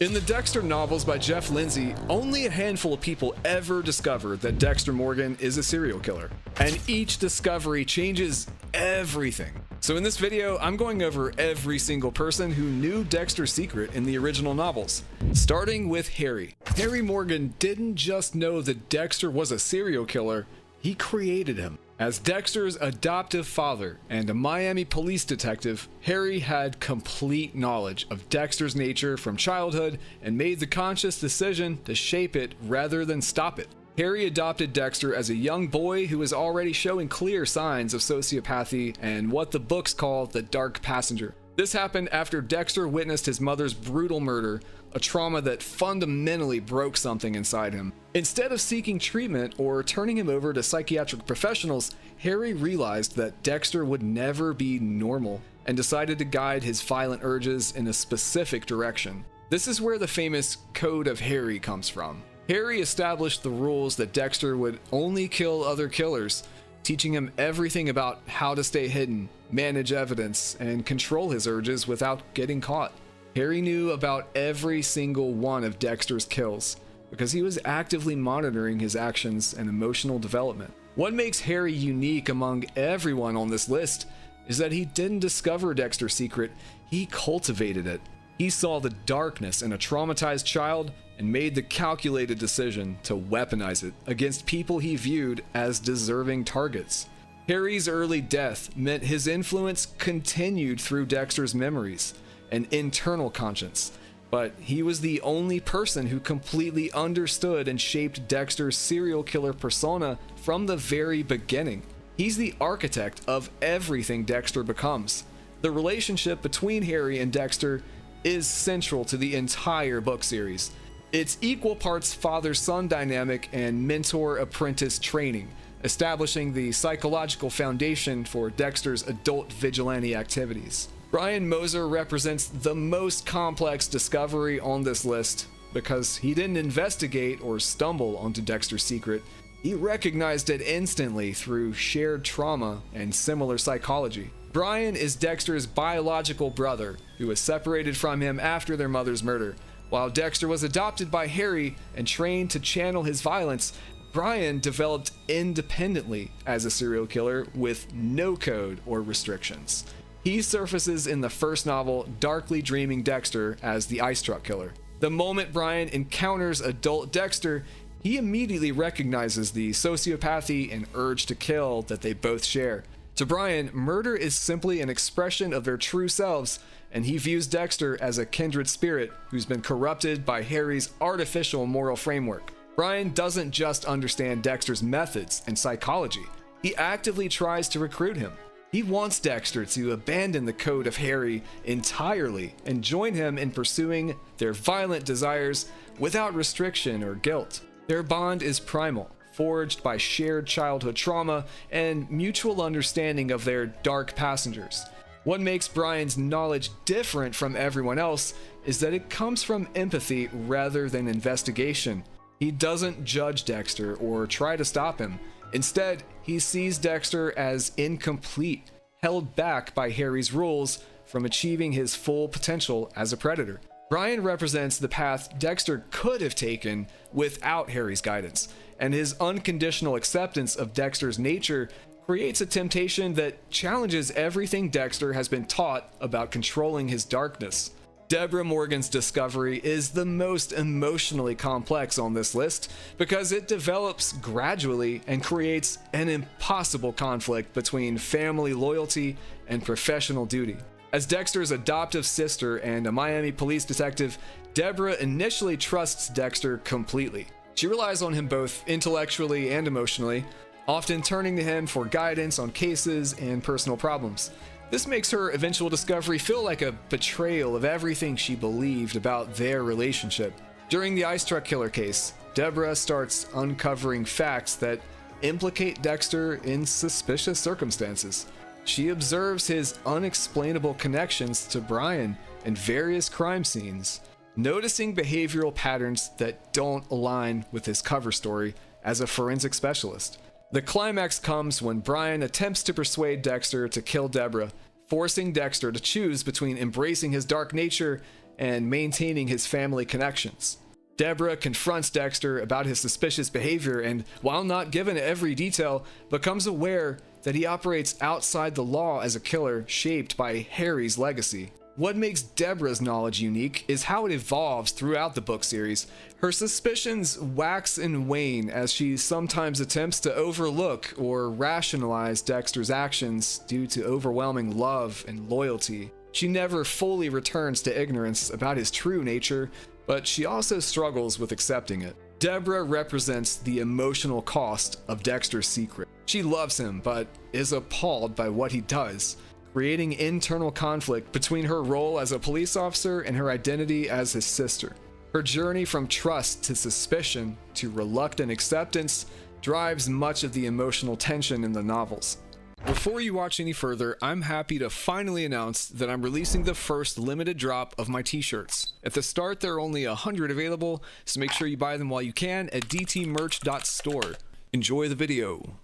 In the Dexter novels by Jeff Lindsay, only a handful of people ever discover that Dexter Morgan is a serial killer, and each discovery changes everything. So in this video, I'm going over every single person who knew Dexter's secret in the original novels, starting with Harry. Harry Morgan didn't just know that Dexter was a serial killer, he created him. As Dexter's adoptive father and a Miami police detective, Harry had complete knowledge of Dexter's nature from childhood and made the conscious decision to shape it rather than stop it. Harry adopted Dexter as a young boy who was already showing clear signs of sociopathy and what the books call the dark passenger. This happened after Dexter witnessed his mother's brutal murder, a trauma that fundamentally broke something inside him. Instead of seeking treatment or turning him over to psychiatric professionals, Harry realized that Dexter would never be normal and decided to guide his violent urges in a specific direction. This is where the famous Code of Harry comes from. Harry established the rules that Dexter would only kill other killers, teaching him everything about how to stay hidden, manage evidence, and control his urges without getting caught. Harry knew about every single one of Dexter's kills because he was actively monitoring his actions and emotional development. What makes Harry unique among everyone on this list is that he didn't discover Dexter's secret, he cultivated it. He saw the darkness in a traumatized child and made the calculated decision to weaponize it against people he viewed as deserving targets. Harry's early death meant his influence continued through Dexter's memories and internal conscience, but he was the only person who completely understood and shaped Dexter's serial killer persona from the very beginning. He's the architect of everything Dexter becomes. The relationship between Harry and Dexter is central to the entire book series. It's equal parts father-son dynamic and mentor-apprentice training, establishing the psychological foundation for Dexter's adult vigilante activities. Brian Moser represents the most complex discovery on this list because he didn't investigate or stumble onto Dexter's secret. He recognized it instantly through shared trauma and similar psychology. Brian is Dexter's biological brother who was separated from him after their mother's murder. While Dexter was adopted by Harry and trained to channel his violence, Brian developed independently as a serial killer with no code or restrictions. He surfaces in the first novel, darkly dreaming Dexter as the ice truck killer. The moment Brian encounters adult Dexter, he immediately recognizes the sociopathy and urge to kill that they both share. To Brian, murder is simply an expression of their true selves, and he views Dexter as a kindred spirit who's been corrupted by Harry's artificial moral framework. Brian doesn't just understand Dexter's methods and psychology, he actively tries to recruit him. He wants Dexter to abandon the Code of Harry entirely and join him in pursuing their violent desires without restriction or guilt. Their bond is primal, forged by shared childhood trauma and mutual understanding of their dark passengers. What makes Brian's knowledge different from everyone else is that it comes from empathy rather than investigation. He doesn't judge Dexter or try to stop him. Instead, he sees Dexter as incomplete, held back by Harry's rules from achieving his full potential as a predator. Brian represents the path Dexter could have taken without Harry's guidance, and his unconditional acceptance of Dexter's nature creates a temptation that challenges everything Dexter has been taught about controlling his darkness. Deborah Morgan's discovery is the most emotionally complex on this list because it develops gradually and creates an impossible conflict between family loyalty and professional duty. As Dexter's adoptive sister and a Miami police detective, Deborah initially trusts Dexter completely. She relies on him both intellectually and emotionally, often turning to him for guidance on cases and personal problems. This makes her eventual discovery feel like a betrayal of everything she believed about their relationship. During the ice truck killer case, Deborah starts uncovering facts that implicate Dexter in suspicious circumstances. She observes his unexplainable connections to Brian in various crime scenes, noticing behavioral patterns that don't align with his cover story as a forensic specialist. The climax comes when Brian attempts to persuade Dexter to kill Deborah, forcing Dexter to choose between embracing his dark nature and maintaining his family connections. Deborah confronts Dexter about his suspicious behavior and, while not given every detail, becomes aware that he operates outside the law as a killer shaped by Harry's legacy. What makes Deborah's knowledge unique is how it evolves throughout the book series. Her suspicions wax and wane as she sometimes attempts to overlook or rationalize Dexter's actions due to overwhelming love and loyalty. She never fully returns to ignorance about his true nature, but she also struggles with accepting it. Deborah represents the emotional cost of Dexter's secret. She loves him, but is appalled by what he does, creating internal conflict between her role as a police officer and her identity as his sister. Her journey from trust to suspicion to reluctant acceptance drives much of the emotional tension in the novels. Before you watch any further, I'm happy to finally announce that I'm releasing the first limited drop of my t-shirts. At the start, there are only 100 available, so make sure you buy them while you can at dtmerch.store. Enjoy the video.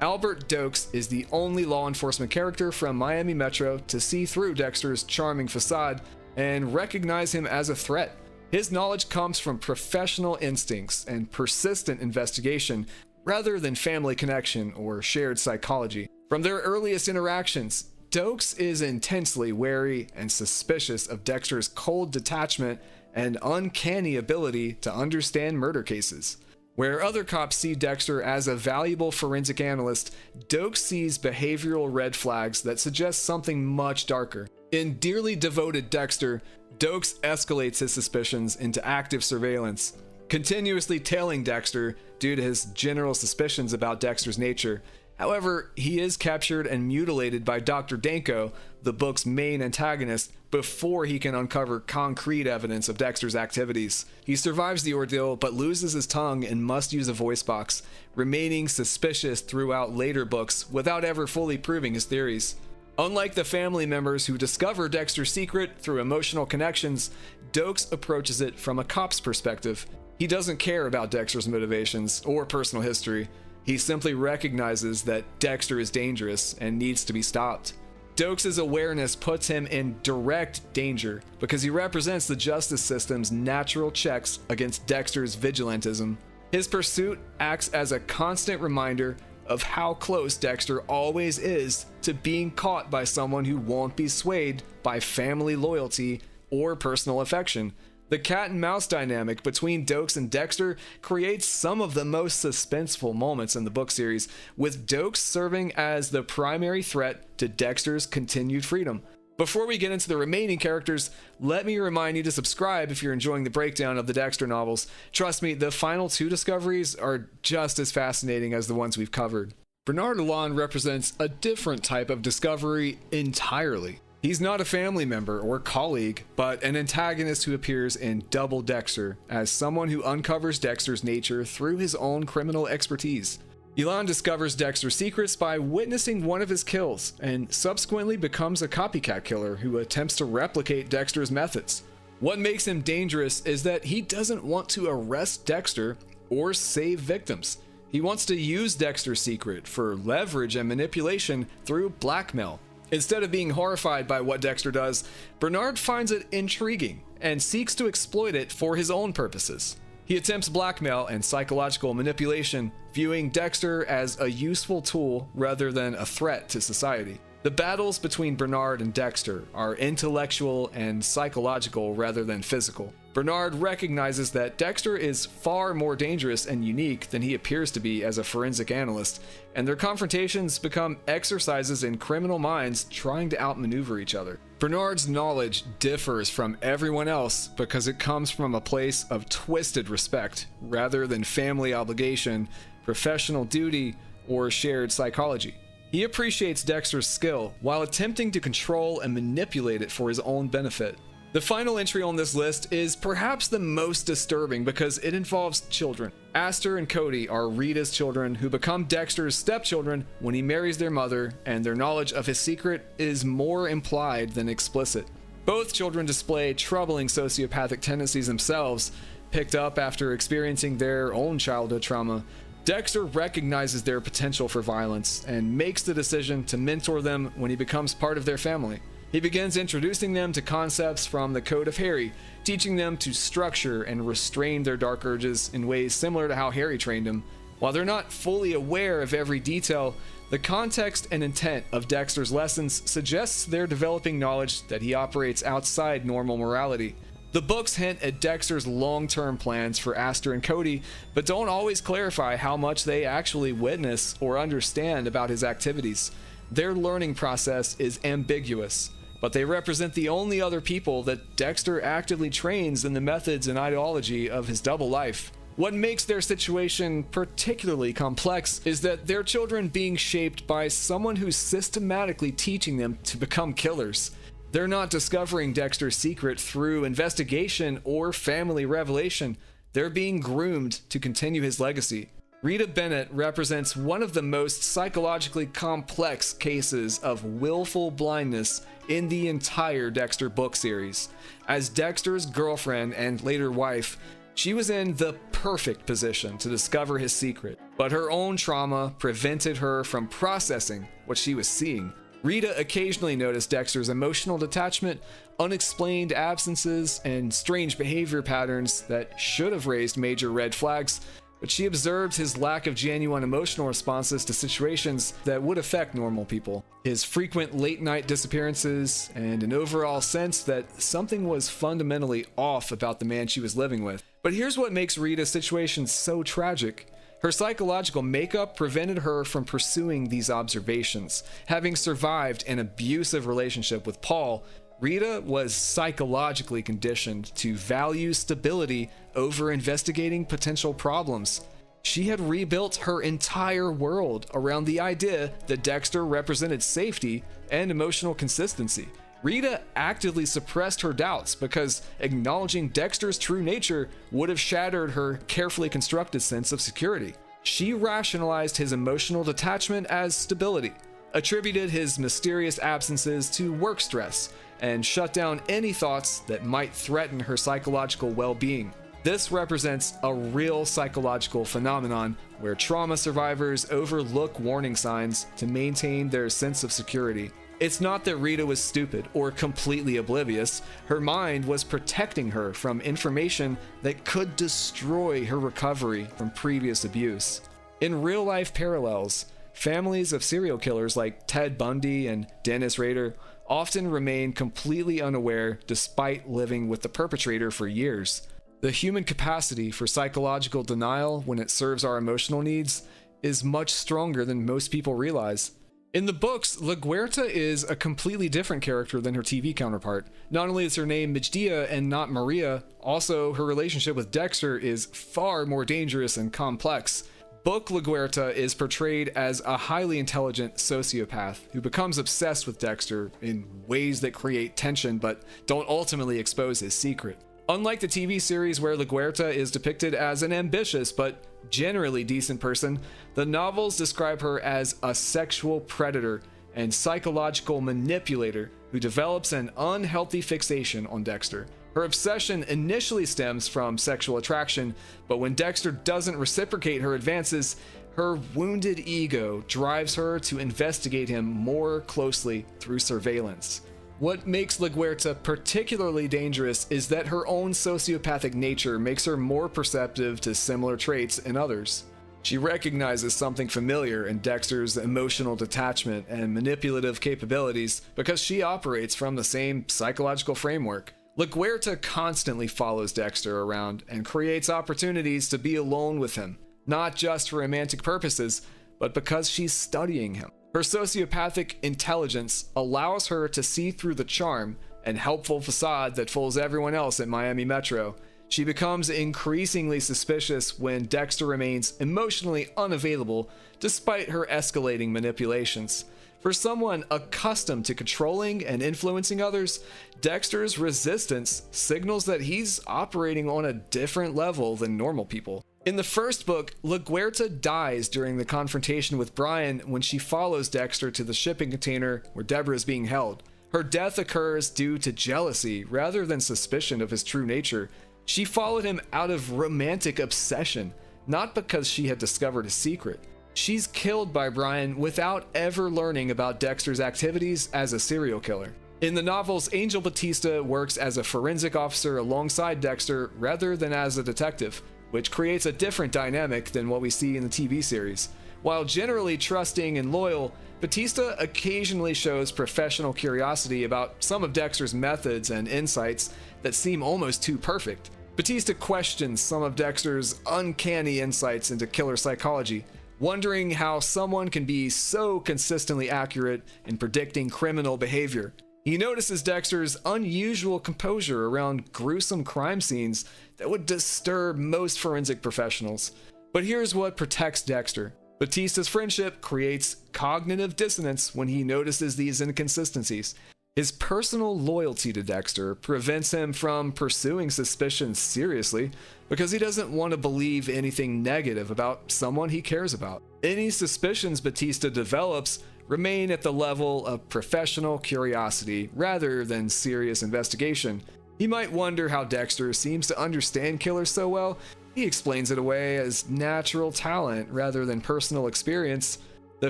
Albert Dokes is the only law enforcement character from Miami Metro to see through Dexter's charming facade and recognize him as a threat. His knowledge comes from professional instincts and persistent investigation rather than family connection or shared psychology. From their earliest interactions, Dokes is intensely wary and suspicious of Dexter's cold detachment and uncanny ability to understand murder cases. Where other cops see Dexter as a valuable forensic analyst, Dokes sees behavioral red flags that suggest something much darker. In Dearly Devoted Dexter, Dokes escalates his suspicions into active surveillance, continuously tailing Dexter due to his general suspicions about Dexter's nature. However, he is captured and mutilated by Dr. Danko, the book's main antagonist, before he can uncover concrete evidence of Dexter's activities. He survives the ordeal but loses his tongue and must use a voice box, remaining suspicious throughout later books without ever fully proving his theories. Unlike the family members who discover Dexter's secret through emotional connections, Dokes approaches it from a cop's perspective. He doesn't care about Dexter's motivations or personal history. He simply recognizes that Dexter is dangerous and needs to be stopped. Dokes' awareness puts him in direct danger because he represents the justice system's natural checks against Dexter's vigilantism. His pursuit acts as a constant reminder of how close Dexter always is to being caught by someone who won't be swayed by family loyalty or personal affection. The cat and mouse dynamic between Dokes and Dexter creates some of the most suspenseful moments in the book series, with Dokes serving as the primary threat to Dexter's continued freedom. Before we get into the remaining characters, let me remind you to subscribe if you're enjoying the breakdown of the Dexter novels. Trust me, the final two discoveries are just as fascinating as the ones we've covered. Bernard Alon represents a different type of discovery entirely. He's not a family member or colleague, but an antagonist who appears in Double Dexter as someone who uncovers Dexter's nature through his own criminal expertise. Elon discovers Dexter's secrets by witnessing one of his kills and subsequently becomes a copycat killer who attempts to replicate Dexter's methods. What makes him dangerous is that he doesn't want to arrest Dexter or save victims. He wants to use Dexter's secret for leverage and manipulation through blackmail. Instead of being horrified by what Dexter does, Bernard finds it intriguing and seeks to exploit it for his own purposes. He attempts blackmail and psychological manipulation, viewing Dexter as a useful tool rather than a threat to society. The battles between Bernard and Dexter are intellectual and psychological rather than physical. Bernard recognizes that Dexter is far more dangerous and unique than he appears to be as a forensic analyst, and their confrontations become exercises in criminal minds trying to outmaneuver each other. Bernard's knowledge differs from everyone else because it comes from a place of twisted respect rather than family obligation, professional duty, or shared psychology. He appreciates Dexter's skill while attempting to control and manipulate it for his own benefit. The final entry on this list is perhaps the most disturbing because it involves children. Aster and Cody are Rita's children who become Dexter's stepchildren when he marries their mother, and their knowledge of his secret is more implied than explicit. Both children display troubling sociopathic tendencies themselves, picked up after experiencing their own childhood trauma. Dexter recognizes their potential for violence and makes the decision to mentor them when he becomes part of their family. He begins introducing them to concepts from the Code of Harry, teaching them to structure and restrain their dark urges in ways similar to how Harry trained them. While they're not fully aware of every detail, the context and intent of Dexter's lessons suggests they're developing knowledge that he operates outside normal morality. The books hint at Dexter's long-term plans for Aster and Cody, but don't always clarify how much they actually witness or understand about his activities. Their learning process is ambiguous, but they represent the only other people that Dexter actively trains in the methods and ideology of his double life. What makes their situation particularly complex is that they're children being shaped by someone who's systematically teaching them to become killers. They're not discovering Dexter's secret through investigation or family revelation. They're being groomed to continue his legacy. Rita Bennett represents one of the most psychologically complex cases of willful blindness in the entire Dexter book series. As Dexter's girlfriend and later wife, she was in the perfect position to discover his secret, but her own trauma prevented her from processing what she was seeing. Rita occasionally noticed Dexter's emotional detachment, unexplained absences, and strange behavior patterns that should have raised major red flags, but she observed his lack of genuine emotional responses to situations that would affect normal people, his frequent late-night disappearances, and an overall sense that something was fundamentally off about the man she was living with. But here's what makes Rita's situation so tragic. Her psychological makeup prevented her from pursuing these observations. Having survived an abusive relationship with Paul, Rita was psychologically conditioned to value stability over investigating potential problems. She had rebuilt her entire world around the idea that Dexter represented safety and emotional consistency. Rita actively suppressed her doubts because acknowledging Dexter's true nature would have shattered her carefully constructed sense of security. She rationalized his emotional detachment as stability, attributed his mysterious absences to work stress, and shut down any thoughts that might threaten her psychological well-being. This represents a real psychological phenomenon where trauma survivors overlook warning signs to maintain their sense of security. It's not that Rita was stupid or completely oblivious. Her mind was protecting her from information that could destroy her recovery from previous abuse. In real-life parallels, families of serial killers like Ted Bundy and Dennis Rader often remain completely unaware despite living with the perpetrator for years. The human capacity for psychological denial when it serves our emotional needs is much stronger than most people realize. In the books, LaGuerta is a completely different character than her TV counterpart. Not only is her name Mijdia and not Maria, also her relationship with Dexter is far more dangerous and complex. Book LaGuerta is portrayed as a highly intelligent sociopath who becomes obsessed with Dexter in ways that create tension but don't ultimately expose his secret. Unlike the TV series where LaGuerta is depicted as an ambitious but generally decent person, the novels describe her as a sexual predator and psychological manipulator who develops an unhealthy fixation on Dexter. Her obsession initially stems from sexual attraction, but when Dexter doesn't reciprocate her advances, her wounded ego drives her to investigate him more closely through surveillance. What makes LaGuerta particularly dangerous is that her own sociopathic nature makes her more perceptive to similar traits in others. She recognizes something familiar in Dexter's emotional detachment and manipulative capabilities because she operates from the same psychological framework. LaGuerta constantly follows Dexter around and creates opportunities to be alone with him, not just for romantic purposes, but because she's studying him. Her sociopathic intelligence allows her to see through the charm and helpful facade that fools everyone else at Miami Metro. She becomes increasingly suspicious when Dexter remains emotionally unavailable despite her escalating manipulations. For someone accustomed to controlling and influencing others, Dexter's resistance signals that he's operating on a different level than normal people. In the first book, LaGuerta dies during the confrontation with Brian when she follows Dexter to the shipping container where Deborah is being held. Her death occurs due to jealousy rather than suspicion of his true nature. She followed him out of romantic obsession, not because she had discovered his secret. She's killed by Brian without ever learning about Dexter's activities as a serial killer. In the novels, Angel Batista works as a forensic officer alongside Dexter rather than as a detective, which creates a different dynamic than what we see in the TV series. While generally trusting and loyal, Batista occasionally shows professional curiosity about some of Dexter's methods and insights that seem almost too perfect. Batista questions some of Dexter's uncanny insights into killer psychology, wondering how someone can be so consistently accurate in predicting criminal behavior. He notices Dexter's unusual composure around gruesome crime scenes that would disturb most forensic professionals. But here's what protects Dexter. Batista's friendship creates cognitive dissonance when he notices these inconsistencies. His personal loyalty to Dexter prevents him from pursuing suspicions seriously because he doesn't want to believe anything negative about someone he cares about. Any suspicions Batista develops remain at the level of professional curiosity rather than serious investigation. He might wonder how Dexter seems to understand killers so well. He explains it away as natural talent rather than personal experience. The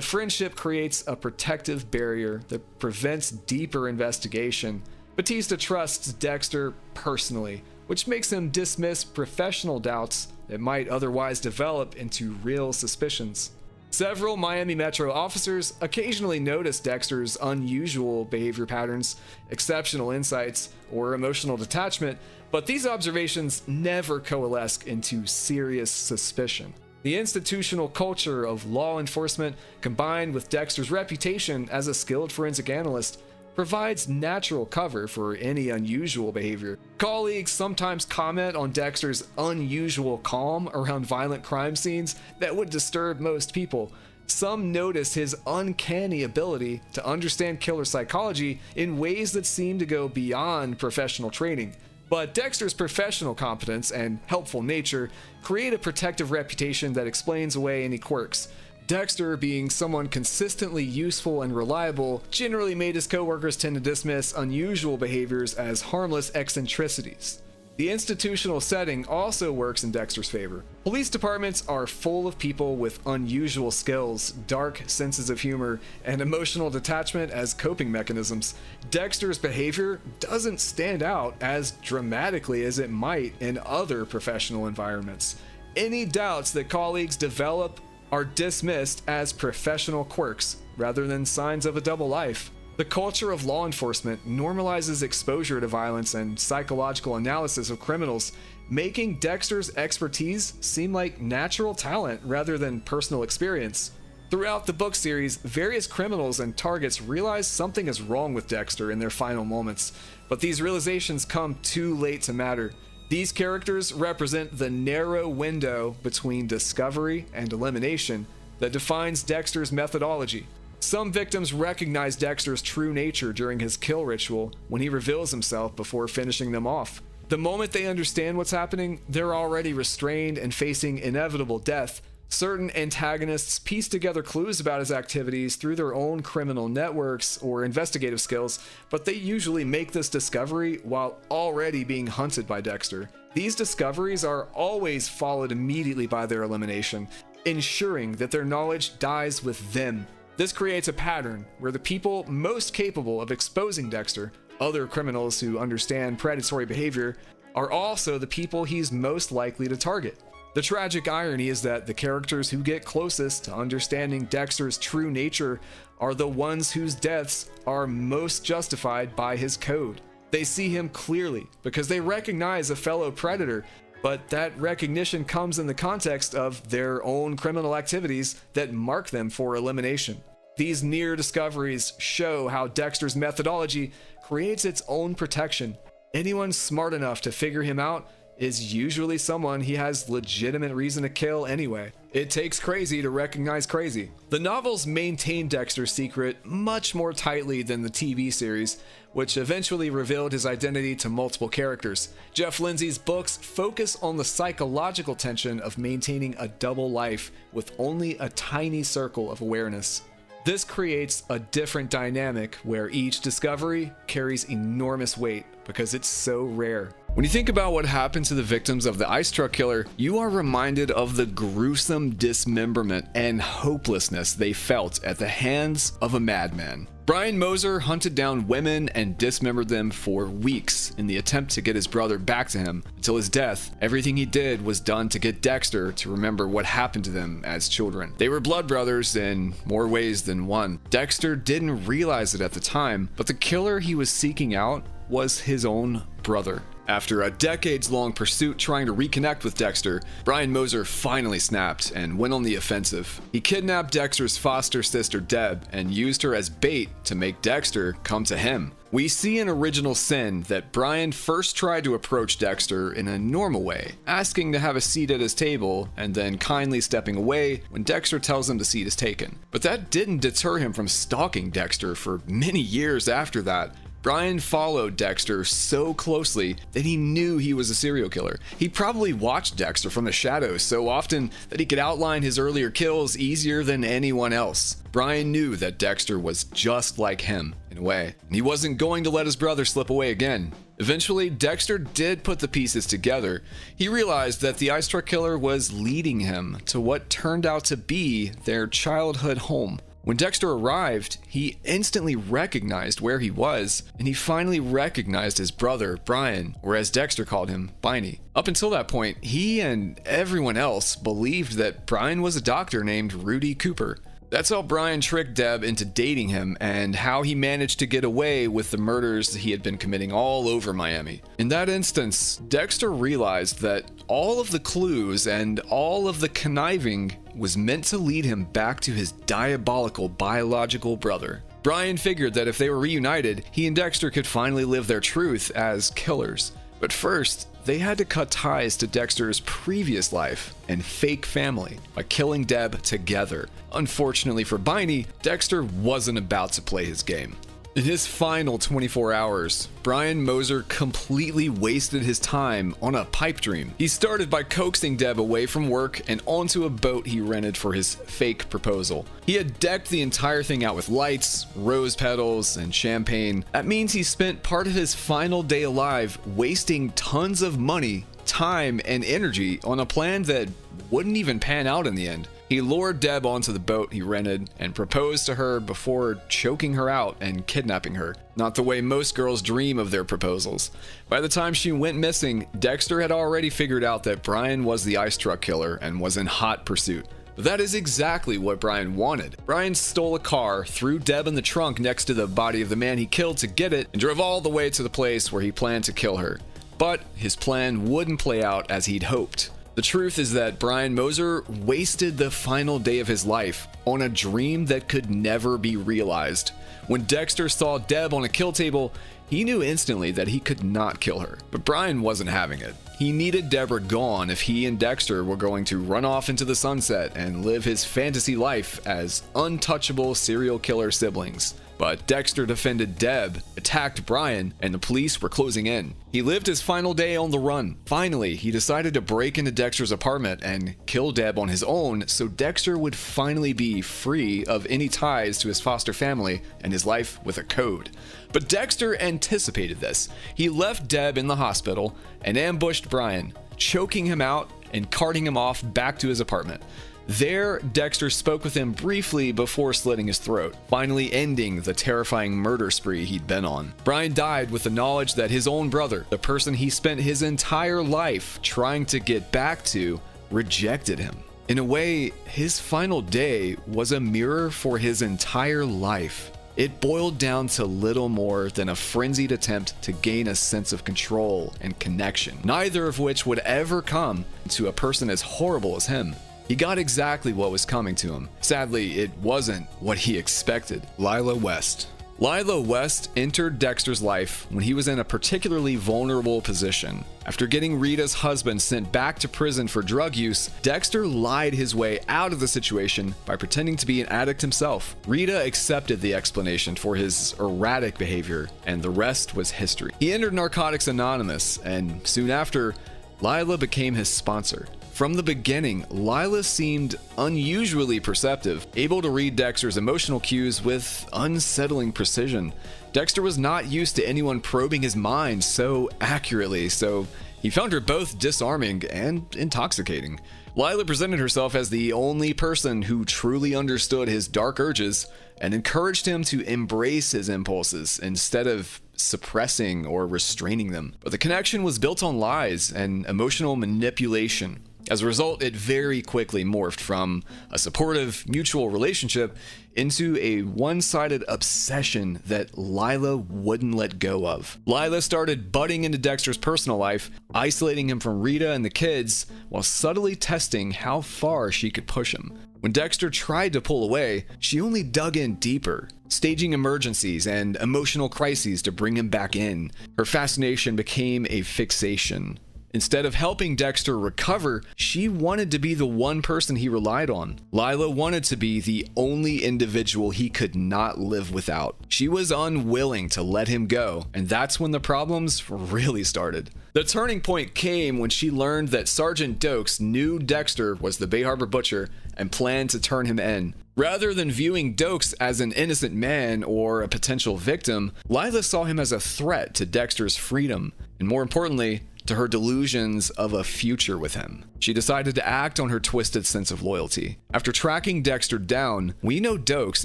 friendship creates a protective barrier that prevents deeper investigation. Batista trusts Dexter personally, which makes him dismiss professional doubts that might otherwise develop into real suspicions. Several Miami Metro officers occasionally notice Dexter's unusual behavior patterns, exceptional insights, or emotional detachment, but these observations never coalesce into serious suspicion. The institutional culture of law enforcement, combined with Dexter's reputation as a skilled forensic analyst, provides natural cover for any unusual behavior. Colleagues sometimes comment on Dexter's unusual calm around violent crime scenes that would disturb most people. Some notice his uncanny ability to understand killer psychology in ways that seem to go beyond professional training. But Dexter's professional competence and helpful nature create a protective reputation that explains away any quirks. Dexter, being someone consistently useful and reliable, generally made his coworkers tend to dismiss unusual behaviors as harmless eccentricities. The institutional setting also works in Dexter's favor. Police departments are full of people with unusual skills, dark senses of humor, and emotional detachment as coping mechanisms. Dexter's behavior doesn't stand out as dramatically as it might in other professional environments. Any doubts that colleagues develop are dismissed as professional quirks rather than signs of a double life. The culture of law enforcement normalizes exposure to violence and psychological analysis of criminals, making Dexter's expertise seem like natural talent rather than personal experience. Throughout the book series, various criminals and targets realize something is wrong with Dexter in their final moments, but these realizations come too late to matter. These characters represent the narrow window between discovery and elimination that defines Dexter's methodology. Some victims recognize Dexter's true nature during his kill ritual when he reveals himself before finishing them off. The moment they understand what's happening, they're already restrained and facing inevitable death. Certain antagonists piece together clues about his activities through their own criminal networks or investigative skills, but they usually make this discovery while already being hunted by Dexter. These discoveries are always followed immediately by their elimination, ensuring that their knowledge dies with them. This creates a pattern where the people most capable of exposing Dexter, other criminals who understand predatory behavior, are also the people he's most likely to target. The tragic irony is that the characters who get closest to understanding Dexter's true nature are the ones whose deaths are most justified by his code. They see him clearly because they recognize a fellow predator, but that recognition comes in the context of their own criminal activities that mark them for elimination. These near discoveries show how Dexter's methodology creates its own protection. Anyone smart enough to figure him out is usually someone he has legitimate reason to kill anyway. It takes crazy to recognize crazy. The novels maintain Dexter's secret much more tightly than the TV series, which eventually revealed his identity to multiple characters. Jeff Lindsay's books focus on the psychological tension of maintaining a double life with only a tiny circle of awareness. This creates a different dynamic where each discovery carries enormous weight because it's so rare. When you think about what happened to the victims of the ice truck killer, you are reminded of the gruesome dismemberment and hopelessness they felt at the hands of a madman. Brian Moser hunted down women and dismembered them for weeks in the attempt to get his brother back to him. Until his death, everything he did was done to get Dexter to remember what happened to them as children. They were blood brothers in more ways than one. Dexter didn't realize it at the time, but the killer he was seeking out was his own brother. After a decades-long pursuit trying to reconnect with Dexter, Brian Moser finally snapped and went on the offensive. He kidnapped Dexter's foster sister Deb and used her as bait to make Dexter come to him. We see in Original Sin that Brian first tried to approach Dexter in a normal way, asking to have a seat at his table and then kindly stepping away when Dexter tells him the seat is taken. But that didn't deter him from stalking Dexter for many years after that. Brian followed Dexter so closely that he knew he was a serial killer. He probably watched Dexter from the shadows so often that he could outline his earlier kills easier than anyone else. Brian knew that Dexter was just like him, in a way, and he wasn't going to let his brother slip away again. Eventually, Dexter did put the pieces together. He realized that the ice truck killer was leading him to what turned out to be their childhood home. When Dexter arrived, he instantly recognized where he was, and he finally recognized his brother, Brian, or as Dexter called him, Biney. Up until that point, he and everyone else believed that Brian was a doctor named Rudy Cooper. That's how Brian tricked Deb into dating him and how he managed to get away with the murders he had been committing all over Miami. In that instance, Dexter realized that all of the clues and all of the conniving was meant to lead him back to his diabolical biological brother. Brian figured that if they were reunited, he and Dexter could finally live their truth as killers. But first, they had to cut ties to Dexter's previous life and fake family by killing Deb together. Unfortunately for Biney, Dexter wasn't about to play his game. In his final 24 hours, Brian Moser completely wasted his time on a pipe dream. He started by coaxing Deb away from work and onto a boat he rented for his fake proposal. He had decked the entire thing out with lights, rose petals, and champagne. That means he spent part of his final day alive wasting tons of money, time, and energy on a plan that wouldn't even pan out in the end. He lured Deb onto the boat he rented and proposed to her before choking her out and kidnapping her. Not the way most girls dream of their proposals. By the time she went missing, Dexter had already figured out that Brian was the ice truck killer and was in hot pursuit. But that is exactly what Brian wanted. Brian stole a car, threw Deb in the trunk next to the body of the man he killed to get it, and drove all the way to the place where he planned to kill her. But his plan wouldn't play out as he'd hoped. The truth is that Brian Moser wasted the final day of his life on a dream that could never be realized. When Dexter saw Deb on a kill table, he knew instantly that he could not kill her. But Brian wasn't having it. He needed Deborah gone if he and Dexter were going to run off into the sunset and live his fantasy life as untouchable serial killer siblings. But Dexter defended Deb, attacked Brian, and the police were closing in. He lived his final day on the run. Finally, he decided to break into Dexter's apartment and kill Deb on his own so Dexter would finally be free of any ties to his foster family and his life with a code. But Dexter anticipated this. He left Deb in the hospital and ambushed Brian, choking him out and carting him off back to his apartment. There, Dexter spoke with him briefly before slitting his throat, finally ending the terrifying murder spree he'd been on. Brian died with the knowledge that his own brother, the person he spent his entire life trying to get back to, rejected him. In a way, his final day was a mirror for his entire life. It boiled down to little more than a frenzied attempt to gain a sense of control and connection, neither of which would ever come to a person as horrible as him. He got exactly what was coming to him. Sadly, it wasn't what he expected. Lila West. Lila West entered Dexter's life when he was in a particularly vulnerable position. After getting Rita's husband sent back to prison for drug use, Dexter lied his way out of the situation by pretending to be an addict himself. Rita accepted the explanation for his erratic behavior, and the rest was history. He entered Narcotics Anonymous, and soon after, Lila became his sponsor. From the beginning, Lila seemed unusually perceptive, able to read Dexter's emotional cues with unsettling precision. Dexter was not used to anyone probing his mind so accurately, so He found her both disarming and intoxicating. Lila presented herself as the only person who truly understood his dark urges and encouraged him to embrace his impulses instead of suppressing or restraining them. But the connection was built on lies and emotional manipulation. As a result, it very quickly morphed from a supportive, mutual relationship into a one-sided obsession that Lila wouldn't let go of. Lila started butting into Dexter's personal life, isolating him from Rita and the kids, while subtly testing how far she could push him. When Dexter tried to pull away, she only dug in deeper, staging emergencies and emotional crises to bring him back in. Her fascination became a fixation. Instead of helping Dexter recover, she wanted to be the one person he relied on. Lila wanted to be the only individual he could not live without. She was unwilling to let him go, and that's when the problems really started. The turning point came when she learned that Sergeant Dokes knew Dexter was the Bay Harbor Butcher and planned to turn him in. Rather than viewing Dokes as an innocent man or a potential victim, Lila saw him as a threat to Dexter's freedom, and more importantly, to her delusions of a future with him. She decided to act on her twisted sense of loyalty. After tracking Dexter down, we know Dokes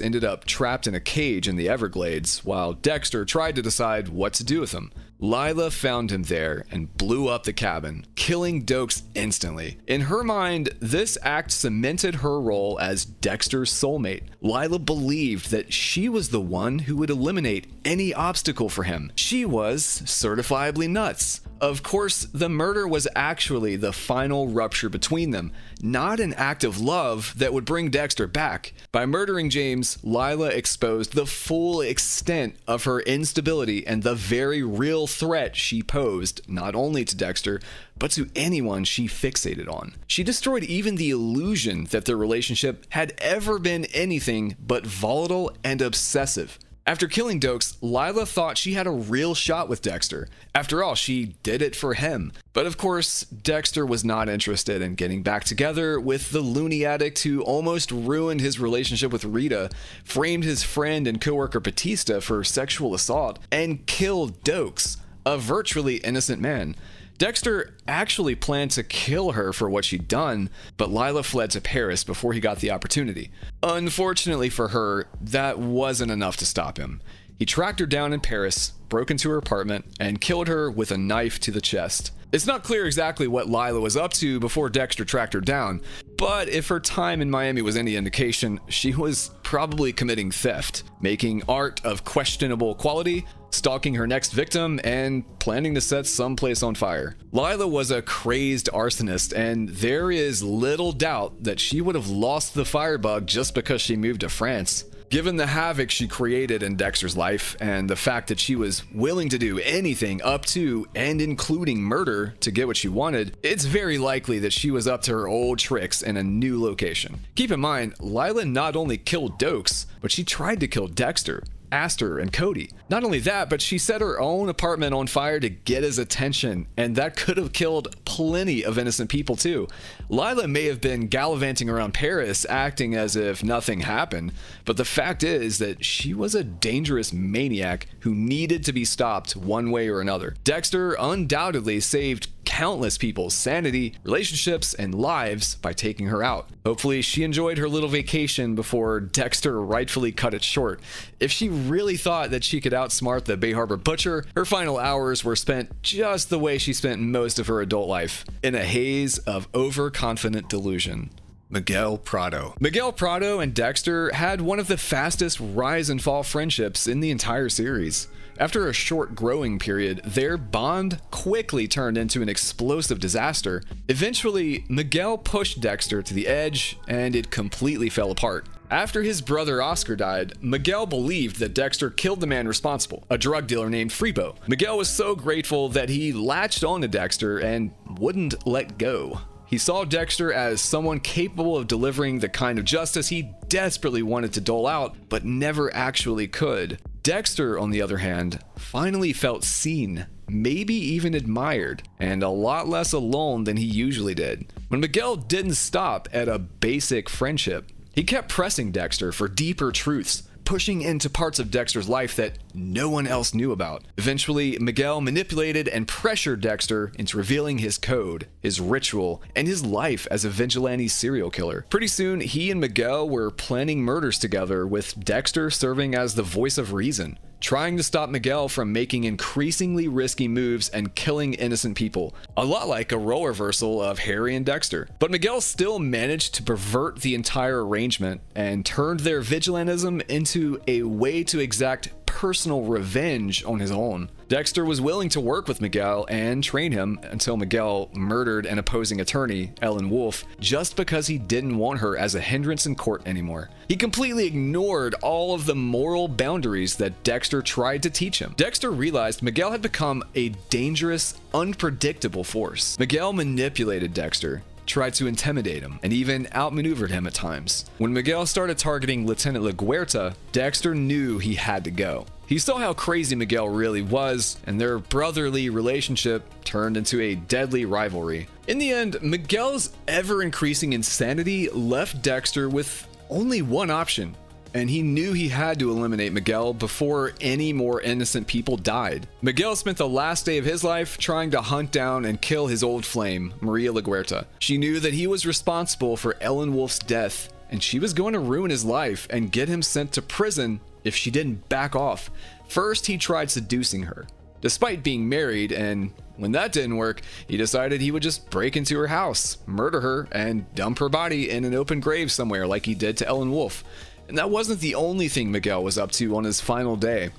ended up trapped in a cage in the Everglades, while Dexter tried to decide what to do with him. Lila found him there and blew up the cabin, killing Dokes instantly. In her mind, this act cemented her role as Dexter's soulmate. Lila believed that she was the one who would eliminate any obstacle for him. She was certifiably nuts. Of course, the murder was actually the final rupture between them, not an act of love that would bring Dexter back. By murdering James, Lila exposed the full extent of her instability and the very real threat she posed, not only to Dexter, but to anyone she fixated on. She destroyed even the illusion that their relationship had ever been anything but volatile and obsessive. After killing Dokes, Lila thought she had a real shot with Dexter. After all, she did it for him. But of course, Dexter was not interested in getting back together with the loony addict who almost ruined his relationship with Rita, framed his friend and coworker Batista for sexual assault, and killed Dokes, a virtually innocent man. Dexter actually planned to kill her for what she'd done, but Lila fled to Paris before he got the opportunity. Unfortunately for her, that wasn't enough to stop him. He tracked her down in Paris, broke into her apartment, and killed her with a knife to the chest. It's not clear exactly what Lila was up to before Dexter tracked her down, but if her time in Miami was any indication, she was probably committing theft, making art of questionable quality, stalking her next victim, and planning to set someplace on fire. Lila was a crazed arsonist, and there is little doubt that she would have lost the firebug just because she moved to France. Given the havoc she created in Dexter's life and the fact that she was willing to do anything up to and including murder to get what she wanted, it's very likely that she was up to her old tricks in a new location. Keep in mind, Lila not only killed Dokes, but she tried to kill Dexter, Astor, and Cody. Not only that, but she set her own apartment on fire to get his attention, and that could have killed plenty of innocent people too. Lila may have been gallivanting around Paris acting as if nothing happened, but the fact is that she was a dangerous maniac who needed to be stopped one way or another. Dexter undoubtedly saved countless people's sanity, relationships, and lives by taking her out. Hopefully she enjoyed her little vacation before Dexter rightfully cut it short. If she really thought that she could outsmart the Bay Harbor Butcher, her final hours were spent just the way she spent most of her adult life, in a haze of overconfident delusion. Miguel Prado. Miguel Prado and Dexter had one of the fastest rise and fall friendships in the entire series. After a short growing period, their bond quickly turned into an explosive disaster. Eventually, Miguel pushed Dexter to the edge, and it completely fell apart. After his brother Oscar died, Miguel believed that Dexter killed the man responsible, a drug dealer named Freebo. Miguel was so grateful that he latched onto Dexter and wouldn't let go. He saw Dexter as someone capable of delivering the kind of justice he desperately wanted to dole out, but never actually could. Dexter, on the other hand, finally felt seen, maybe even admired, and a lot less alone than he usually did. When Miguel didn't stop at a basic friendship, he kept pressing Dexter for deeper truths, pushing into parts of Dexter's life that no one else knew about. Eventually, Miguel manipulated and pressured Dexter into revealing his code, his ritual, and his life as a vigilante serial killer. Pretty soon, he and Miguel were planning murders together, with Dexter serving as the voice of reason, trying to stop Miguel from making increasingly risky moves and killing innocent people. A lot like a role reversal of Harry and Dexter. But Miguel still managed to pervert the entire arrangement and turned their vigilantism into a way to exact personal revenge on his own. Dexter was willing to work with Miguel and train him until Miguel murdered an opposing attorney, Ellen Wolf, just because he didn't want her as a hindrance in court anymore. He completely ignored all of the moral boundaries that Dexter tried to teach him. Dexter realized Miguel had become a dangerous, unpredictable force. Miguel manipulated Dexter, tried to intimidate him, and even outmaneuvered him at times. When Miguel started targeting Lieutenant LaGuerta, Dexter knew he had to go. He saw how crazy Miguel really was, and their brotherly relationship turned into a deadly rivalry. In the end, Miguel's ever-increasing insanity left Dexter with only one option, and he knew he had to eliminate Miguel before any more innocent people died. Miguel spent the last day of his life trying to hunt down and kill his old flame, Maria LaGuerta. She knew that he was responsible for Ellen Wolf's death, and she was going to ruin his life and get him sent to prison if she didn't back off. First, he tried seducing her, despite being married, and when that didn't work, he decided he would just break into her house, murder her, and dump her body in an open grave somewhere like he did to Ellen Wolf. And that wasn't the only thing Miguel was up to on his final day.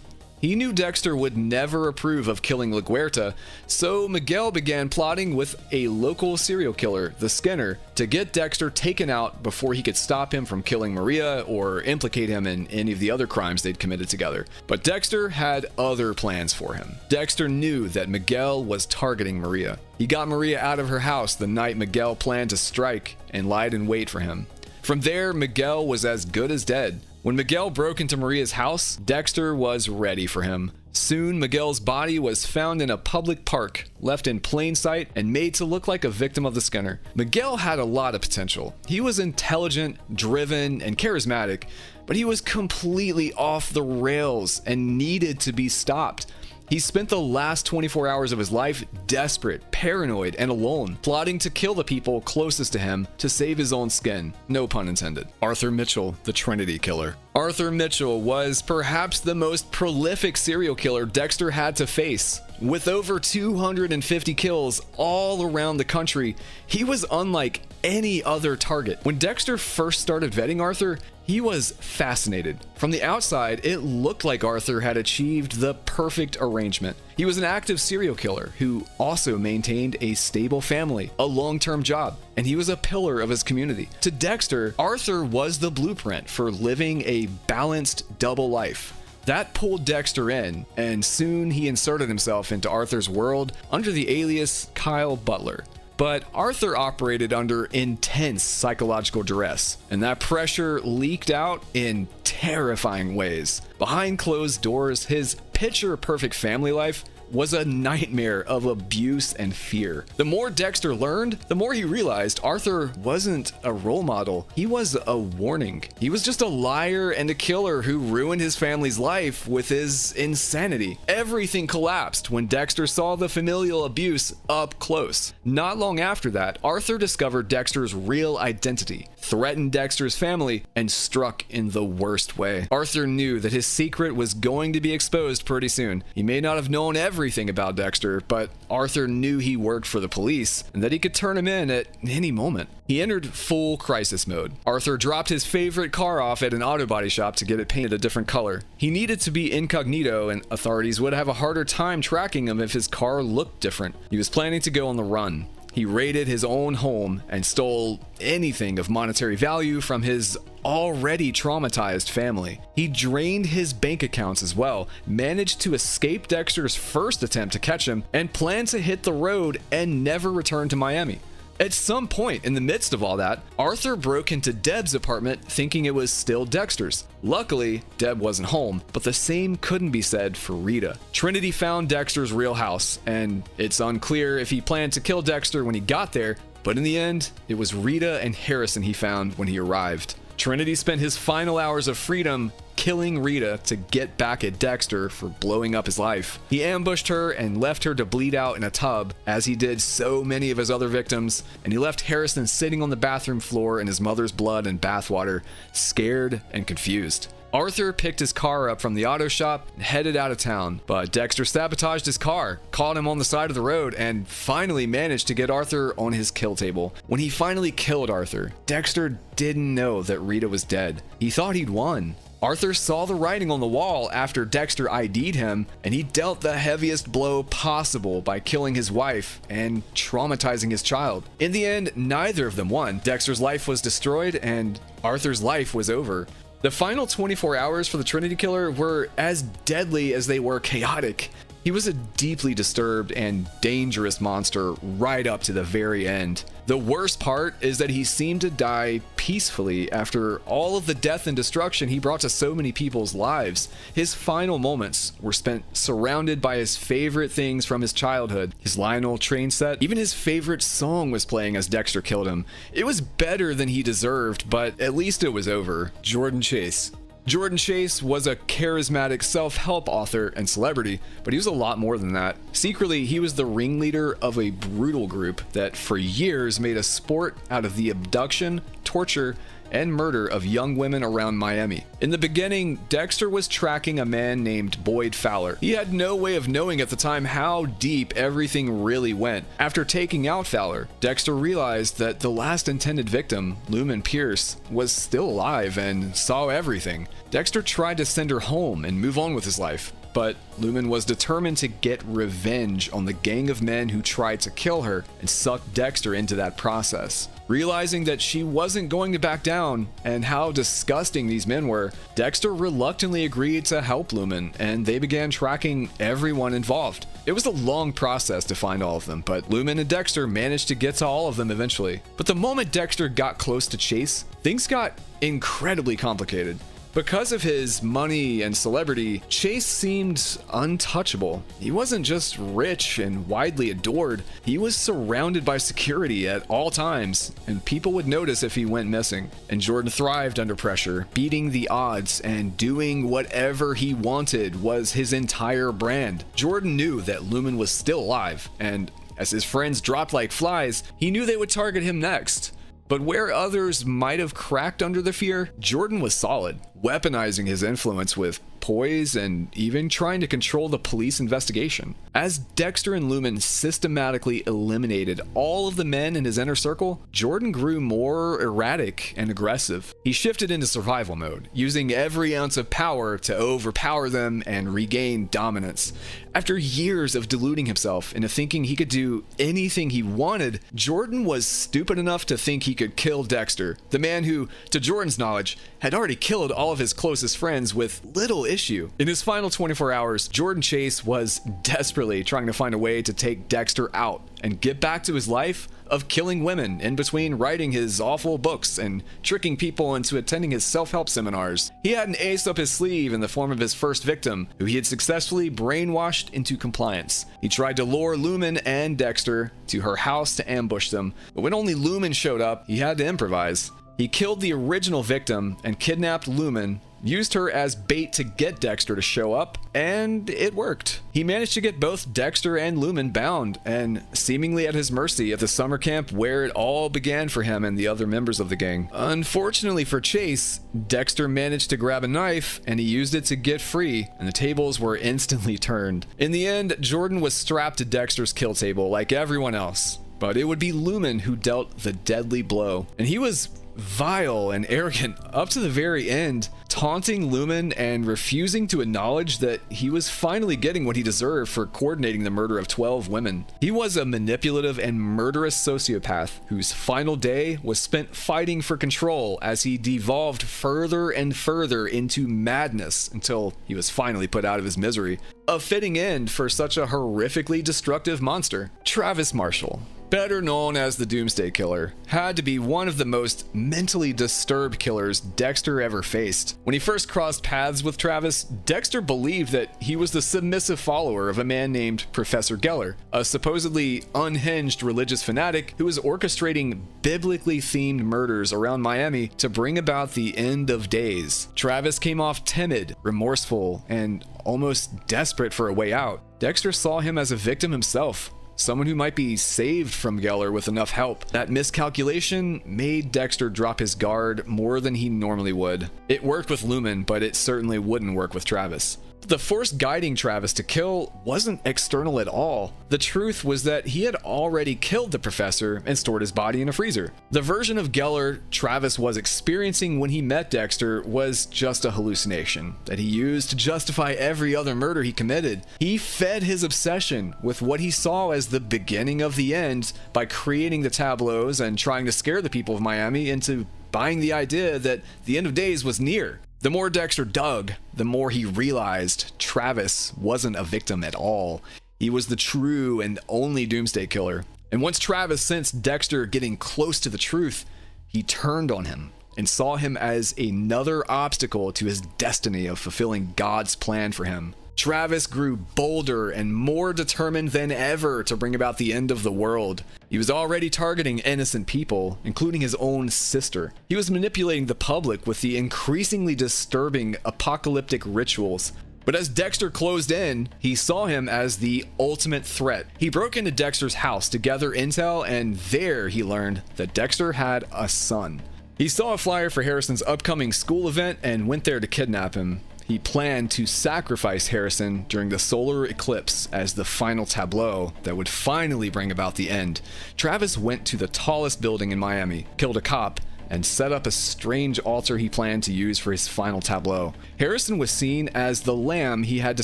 He knew Dexter would never approve of killing LaGuerta, so Miguel began plotting with a local serial killer, the Skinner, to get Dexter taken out before he could stop him from killing Maria or implicate him in any of the other crimes they'd committed together. But Dexter had other plans for him. Dexter knew that Miguel was targeting Maria. He got Maria out of her house the night Miguel planned to strike and lied in wait for him. From there, Miguel was as good as dead. When Miguel broke into Maria's house, Dexter was ready for him. Soon, Miguel's body was found in a public park, left in plain sight, and made to look like a victim of the Skinner. Miguel had a lot of potential. He was intelligent, driven, and charismatic, but he was completely off the rails and needed to be stopped. He spent the last 24 hours of his life desperate, paranoid, and alone, plotting to kill the people closest to him to save his own skin. No pun intended. Arthur Mitchell, the Trinity Killer. Arthur Mitchell was perhaps the most prolific serial killer Dexter had to face. With over 250 kills all around the country, he was unlike any other target. When Dexter first started vetting Arthur, he was fascinated. From the outside, it looked like Arthur had achieved the perfect arrangement. He was an active serial killer who also maintained a stable family, a long-term job, and he was a pillar of his community. To Dexter, Arthur was the blueprint for living a balanced double life. That pulled Dexter in, and soon he inserted himself into Arthur's world under the alias Kyle Butler. But Arthur operated under intense psychological duress, and that pressure leaked out in terrifying ways. Behind closed doors, his picture-perfect family life was a nightmare of abuse and fear. The more Dexter learned, the more he realized Arthur wasn't a role model. He was a warning. He was just a liar and a killer who ruined his family's life with his insanity. Everything collapsed when Dexter saw the familial abuse up close. Not long after that, Arthur discovered Dexter's real identity, threatened Dexter's family, and struck in the worst way. Arthur knew that his secret was going to be exposed pretty soon. He may not have known everything about Dexter, but Arthur knew he worked for the police and that he could turn him in at any moment. He entered full crisis mode. Arthur dropped his favorite car off at an auto body shop to get it painted a different color. He needed to be incognito, and authorities would have a harder time tracking him if his car looked different. He was planning to go on the run. He raided his own home and stole anything of monetary value from his already traumatized family. He drained his bank accounts as well, managed to escape Dexter's first attempt to catch him, and planned to hit the road and never return to Miami. At some point in the midst of all that, Arthur broke into Deb's apartment thinking it was still Dexter's. Luckily, Deb wasn't home, but the same couldn't be said for Rita. Trinity found Dexter's real house, and it's unclear if he planned to kill Dexter when he got there, but in the end, it was Rita and Harrison he found when he arrived. Trinity spent his final hours of freedom killing Rita to get back at Dexter for blowing up his life. He ambushed her and left her to bleed out in a tub, as he did so many of his other victims, and he left Harrison sitting on the bathroom floor in his mother's blood and bathwater, scared and confused. Arthur picked his car up from the auto shop and headed out of town, but Dexter sabotaged his car, caught him on the side of the road, and finally managed to get Arthur on his kill table. When he finally killed Arthur, Dexter didn't know that Rita was dead. He thought he'd won. Arthur saw the writing on the wall after Dexter ID'd him, and he dealt the heaviest blow possible by killing his wife and traumatizing his child. In the end, neither of them won. Dexter's life was destroyed, and Arthur's life was over. The final 24 hours for the Trinity Killer were as deadly as they were chaotic. He was a deeply disturbed and dangerous monster right up to the very end. The worst part is that he seemed to die peacefully after all of the death and destruction he brought to so many people's lives. His final moments were spent surrounded by his favorite things from his childhood. His Lionel train set, even his favorite song was playing as Dexter killed him. It was better than he deserved, but at least it was over. Jordan Chase. Jordan Chase was a charismatic self-help author and celebrity, but he was a lot more than that. Secretly, he was the ringleader of a brutal group that for years made a sport out of the abduction, torture, and murder of young women around Miami. In the beginning, Dexter was tracking a man named Boyd Fowler. He had no way of knowing at the time how deep everything really went. After taking out Fowler, Dexter realized that the last intended victim, Lumen Pierce, was still alive and saw everything. Dexter tried to send her home and move on with his life, but Lumen was determined to get revenge on the gang of men who tried to kill her and suck Dexter into that process. Realizing that she wasn't going to back down and how disgusting these men were, Dexter reluctantly agreed to help Lumen, and they began tracking everyone involved. It was a long process to find all of them, but Lumen and Dexter managed to get to all of them eventually. But the moment Dexter got close to Chase, things got incredibly complicated. Because of his money and celebrity, Chase seemed untouchable. He wasn't just rich and widely adored, he was surrounded by security at all times, and people would notice if he went missing. And Jordan thrived under pressure, beating the odds and doing whatever he wanted was his entire brand. Jordan knew that Lumen was still alive, and as his friends dropped like flies, he knew they would target him next. But where others might have cracked under the fear, Jordan was solid, weaponizing his influence with poise and even trying to control the police investigation. As Dexter and Lumen systematically eliminated all of the men in his inner circle, Jordan grew more erratic and aggressive. He shifted into survival mode, using every ounce of power to overpower them and regain dominance. After years of deluding himself into thinking he could do anything he wanted, Jordan was stupid enough to think he could kill Dexter, the man who, to Jordan's knowledge, had already killed all of his closest friends with little issue. In his final 24 hours, Jordan Chase was desperately trying to find a way to take Dexter out and get back to his life of killing women in between writing his awful books and tricking people into attending his self-help seminars. He had an ace up his sleeve in the form of his first victim, who he had successfully brainwashed into compliance. He tried to lure Lumen and Dexter to her house to ambush them, but when only Lumen showed up, he had to improvise. He killed the original victim and kidnapped Lumen, used her as bait to get Dexter to show up, and it worked. He managed to get both Dexter and Lumen bound and seemingly at his mercy at the summer camp where it all began for him and the other members of the gang. Unfortunately for Chase, Dexter managed to grab a knife and he used it to get free, and the tables were instantly turned. In the end, Jordan was strapped to Dexter's kill table like everyone else, but it would be Lumen who dealt the deadly blow, and he was vile and arrogant up to the very end, taunting Lumen and refusing to acknowledge that he was finally getting what he deserved for coordinating the murder of 12 women. He was a manipulative and murderous sociopath whose final day was spent fighting for control as he devolved further and further into madness until he was finally put out of his misery. A fitting end for such a horrifically destructive monster. Travis Marshall. better known as the Doomsday Killer, had to be one of the most mentally disturbed killers Dexter ever faced. When he first crossed paths with Travis, Dexter believed that he was the submissive follower of a man named Professor Geller, a supposedly unhinged religious fanatic who was orchestrating biblically themed murders around Miami to bring about the end of days. Travis came off timid, remorseful, and almost desperate for a way out. Dexter saw him as a victim himself, someone who might be saved from Geller with enough help. That miscalculation made Dexter drop his guard more than he normally would. It worked with Lumen, but it certainly wouldn't work with Travis. The force guiding Travis to kill wasn't external at all. The truth was that he had already killed the professor and stored his body in a freezer. The version of Geller Travis was experiencing when he met Dexter was just a hallucination that he used to justify every other murder he committed. He fed his obsession with what he saw as the beginning of the end by creating the tableaus and trying to scare the people of Miami into buying the idea that the end of days was near. The more Dexter dug, the more he realized Travis wasn't a victim at all. He was the true and only Doomsday Killer. And once Travis sensed Dexter getting close to the truth, he turned on him and saw him as another obstacle to his destiny of fulfilling God's plan for him. Travis grew bolder and more determined than ever to bring about the end of the world. He was already targeting innocent people, including his own sister. He was manipulating the public with the increasingly disturbing apocalyptic rituals. But as Dexter closed in, he saw him as the ultimate threat. He broke into Dexter's house to gather intel, and there he learned that Dexter had a son. He saw a flyer for Harrison's upcoming school event and went there to kidnap him. He planned to sacrifice Harrison during the solar eclipse as the final tableau that would finally bring about the end. Travis went to the tallest building in Miami, killed a cop, and set up a strange altar he planned to use for his final tableau. Harrison was seen as the lamb he had to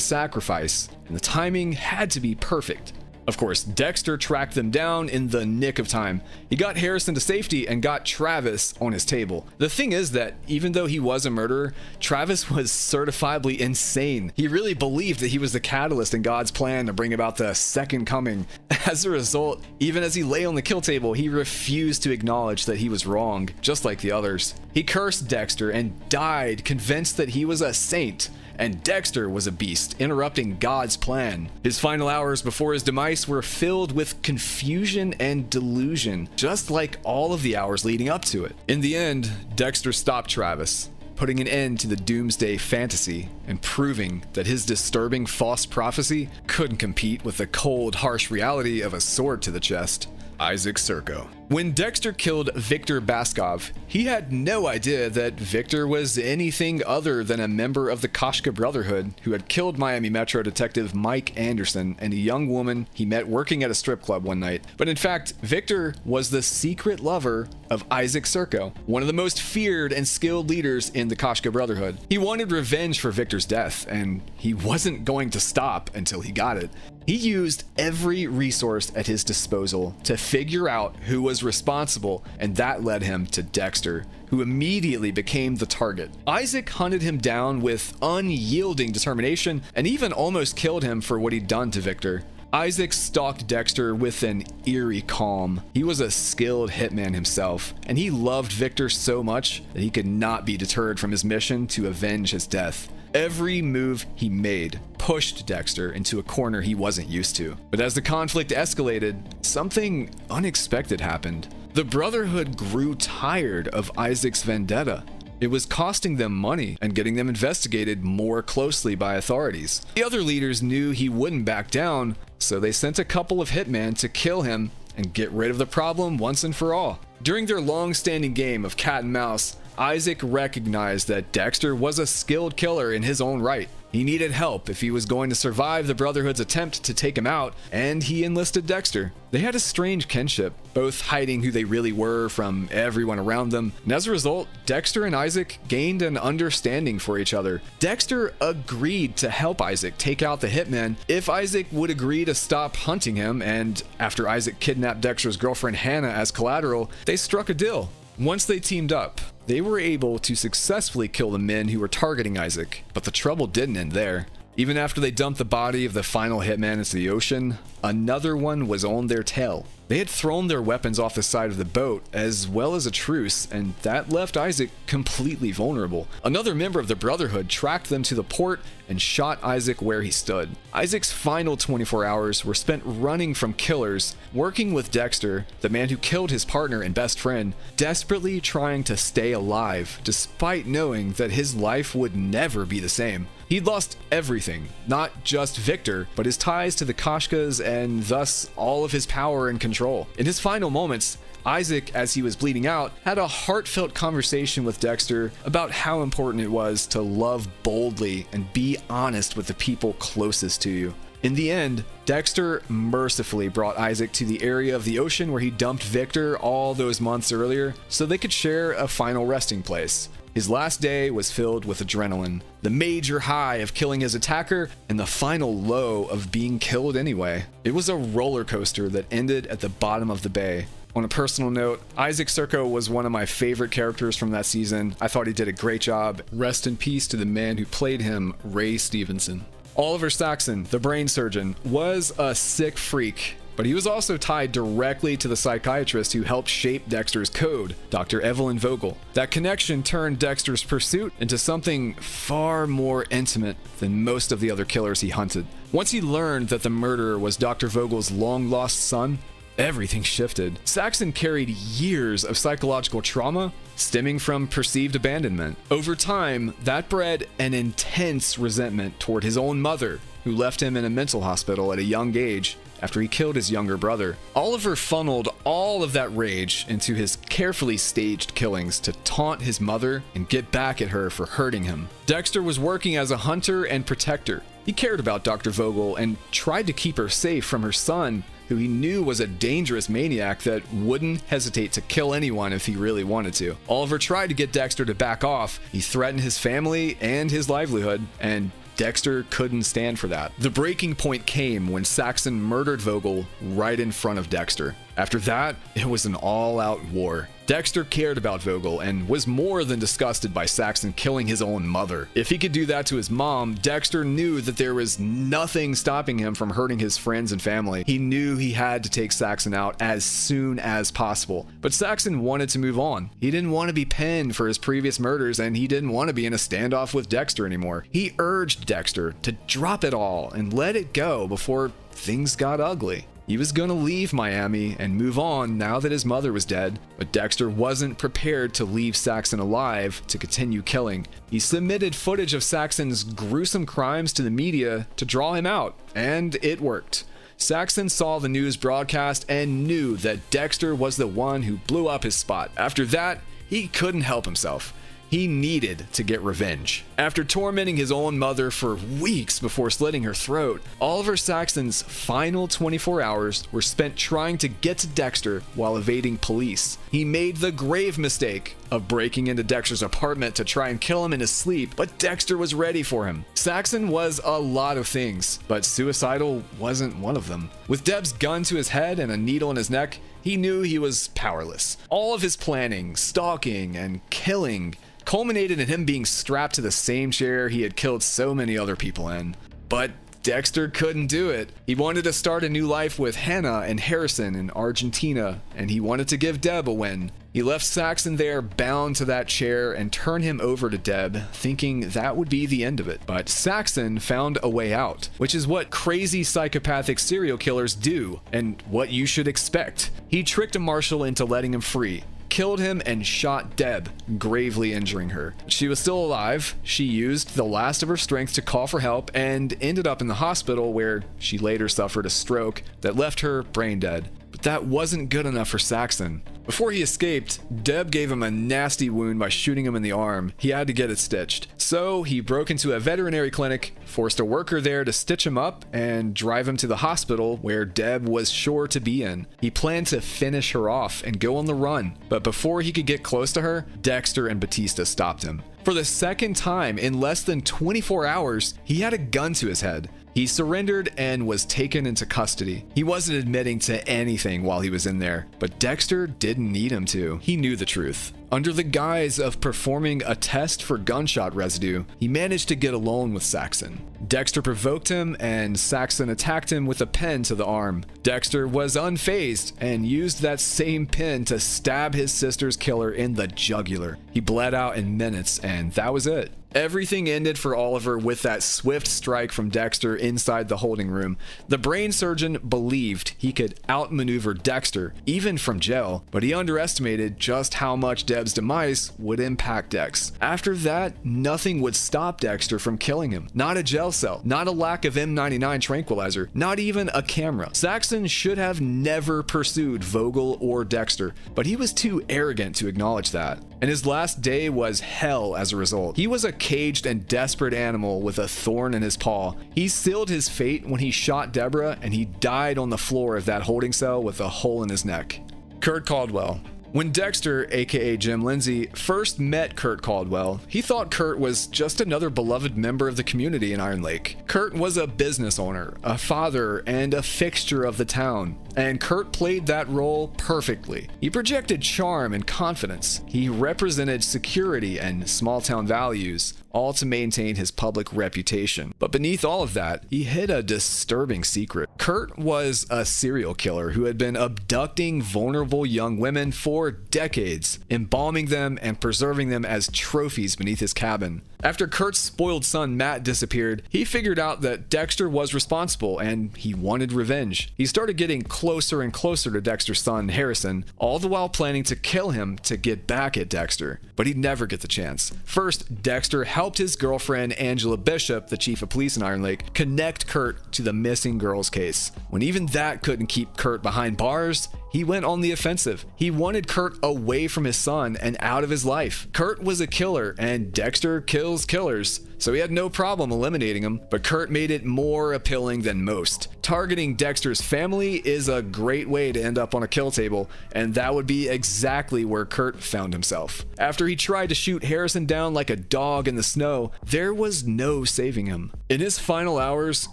sacrifice, and the timing had to be perfect. Of course, Dexter tracked them down in the nick of time. He got Harrison to safety and got Travis on his table. The thing is that even though he was a murderer, Travis was certifiably insane. He really believed that he was the catalyst in God's plan to bring about the second coming. As a result, even as he lay on the kill table, he refused to acknowledge that he was wrong, just like the others. He cursed Dexter and died convinced that he was a saint. And Dexter was a beast, interrupting God's plan. His final hours before his demise were filled with confusion and delusion, just like all of the hours leading up to it. In the end, Dexter stopped Travis, putting an end to the doomsday fantasy and proving that his disturbing false prophecy couldn't compete with the cold, harsh reality of a sword to the chest. Isaac Serco. When Dexter killed Victor Baskov, he had no idea that Victor was anything other than a member of the Koshka Brotherhood who had killed Miami Metro Detective Mike Anderson and a young woman he met working at a strip club one night. But in fact, Victor was the secret lover of Isaac Serco, one of the most feared and skilled leaders in the Koshka Brotherhood. He wanted revenge for Victor's death, and he wasn't going to stop until he got it. He used every resource at his disposal to figure out who was responsible, and that led him to Dexter, who immediately became the target. Isaac hunted him down with unyielding determination and even almost killed him for what he'd done to Victor. Isaac stalked Dexter with an eerie calm. He was a skilled hitman himself, and he loved Victor so much that he could not be deterred from his mission to avenge his death. Every move he made pushed Dexter into a corner he wasn't used to. But as the conflict escalated, something unexpected happened. The Brotherhood grew tired of Isaac's vendetta. It was costing them money and getting them investigated more closely by authorities. The other leaders knew he wouldn't back down, so they sent a couple of hitmen to kill him and get rid of the problem once and for all. During their long-standing game of cat and mouse, Isaac recognized that Dexter was a skilled killer in his own right. He needed help if he was going to survive the Brotherhood's attempt to take him out, and he enlisted Dexter. They had a strange kinship, both hiding who they really were from everyone around them, and as a result, Dexter and Isaac gained an understanding for each other. Dexter agreed to help Isaac take out the hitman if Isaac would agree to stop hunting him, and after Isaac kidnapped Dexter's girlfriend Hannah as collateral, they struck a deal. Once they teamed up, they were able to successfully kill the men who were targeting Isaac, but the trouble didn't end there. Even after they dumped the body of the final hitman into the ocean, another one was on their tail. They had thrown their weapons off the side of the boat, as well as a truce, and that left Isaac completely vulnerable. Another member of the Brotherhood tracked them to the port and shot Isaac where he stood. Isaac's final 24 hours were spent running from killers, working with Dexter, the man who killed his partner and best friend, desperately trying to stay alive, despite knowing that his life would never be the same. He'd lost everything, not just Victor, but his ties to the Kashkas and thus all of his power and control. In his final moments, Isaac, as he was bleeding out, had a heartfelt conversation with Dexter about how important it was to love boldly and be honest with the people closest to you. In the end, Dexter mercifully brought Isaac to the area of the ocean where he dumped Victor all those months earlier so they could share a final resting place. His last day was filled with adrenaline, the major high of killing his attacker, and the final low of being killed anyway. It was a roller coaster that ended at the bottom of the bay. On a personal note, Isaac Serko was one of my favorite characters from that season. I thought he did a great job. Rest in peace to the man who played him, Ray Stevenson. Oliver Saxon, the brain surgeon, was a sick freak, but he was also tied directly to the psychiatrist who helped shape Dexter's code, Dr. Evelyn Vogel. That connection turned Dexter's pursuit into something far more intimate than most of the other killers he hunted. Once he learned that the murderer was Dr. Vogel's long-lost son, everything shifted. Saxon carried years of psychological trauma stemming from perceived abandonment. Over time, that bred an intense resentment toward his own mother, who left him in a mental hospital at a young age after he killed his younger brother. Oliver funneled all of that rage into his carefully staged killings to taunt his mother and get back at her for hurting him. Dexter was working as a hunter and protector. He cared about Dr. Vogel and tried to keep her safe from her son, who he knew was a dangerous maniac that wouldn't hesitate to kill anyone if he really wanted to. Oliver tried to get Dexter to back off. He threatened his family and his livelihood, and Dexter couldn't stand for that. The breaking point came when Saxon murdered Vogel right in front of Dexter. After that, it was an all-out war. Dexter cared about Vogel and was more than disgusted by Saxon killing his own mother. If he could do that to his mom, Dexter knew that there was nothing stopping him from hurting his friends and family. He knew he had to take Saxon out as soon as possible. But Saxon wanted to move on. He didn't want to be penned for his previous murders, and he didn't want to be in a standoff with Dexter anymore. He urged Dexter to drop it all and let it go before things got ugly. He was going to leave Miami and move on now that his mother was dead, but Dexter wasn't prepared to leave Saxon alive to continue killing. He submitted footage of Saxon's gruesome crimes to the media to draw him out, and it worked. Saxon saw the news broadcast and knew that Dexter was the one who blew up his spot. After that, he couldn't help himself. He needed to get revenge. After tormenting his own mother for weeks before slitting her throat, Oliver Saxon's final 24 hours were spent trying to get to Dexter while evading police. He made the grave mistake of breaking into Dexter's apartment to try and kill him in his sleep, but Dexter was ready for him. Saxon was a lot of things, but suicidal wasn't one of them. With Deb's gun to his head and a needle in his neck, he knew he was powerless. All of his planning, stalking, and killing culminated in him being strapped to the same chair he had killed so many other people in. But Dexter couldn't do it. He wanted to start a new life with Hannah and Harrison in Argentina, and he wanted to give Deb a win. He left Saxon there bound to that chair and turned him over to Deb, thinking that would be the end of it. But Saxon found a way out, which is what crazy psychopathic serial killers do, and what you should expect. He tricked a marshal into letting him free, killed him, and shot Deb, gravely injuring her. She was still alive. She used the last of her strength to call for help and ended up in the hospital, where she later suffered a stroke that left her brain dead. But that wasn't good enough for Saxon. Before he escaped, Deb gave him a nasty wound by shooting him in the arm. He had to get it stitched. So he broke into a veterinary clinic, forced a worker there to stitch him up, and drive him to the hospital where Deb was sure to be in. He planned to finish her off and go on the run, but before he could get close to her, Dexter and Batista stopped him. For the second time in less than 24 hours, he had a gun to his head. He surrendered and was taken into custody. He wasn't admitting to anything while he was in there, but Dexter didn't need him to. He knew the truth. Under the guise of performing a test for gunshot residue, he managed to get alone with Saxon. Dexter provoked him, and Saxon attacked him with a pen to the arm. Dexter was unfazed and used that same pen to stab his sister's killer in the jugular. He bled out in minutes, and that was it. Everything ended for Oliver with that swift strike from Dexter inside the holding room. The brain surgeon believed he could outmaneuver Dexter, even from jail, but he underestimated just how much Deb's demise would impact Dex. After that, nothing would stop Dexter from killing him. Not a jail cell, not a lack of M99 tranquilizer, not even a camera. Saxon should have never pursued Vogel or Dexter, but he was too arrogant to acknowledge that. And his last day was hell as a result. He was a caged and desperate animal with a thorn in his paw. He sealed his fate when he shot Deborah, and he died on the floor of that holding cell with a hole in his neck. Kurt Caldwell. When Dexter, aka Jim Lindsay, first met Kurt Caldwell, he thought Kurt was just another beloved member of the community in Iron Lake. Kurt was a business owner, a father, and a fixture of the town. And Kurt played that role perfectly. He projected charm and confidence. He represented security and small-town values, all to maintain his public reputation. But beneath all of that, he hid a disturbing secret. Kurt was a serial killer who had been abducting vulnerable young women for decades, embalming them and preserving them as trophies beneath his cabin. After Kurt's spoiled son Matt disappeared, he figured out that Dexter was responsible and he wanted revenge. He started getting closer and closer to Dexter's son Harrison, all the while planning to kill him to get back at Dexter. But he'd never get the chance. First, Dexter helped his girlfriend Angela Bishop, the chief of police in Iron Lake, connect Kurt to the missing girls case. When even that couldn't keep Kurt behind bars, he went on the offensive. He wanted Kurt away from his son and out of his life. Kurt was a killer, and Dexter kills killers, so he had no problem eliminating him, but Kurt made it more appealing than most. Targeting Dexter's family is a great way to end up on a kill table, and that would be exactly where Kurt found himself. After he tried to shoot Harrison down like a dog in the snow, there was no saving him. In his final hours,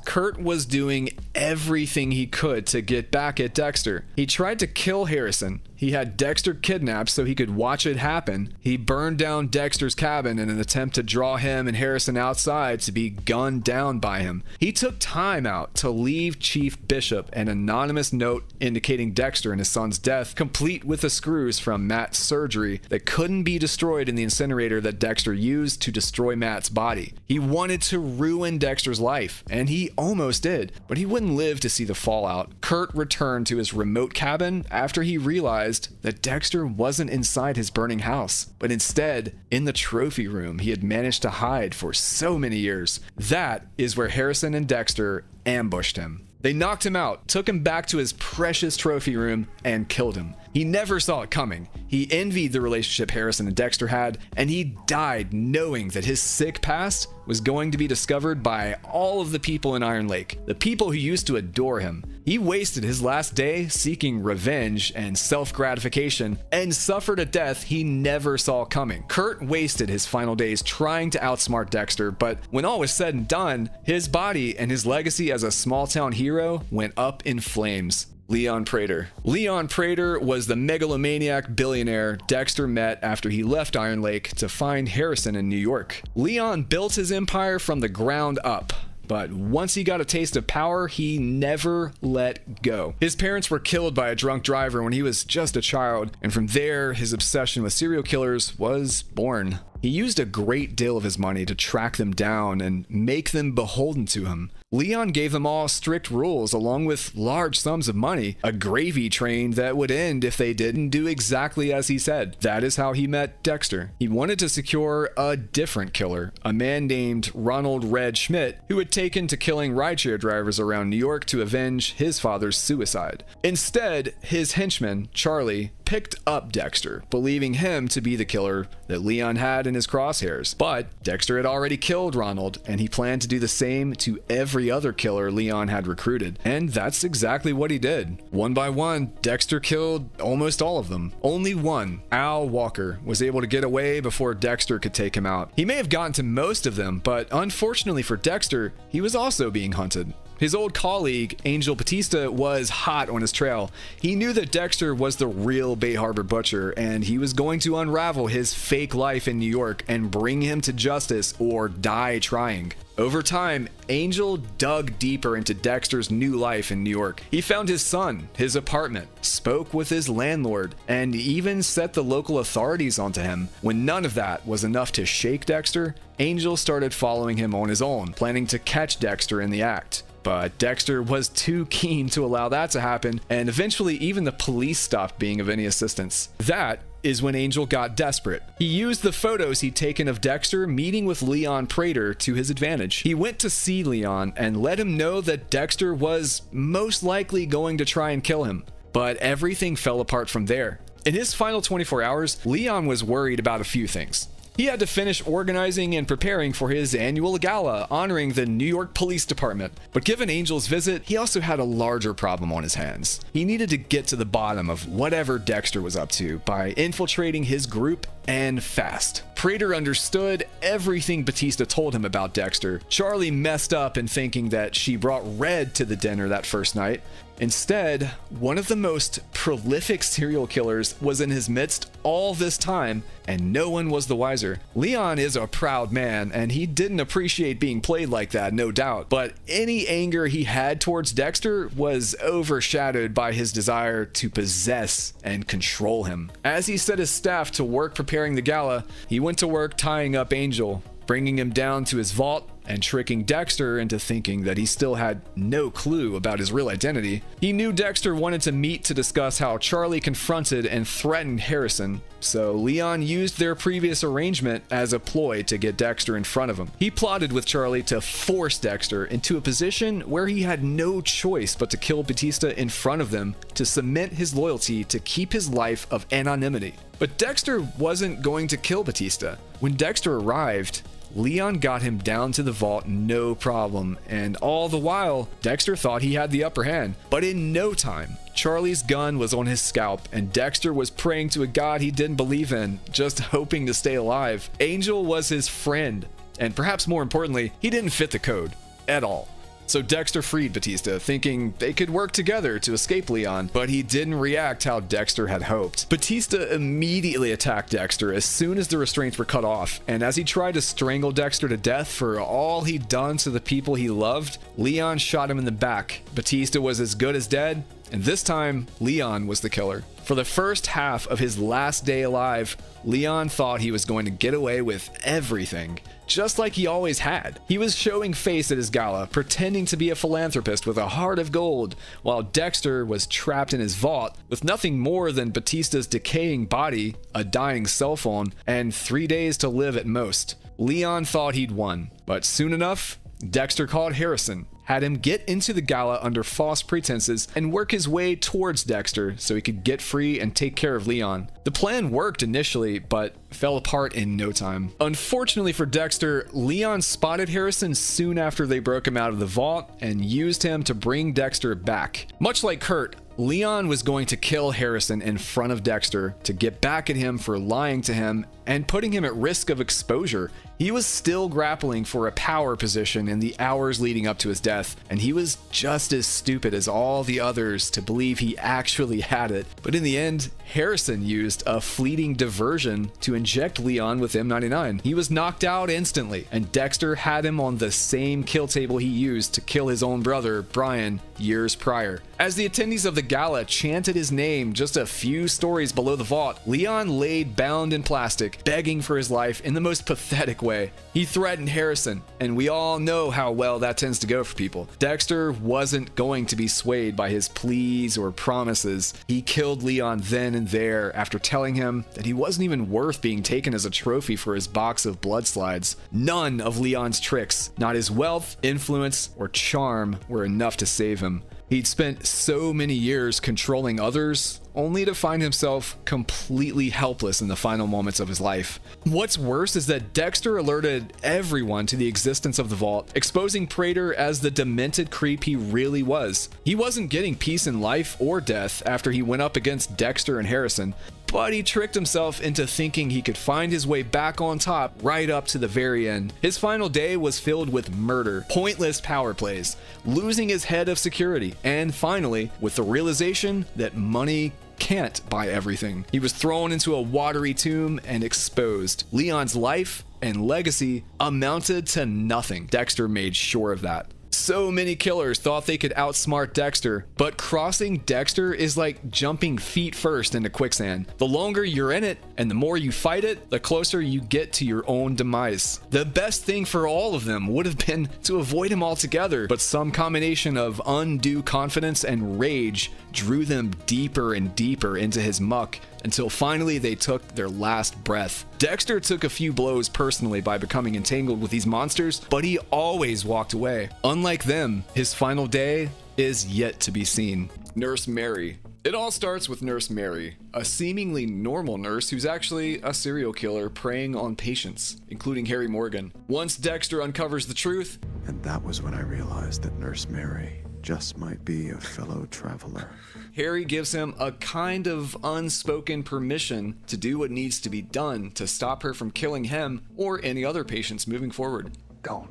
Kurt was doing everything he could to get back at Dexter. He tried to kill Harrison. He had Dexter kidnapped so he could watch it happen. He burned down Dexter's cabin in an attempt to draw him and Harrison outside to be gunned down by him. He took time out to leave Chief Bishop an anonymous note indicating Dexter and his son's death, complete with the screws from Matt's surgery that couldn't be destroyed in the incinerator that Dexter used to destroy Matt's body. He wanted to ruin Dexter's life, and he almost did, but he wouldn't live to see the fallout. Kurt returned to his remote cabin after he realized that Dexter wasn't inside his burning house, but instead in the trophy room he had managed to hide for so many years. That is where Harrison and Dexter ambushed him. They knocked him out, took him back to his precious trophy room, and killed him. He never saw it coming. He envied the relationship Harrison and Dexter had, and he died knowing that his sick past was going to be discovered by all of the people in Iron Lake, the people who used to adore him. He wasted his last day seeking revenge and self-gratification, and suffered a death he never saw coming. Kurt wasted his final days trying to outsmart Dexter, but when all was said and done, his body and his legacy as a small-town hero went up in flames. Leon Prater. Leon Prater was the megalomaniac billionaire Dexter met after he left Iron Lake to find Harrison in New York. Leon built his empire from the ground up, but once he got a taste of power, he never let go. His parents were killed by a drunk driver when he was just a child, and from there, his obsession with serial killers was born. He used a great deal of his money to track them down and make them beholden to him. Leon gave them all strict rules along with large sums of money, a gravy train that would end if they didn't do exactly as he said. That is how he met Dexter. He wanted to secure a different killer, a man named Ronald Red Schmidt, who had taken to killing rideshare drivers around New York to avenge his father's suicide. Instead, his henchman, Charlie, picked up Dexter, believing him to be the killer that Leon had in his crosshairs. But Dexter had already killed Ronald, and he planned to do the same to every other killer Leon had recruited. And that's exactly what he did. One by one, Dexter killed almost all of them. Only one, Al Walker, was able to get away before Dexter could take him out. He may have gotten to most of them, but unfortunately for Dexter, he was also being hunted. His old colleague, Angel Batista, was hot on his trail. He knew that Dexter was the real Bay Harbor Butcher, and he was going to unravel his fake life in New York and bring him to justice or die trying. Over time, Angel dug deeper into Dexter's new life in New York. He found his son, his apartment, spoke with his landlord, and even set the local authorities onto him. When none of that was enough to shake Dexter, Angel started following him on his own, planning to catch Dexter in the act. But Dexter was too keen to allow that to happen, and eventually even the police stopped being of any assistance. That is when Angel got desperate. He used the photos he'd taken of Dexter meeting with Leon Prater to his advantage. He went to see Leon and let him know that Dexter was most likely going to try and kill him. But everything fell apart from there. In his final 24 hours, Leon was worried about a few things. He had to finish organizing and preparing for his annual gala honoring the New York Police Department. But given Angel's visit, he also had a larger problem on his hands. He needed to get to the bottom of whatever Dexter was up to by infiltrating his group, and fast. Prater understood everything Batista told him about Dexter. Charlie messed up in thinking that she brought Red to the dinner that first night. Instead, one of the most prolific serial killers was in his midst all this time, and no one was the wiser. Leon is a proud man, and he didn't appreciate being played like that, no doubt, but any anger he had towards Dexter was overshadowed by his desire to possess and control him. As he set his staff to work preparing the gala, he went to work tying up Angel, bringing him down to his vault and tricking Dexter into thinking that he still had no clue about his real identity. He knew Dexter wanted to meet to discuss how Charlie confronted and threatened Harrison, so Leon used their previous arrangement as a ploy to get Dexter in front of him. He plotted with Charlie to force Dexter into a position where he had no choice but to kill Batista in front of them to cement his loyalty to keep his life of anonymity. But Dexter wasn't going to kill Batista. When Dexter arrived, Leon got him down to the vault no problem, and all the while, Dexter thought he had the upper hand. But in no time, Charlie's gun was on his scalp, and Dexter was praying to a god he didn't believe in, just hoping to stay alive. Angel was his friend, and perhaps more importantly, he didn't fit the code at all. So Dexter freed Batista, thinking they could work together to escape Leon, but he didn't react how Dexter had hoped. Batista immediately attacked Dexter as soon as the restraints were cut off, and as he tried to strangle Dexter to death for all he'd done to the people he loved, Leon shot him in the back. Batista was as good as dead, and this time, Leon was the killer. For the first half of his last day alive, Leon thought he was going to get away with everything, just like he always had. He was showing face at his gala, pretending to be a philanthropist with a heart of gold, while Dexter was trapped in his vault with nothing more than Batista's decaying body, a dying cell phone, and 3 days to live at most. Leon thought he'd won, but soon enough, Dexter called Harrison, had him get into the gala under false pretenses, and work his way towards Dexter so he could get free and take care of Leon. The plan worked initially, but fell apart in no time. Unfortunately for Dexter, Leon spotted Harrison soon after they broke him out of the vault and used him to bring Dexter back. Much like Kurt, Leon was going to kill Harrison in front of Dexter to get back at him for lying to him and putting him at risk of exposure. He was still grappling for a power position in the hours leading up to his death, and he was just as stupid as all the others to believe he actually had it. But in the end, Harrison used a fleeting diversion to inject Leon with M99. He was knocked out instantly, and Dexter had him on the same kill table he used to kill his own brother, Brian, years prior. As the attendees of the gala chanted his name just a few stories below the vault, Leon laid bound in plastic, begging for his life in the most pathetic way. He threatened Harrison, and we all know how well that tends to go for people. Dexter wasn't going to be swayed by his pleas or promises. He killed Leon then and there after telling him that he wasn't even worth being taken as a trophy for his box of blood slides. None of Leon's tricks, not his wealth, influence, or charm, were enough to save him. He'd spent so many years controlling others, only to find himself completely helpless in the final moments of his life. What's worse is that Dexter alerted everyone to the existence of the vault, exposing Prater as the demented creep he really was. He wasn't getting peace in life or death after he went up against Dexter and Harrison, but he tricked himself into thinking he could find his way back on top right up to the very end. His final day was filled with murder, pointless power plays, losing his head of security, and finally, with the realization that money can't buy everything. He was thrown into a watery tomb and exposed. Leon's life and legacy amounted to nothing. Dexter made sure of that. So many killers thought they could outsmart Dexter, but crossing Dexter is like jumping feet first into quicksand. The longer you're in it and the more you fight it, the closer you get to your own demise. The best thing for all of them would have been to avoid him altogether, but some combination of undue confidence and rage drew them deeper and deeper into his muck until finally they took their last breath. Dexter took a few blows personally by becoming entangled with these monsters, but he always walked away. Unlike them, his final day is yet to be seen. Nurse Mary. It all starts with Nurse Mary, a seemingly normal nurse who's actually a serial killer preying on patients, including Harry Morgan. Once Dexter uncovers the truth, and that was when I realized that Nurse Mary just might be a fellow traveler. Harry gives him a kind of unspoken permission to do what needs to be done to stop her from killing him or any other patients moving forward. Don't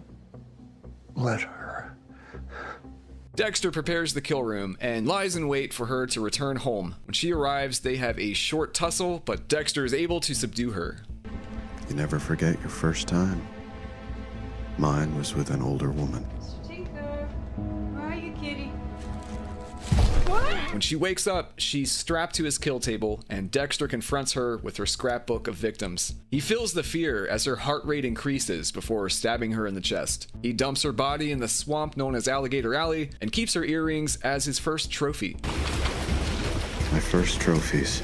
let her. Dexter prepares the kill room and lies in wait for her to return home. When she arrives, they have a short tussle, but Dexter is able to subdue her. You never forget your first time. Mine was with an older woman. When she wakes up, she's strapped to his kill table, and Dexter confronts her with her scrapbook of victims. He feels the fear as her heart rate increases before stabbing her in the chest. He dumps her body in the swamp known as Alligator Alley and keeps her earrings as his first trophy. My first trophies.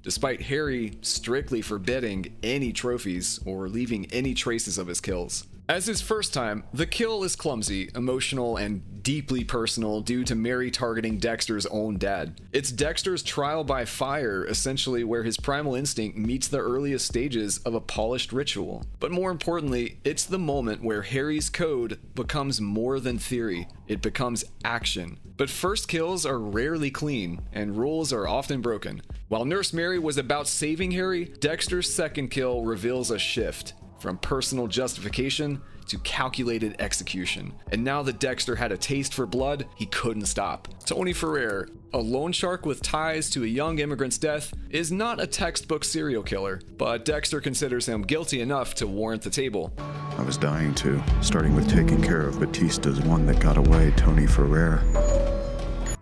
Despite Harry strictly forbidding any trophies or leaving any traces of his kills. As his first time, the kill is clumsy, emotional, and deeply personal due to Mary targeting Dexter's own dad. It's Dexter's trial by fire, essentially, where his primal instinct meets the earliest stages of a polished ritual. But more importantly, it's the moment where Harry's code becomes more than theory. It becomes action. But first kills are rarely clean, and rules are often broken. While Nurse Mary was about saving Harry, Dexter's second kill reveals a shift. From personal justification to calculated execution. And now that Dexter had a taste for blood, he couldn't stop. Tony Ferrer, a loan shark with ties to a young immigrant's death, is not a textbook serial killer, but Dexter considers him guilty enough to warrant the table. I was dying to, starting with taking care of Batista's one that got away, Tony Ferrer.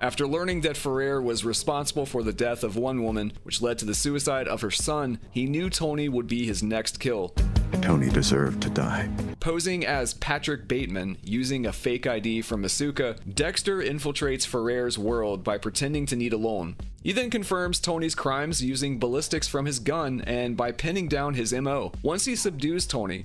After learning that Ferrer was responsible for the death of one woman, which led to the suicide of her son, he knew Tony would be his next kill. Tony deserved to die. Posing as Patrick Bateman, using a fake ID from Asuka, Dexter infiltrates Ferrer's world by pretending to need a loan. He then confirms Tony's crimes using ballistics from his gun and by pinning down his MO. Once he subdues Tony,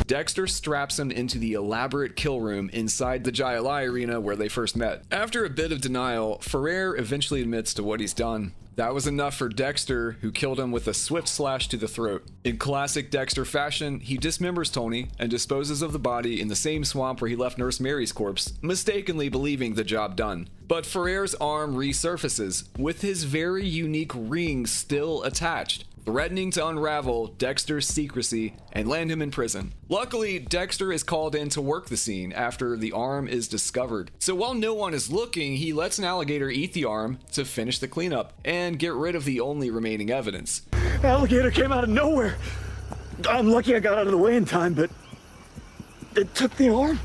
Dexter straps him into the elaborate kill room inside the Jai Alai arena where they first met. After a bit of denial, Ferrer eventually admits to what he's done. That was enough for Dexter, who killed him with a swift slash to the throat. In classic Dexter fashion, he dismembers Tony and disposes of the body in the same swamp where he left Nurse Mary's corpse, mistakenly believing the job done. But Ferrer's arm resurfaces, with his very unique ring still attached, threatening to unravel Dexter's secrecy and land him in prison. Luckily, Dexter is called in to work the scene after the arm is discovered. So while no one is looking, he lets an alligator eat the arm to finish the cleanup and get rid of the only remaining evidence. Alligator came out of nowhere. I'm lucky I got out of the way in time, but it took the arm.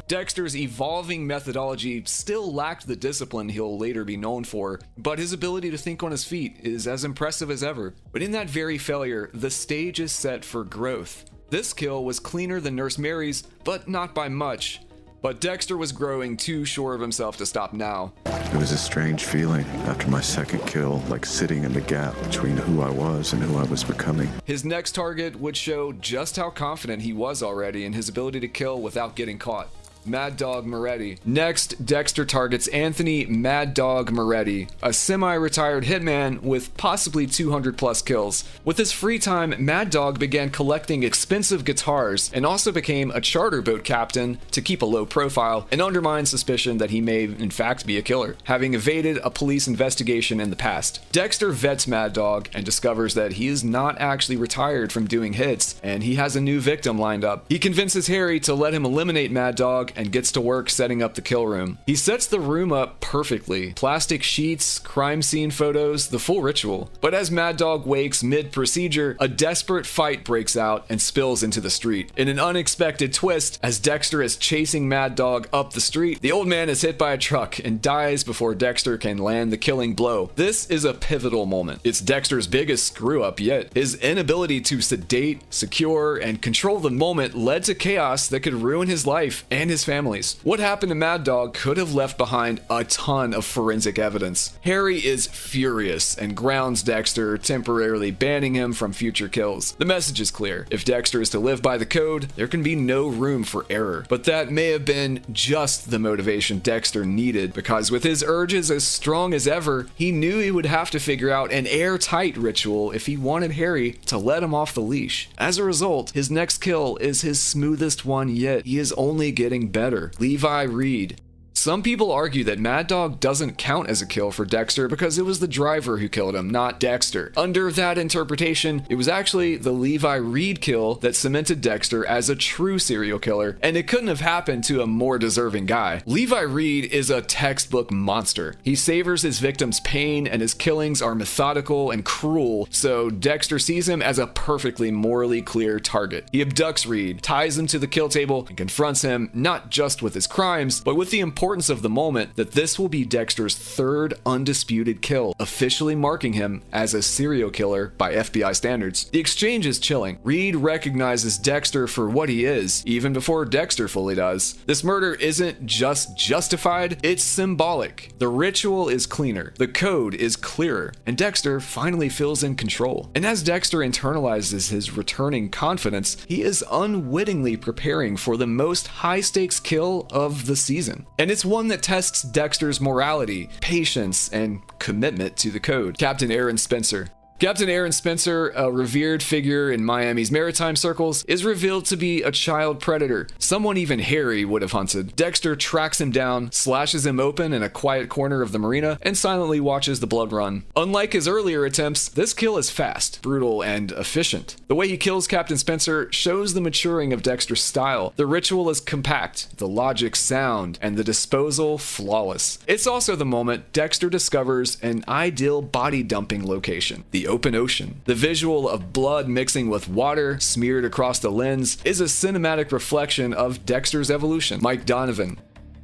Dexter's evolving methodology still lacked the discipline he'll later be known for, but his ability to think on his feet is as impressive as ever. But in that very failure, the stage is set for growth. This kill was cleaner than Nurse Mary's, but not by much. But Dexter was growing too sure of himself to stop now. It was a strange feeling after my second kill, like sitting in the gap between who I was and who I was becoming. His next target would show just how confident he was already in his ability to kill without getting caught. Mad Dog Moretti. Next, Dexter targets Anthony Mad Dog Moretti, a semi-retired hitman with possibly 200 plus kills. With his free time, Mad Dog began collecting expensive guitars and also became a charter boat captain to keep a low profile and undermine suspicion that he may in fact be a killer, having evaded a police investigation in the past. Dexter vets Mad Dog and discovers that he is not actually retired from doing hits, and he has a new victim lined up. He convinces Harry to let him eliminate Mad Dog and gets to work setting up the kill room. He sets the room up perfectly. Plastic sheets, crime scene photos, the full ritual. But as Mad Dog wakes mid-procedure, a desperate fight breaks out and spills into the street. In an unexpected twist, as Dexter is chasing Mad Dog up the street, the old man is hit by a truck and dies before Dexter can land the killing blow. This is a pivotal moment. It's Dexter's biggest screw-up yet. His inability to sedate, secure, and control the moment led to chaos that could ruin his life and his family's. What happened to Mad Dog could have left behind a ton of forensic evidence. Harry is furious and grounds Dexter, temporarily banning him from future kills. The message is clear. If Dexter is to live by the code, there can be no room for error. But that may have been just the motivation Dexter needed, because with his urges as strong as ever, he knew he would have to figure out an airtight ritual if he wanted Harry to let him off the leash. As a result, his next kill is his smoothest one yet. He is only getting better. Levi Reed. Some people argue that Mad Dog doesn't count as a kill for Dexter because it was the driver who killed him, not Dexter. Under that interpretation, it was actually the Levi Reed kill that cemented Dexter as a true serial killer, and it couldn't have happened to a more deserving guy. Levi Reed is a textbook monster. He savors his victims' pain, and his killings are methodical and cruel, so Dexter sees him as a perfectly morally clear target. He abducts Reed, ties him to the kill table, and confronts him not just with his crimes, but with the importance of the moment that this will be Dexter's third undisputed kill, officially marking him as a serial killer by FBI standards. The exchange is chilling. Reed recognizes Dexter for what he is, even before Dexter fully does. This murder isn't just justified, it's symbolic. The ritual is cleaner, the code is clearer, and Dexter finally feels in control. And as Dexter internalizes his returning confidence, he is unwittingly preparing for the most high-stakes kill of the season. And it's one that tests Dexter's morality, patience, and commitment to the code. Captain Aaron Spencer. Captain Aaron Spencer, a revered figure in Miami's maritime circles, is revealed to be a child predator, someone even Harry would have hunted. Dexter tracks him down, slashes him open in a quiet corner of the marina, and silently watches the blood run. Unlike his earlier attempts, this kill is fast, brutal, and efficient. The way he kills Captain Spencer shows the maturing of Dexter's style. The ritual is compact, the logic sound, and the disposal flawless. It's also the moment Dexter discovers an ideal body dumping location, the open ocean. The visual of blood mixing with water smeared across the lens is a cinematic reflection of Dexter's evolution. Mike Donovan.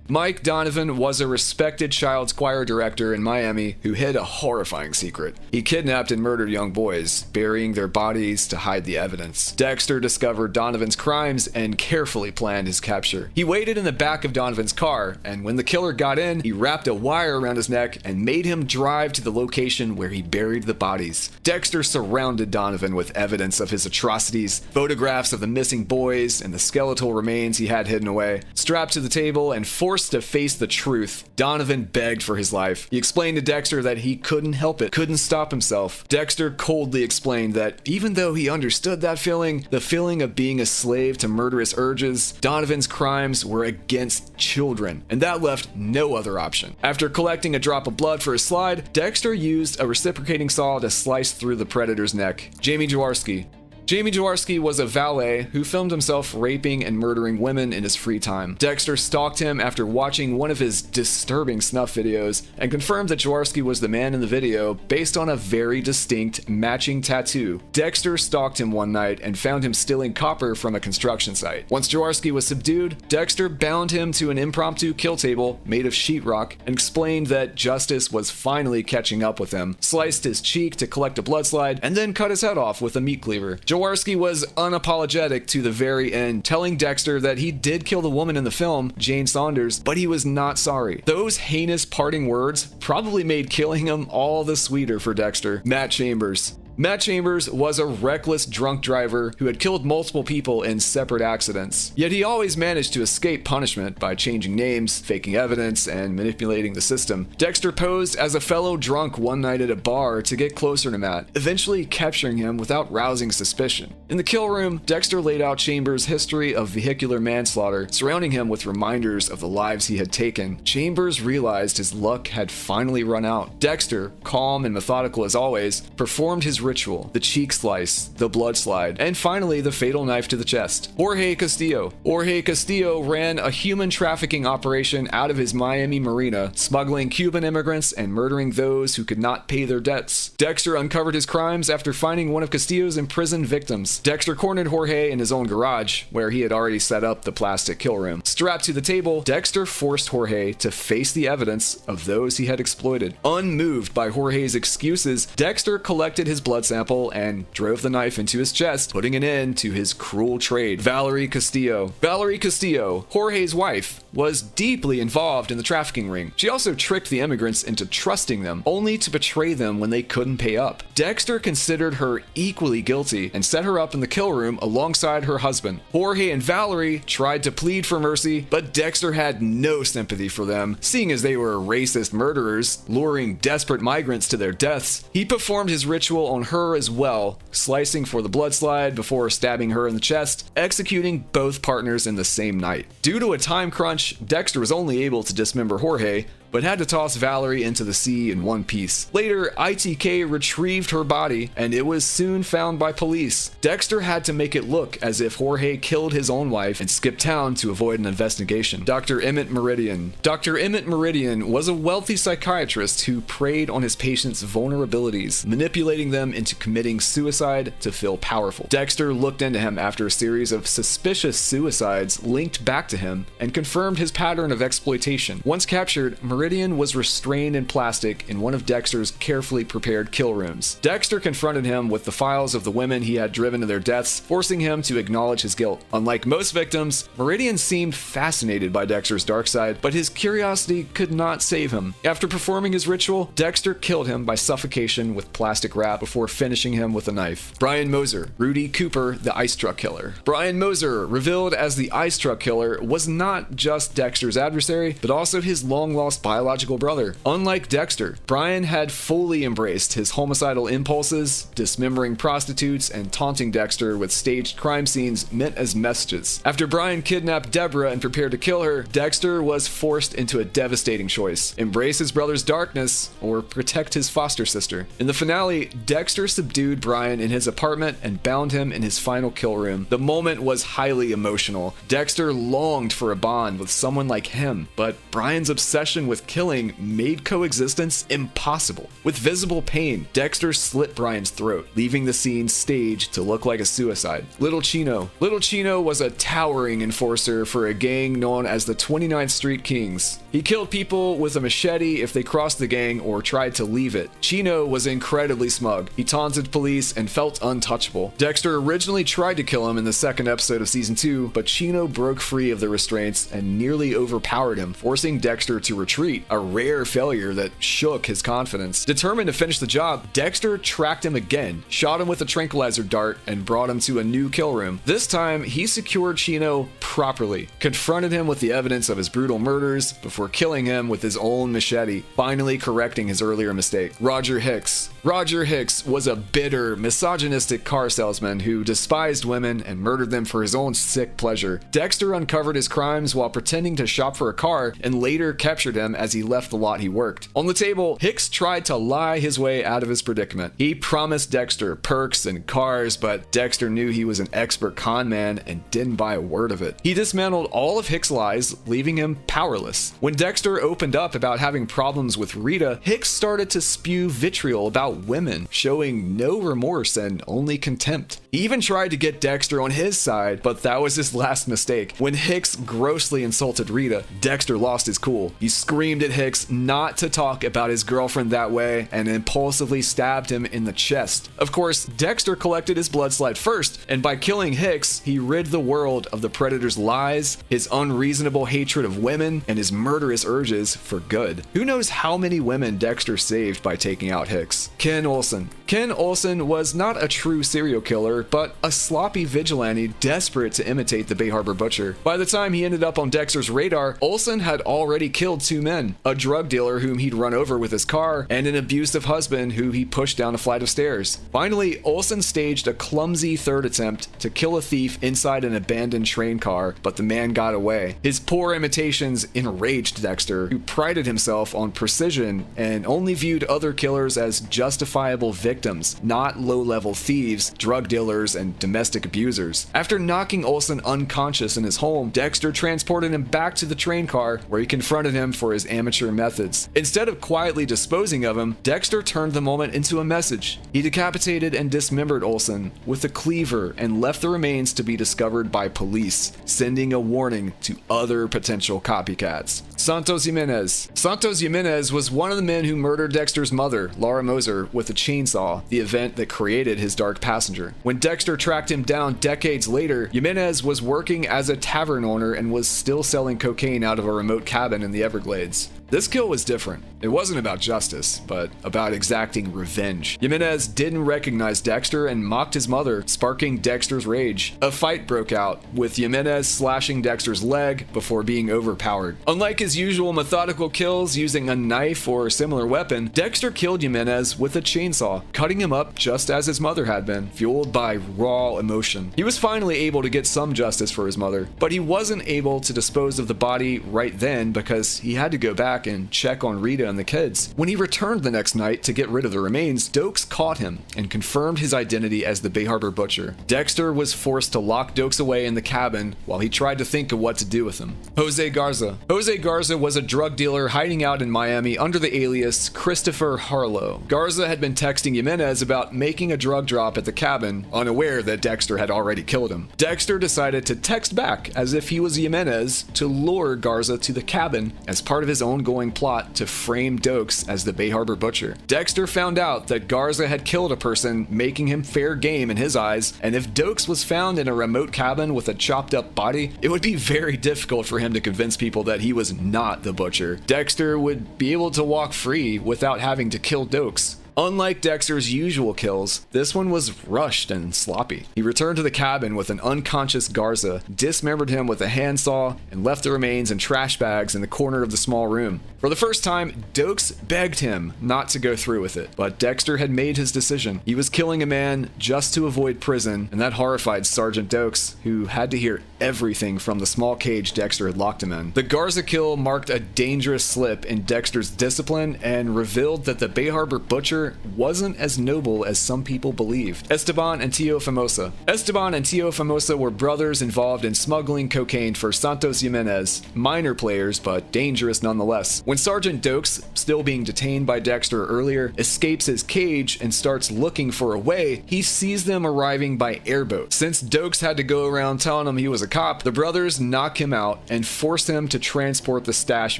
Mike Donovan was a respected child choir director in Miami who hid a horrifying secret. He kidnapped and murdered young boys, burying their bodies to hide the evidence. Dexter discovered Donovan's crimes and carefully planned his capture. He waited in the back of Donovan's car, and when the killer got in, he wrapped a wire around his neck and made him drive to the location where he buried the bodies. Dexter surrounded Donovan with evidence of his atrocities, photographs of the missing boys, and the skeletal remains he had hidden away. Strapped to the table and forced to face the truth, Donovan begged for his life. He explained to Dexter that he couldn't help it, couldn't stop himself. Dexter coldly explained that even though he understood that feeling, the feeling of being a slave to murderous urges, Donovan's crimes were against children, and that left no other option. After collecting a drop of blood for his slide, Dexter used a reciprocating saw to slice through the predator's neck. Jamie Jaworski. Jamie Jaworski was a valet who filmed himself raping and murdering women in his free time. Dexter stalked him after watching one of his disturbing snuff videos and confirmed that Jaworski was the man in the video based on a very distinct matching tattoo. Dexter stalked him one night and found him stealing copper from a construction site. Once Jaworski was subdued, Dexter bound him to an impromptu kill table made of sheetrock and explained that justice was finally catching up with him, sliced his cheek to collect a blood slide, and then cut his head off with a meat cleaver. Jaworski was unapologetic to the very end, telling Dexter that he did kill the woman in the film, Jane Saunders, but he was not sorry. Those heinous parting words probably made killing him all the sweeter for Dexter. Matt Chambers. Matt Chambers was a reckless drunk driver who had killed multiple people in separate accidents. Yet he always managed to escape punishment by changing names, faking evidence, and manipulating the system. Dexter posed as a fellow drunk one night at a bar to get closer to Matt, eventually capturing him without rousing suspicion. In the kill room, Dexter laid out Chambers' history of vehicular manslaughter, surrounding him with reminders of the lives he had taken. Chambers realized his luck had finally run out. Dexter, calm and methodical as always, performed his ritual: the cheek slice, the blood slide, and finally the fatal knife to the chest. Jorge Castillo. Jorge Castillo ran a human trafficking operation out of his Miami marina, smuggling Cuban immigrants and murdering those who could not pay their debts. Dexter uncovered his crimes after finding one of Castillo's imprisoned victims. Dexter cornered Jorge in his own garage, where he had already set up the plastic kill room. Strapped to the table, Dexter forced Jorge to face the evidence of those he had exploited. Unmoved by Jorge's excuses, Dexter collected his blood sample and drove the knife into his chest, putting an end to his cruel trade. Valerie Castillo. Valerie Castillo, Jorge's wife, was deeply involved in the trafficking ring. She also tricked the immigrants into trusting them, only to betray them when they couldn't pay up. Dexter considered her equally guilty and set her up in the kill room alongside her husband. Jorge and Valerie tried to plead for mercy, but Dexter had no sympathy for them, seeing as they were racist murderers, luring desperate migrants to their deaths. He performed his ritual on her as well, slicing for the blood slide before stabbing her in the chest, executing both partners in the same night. Due to a time crunch, Dexter was only able to dismember Jorge, but had to toss Valerie into the sea in one piece. Later, ITK retrieved her body, and it was soon found by police. Dexter had to make it look as if Jorge killed his own wife and skipped town to avoid an investigation. Dr. Emmett Meridian. Dr. Emmett Meridian was a wealthy psychiatrist who preyed on his patients' vulnerabilities, manipulating them into committing suicide to feel powerful. Dexter looked into him after a series of suspicious suicides linked back to him and confirmed his pattern of exploitation. Once captured, Meridian was restrained in plastic in one of Dexter's carefully prepared kill rooms. Dexter confronted him with the files of the women he had driven to their deaths, forcing him to acknowledge his guilt. Unlike most victims, Meridian seemed fascinated by Dexter's dark side, but his curiosity could not save him. After performing his ritual, Dexter killed him by suffocation with plastic wrap before finishing him with a knife. Brian Moser. Rudy Cooper, the ice truck killer. Brian Moser, revealed as the ice truck killer, was not just Dexter's adversary, but also his long-lost biological brother. Unlike Dexter, Brian had fully embraced his homicidal impulses, dismembering prostitutes and taunting Dexter with staged crime scenes meant as messages. After Brian kidnapped Deborah and prepared to kill her, Dexter was forced into a devastating choice: embrace his brother's darkness or protect his foster sister. In the finale, Dexter subdued Brian in his apartment and bound him in his final kill room. The moment was highly emotional. Dexter longed for a bond with someone like him, but Brian's obsession with killing made coexistence impossible. With visible pain, Dexter slit Brian's throat, leaving the scene staged to look like a suicide. Little Chino. Little Chino was a towering enforcer for a gang known as the 29th Street Kings. He killed people with a machete if they crossed the gang or tried to leave it. Chino was incredibly smug. He taunted police and felt untouchable. Dexter originally tried to kill him in the second episode of season 2, but Chino broke free of the restraints and nearly overpowered him, forcing Dexter to retreat, a rare failure that shook his confidence. Determined to finish the job, Dexter tracked him again, shot him with a tranquilizer dart, and brought him to a new kill room. This time, he secured Chino properly, confronted him with the evidence of his brutal murders before killing him with his own machete, finally correcting his earlier mistake. Roger Hicks. Roger Hicks was a bitter, misogynistic car salesman who despised women and murdered them for his own sick pleasure. Dexter uncovered his crimes while pretending to shop for a car and later captured him as he left the lot he worked. On the table, Hicks tried to lie his way out of his predicament. He promised Dexter perks and cars, but Dexter knew he was an expert con man and didn't buy a word of it. He dismantled all of Hicks' lies, leaving him powerless. When Dexter opened up about having problems with Rita, Hicks started to spew vitriol about women, showing no remorse and only contempt. He even tried to get Dexter on his side, but that was his last mistake. When Hicks grossly insulted Rita, Dexter lost his cool. He screamed screamed at Hicks not to talk about his girlfriend that way and impulsively stabbed him in the chest. Of course, Dexter collected his blood slide first, and by killing Hicks, he rid the world of the Predator's lies, his unreasonable hatred of women, and his murderous urges for good. Who knows how many women Dexter saved by taking out Hicks? Ken Olsen. Ken Olsen was not a true serial killer, but a sloppy vigilante desperate to imitate the Bay Harbor Butcher. By the time he ended up on Dexter's radar, Olsen had already killed two men, a drug dealer whom he'd run over with his car, and an abusive husband who he pushed down a flight of stairs. Finally, Olsen staged a clumsy third attempt to kill a thief inside an abandoned train car, but the man got away. His poor imitations enraged Dexter, who prided himself on precision and only viewed other killers as justifiable victims, not low-level thieves, drug dealers, and domestic abusers. After knocking Olsen unconscious in his home, Dexter transported him back to the train car, where he confronted him for his amateur methods. Instead of quietly disposing of him, Dexter turned the moment into a message. He decapitated and dismembered Olsen with a cleaver and left the remains to be discovered by police, sending a warning to other potential copycats. Santos Jimenez. Santos Jimenez was one of the men who murdered Dexter's mother, Laura Moser, with a chainsaw, the event that created his dark passenger. When Dexter tracked him down decades later, Jimenez was working as a tavern owner and was still selling cocaine out of a remote cabin in the Everglades. This kill was different. It wasn't about justice, but about exacting revenge. Jimenez didn't recognize Dexter and mocked his mother, sparking Dexter's rage. A fight broke out, with Jimenez slashing Dexter's leg before being overpowered. Unlike his usual methodical kills using a knife or a similar weapon, Dexter killed Jimenez with a chainsaw, cutting him up just as his mother had been, fueled by raw emotion. He was finally able to get some justice for his mother, but he wasn't able to dispose of the body right then because he had to go back and check on Rita and the kids. When he returned the next night to get rid of the remains, Dokes caught him and confirmed his identity as the Bay Harbor Butcher. Dexter was forced to lock Dokes away in the cabin while he tried to think of what to do with him. Jose Garza. Jose Garza was a drug dealer hiding out in Miami under the alias Christopher Harlow. Garza had been texting Jimenez about making a drug drop at the cabin, unaware that Dexter had already killed him. Dexter decided to text back as if he was Jimenez to lure Garza to the cabin as part of his ongoing plot to frame Dokes as the Bay Harbor Butcher. Dexter found out that Garza had killed a person, making him fair game in his eyes, and if Dokes was found in a remote cabin with a chopped up body, it would be very difficult for him to convince people that he was not the Butcher. Dexter would be able to walk free without having to kill Dokes. Unlike Dexter's usual kills, this one was rushed and sloppy. He returned to the cabin with an unconscious Garza, dismembered him with a handsaw, and left the remains in trash bags in the corner of the small room. For the first time, Dokes begged him not to go through with it, but Dexter had made his decision. He was killing a man just to avoid prison, and that horrified Sergeant Dokes, who had to hear everything from the small cage Dexter had locked him in. The Garza kill marked a dangerous slip in Dexter's discipline and revealed that the Bay Harbor Butcher wasn't as noble as some people believed. Esteban and Tio Famosa. Esteban and Tio Famosa were brothers involved in smuggling cocaine for Santos Jimenez, minor players but dangerous nonetheless. When Sergeant Dokes, still being detained by Dexter earlier, escapes his cage and starts looking for a way, he sees them arriving by airboat. Since Dokes had to go around telling him he was a cop, the brothers knock him out and force him to transport the stash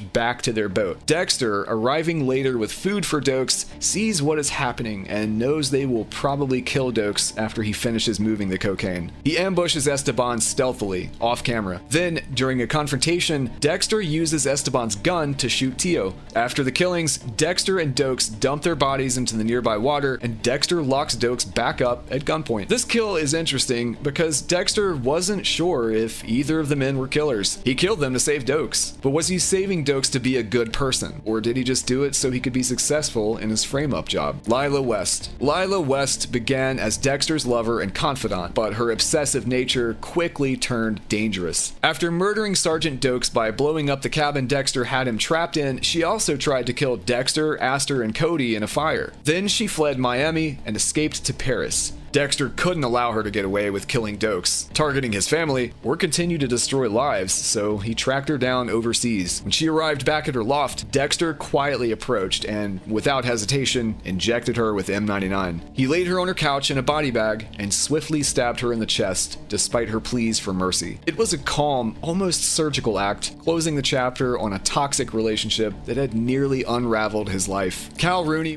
back to their boat. Dexter, arriving later with food for Dokes, sees what is happening and knows they will probably kill Dokes after he finishes moving the cocaine. He ambushes Esteban stealthily, off camera. Then, during a confrontation, Dexter uses Esteban's gun to shoot Tio. After the killings, Dexter and Dokes dump their bodies into the nearby water, and Dexter locks Dokes back up at gunpoint. This kill is interesting because Dexter wasn't sure if either of the men were killers. He killed them to save Dokes, but was he saving Dokes to be a good person, or did he just do it so he could be successful in his frame-up job? Lila West. Lila West began as Dexter's lover and confidant, but her obsessive nature quickly turned dangerous. After murdering Sergeant Dokes by blowing up the cabin Dexter had him trapped in, she also tried to kill Dexter, Astor, and Cody in a fire. Then she fled Miami and escaped to Paris. Dexter couldn't allow her to get away with killing Dokes, targeting his family, or continue to destroy lives, so he tracked her down overseas. When she arrived back at her loft, Dexter quietly approached and, without hesitation, injected her with M99. He laid her on her couch in a body bag and swiftly stabbed her in the chest, despite her pleas for mercy. It was a calm, almost surgical act, closing the chapter on a toxic relationship that had nearly unraveled his life. Cal Rooney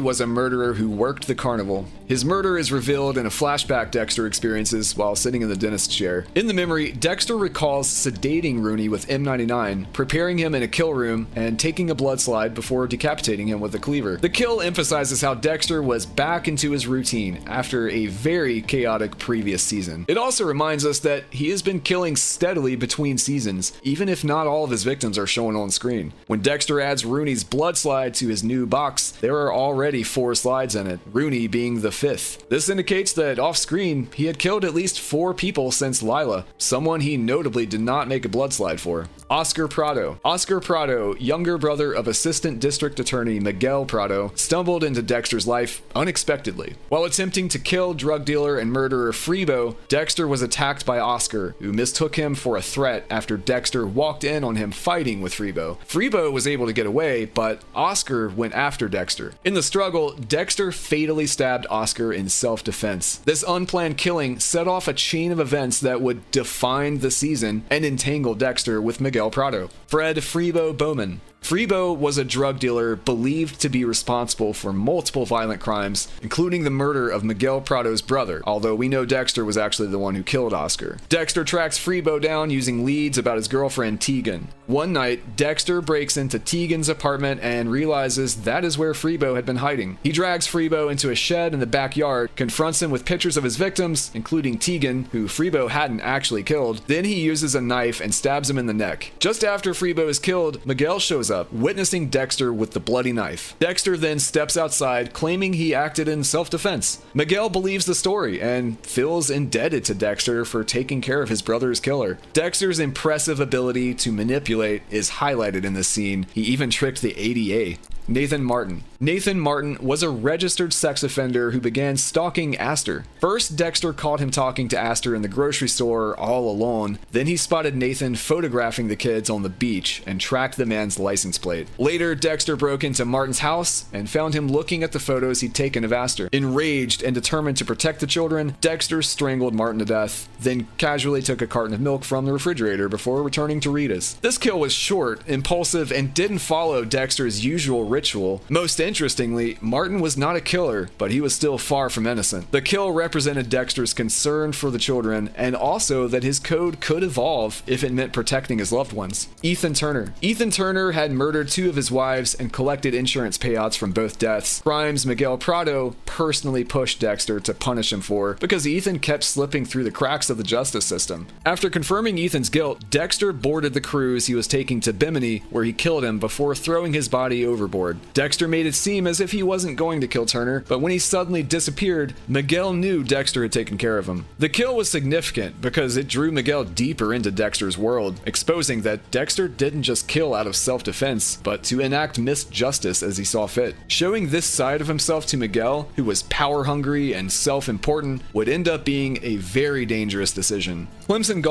was a murderer who worked the carnival. His murder is revealed in a flashback Dexter experiences while sitting in the dentist's chair. In the memory, Dexter recalls sedating Rooney with M99, preparing him in a kill room, and taking a blood slide before decapitating him with a cleaver. The kill emphasizes how Dexter was back into his routine after a very chaotic previous season. It also reminds us that he has been killing steadily between seasons, even if not all of his victims are shown on screen. When Dexter adds Rooney's blood slide to his new box, there are already 4 slides in it, Rooney being the 5th. This indicates that off-screen, he had killed at least 4 people since Lila, someone he notably did not make a blood slide for. Oscar Prado, younger brother of Assistant District Attorney Miguel Prado, stumbled into Dexter's life unexpectedly. While attempting to kill drug dealer and murderer Freebo, Dexter was attacked by Oscar, who mistook him for a threat after Dexter walked in on him fighting with Freebo. Freebo was able to get away, but Oscar went after Dexter. In the struggle, Dexter fatally stabbed Oscar in self-defense. This unplanned killing set off a chain of events that would define the season and entangle Dexter with Miguel Prado. Fred Freebo Bowman. Freebo was a drug dealer believed to be responsible for multiple violent crimes, including the murder of Miguel Prado's brother, although we know Dexter was actually the one who killed Oscar. Dexter tracks Freebo down using leads about his girlfriend Tegan. One night, Dexter breaks into Tegan's apartment and realizes that is where Freebo had been hiding. He drags Freebo into a shed in the backyard, confronts him with pictures of his victims, including Tegan, who Freebo hadn't actually killed. Then he uses a knife and stabs him in the neck. Just after Freebo is killed, Miguel shows up, witnessing Dexter with the bloody knife. Dexter then steps outside, claiming he acted in self-defense. Miguel believes the story and feels indebted to Dexter for taking care of his brother's killer. Dexter's impressive ability to manipulate is highlighted in this scene. He even tricked the ADA. Nathan Martin was a registered sex offender who began stalking Astor. First, Dexter caught him talking to Astor in the grocery store all alone. Then he spotted Nathan photographing the kids on the beach and tracked the man's license plate. Later, Dexter broke into Martin's house and found him looking at the photos he'd taken of Astor. Enraged and determined to protect the children, Dexter strangled Martin to death, then casually took a carton of milk from the refrigerator before returning to Rita's. This kill was short, impulsive, and didn't follow Dexter's usual ritual. Most interestingly, Martin was not a killer, but he was still far from innocent. The kill represented Dexter's concern for the children, and also that his code could evolve if it meant protecting his loved ones. Ethan Turner had murdered 2 of his wives and collected insurance payouts from both deaths, crimes Miguel Prado personally pushed Dexter to punish him for because Ethan kept slipping through the cracks of the justice system. After confirming Ethan's guilt, Dexter boarded the cruise he was taking to Bimini, where he killed him before throwing his body overboard. Dexter made it seem as if he wasn't going to kill Turner, but when he suddenly disappeared, Miguel knew Dexter had taken care of him. The kill was significant because it drew Miguel deeper into Dexter's world, exposing that Dexter didn't just kill out of self-defense, but to enact misjustice as he saw fit. Showing this side of himself to Miguel, who was power-hungry and self-important, would end up being a very dangerous decision. Clemson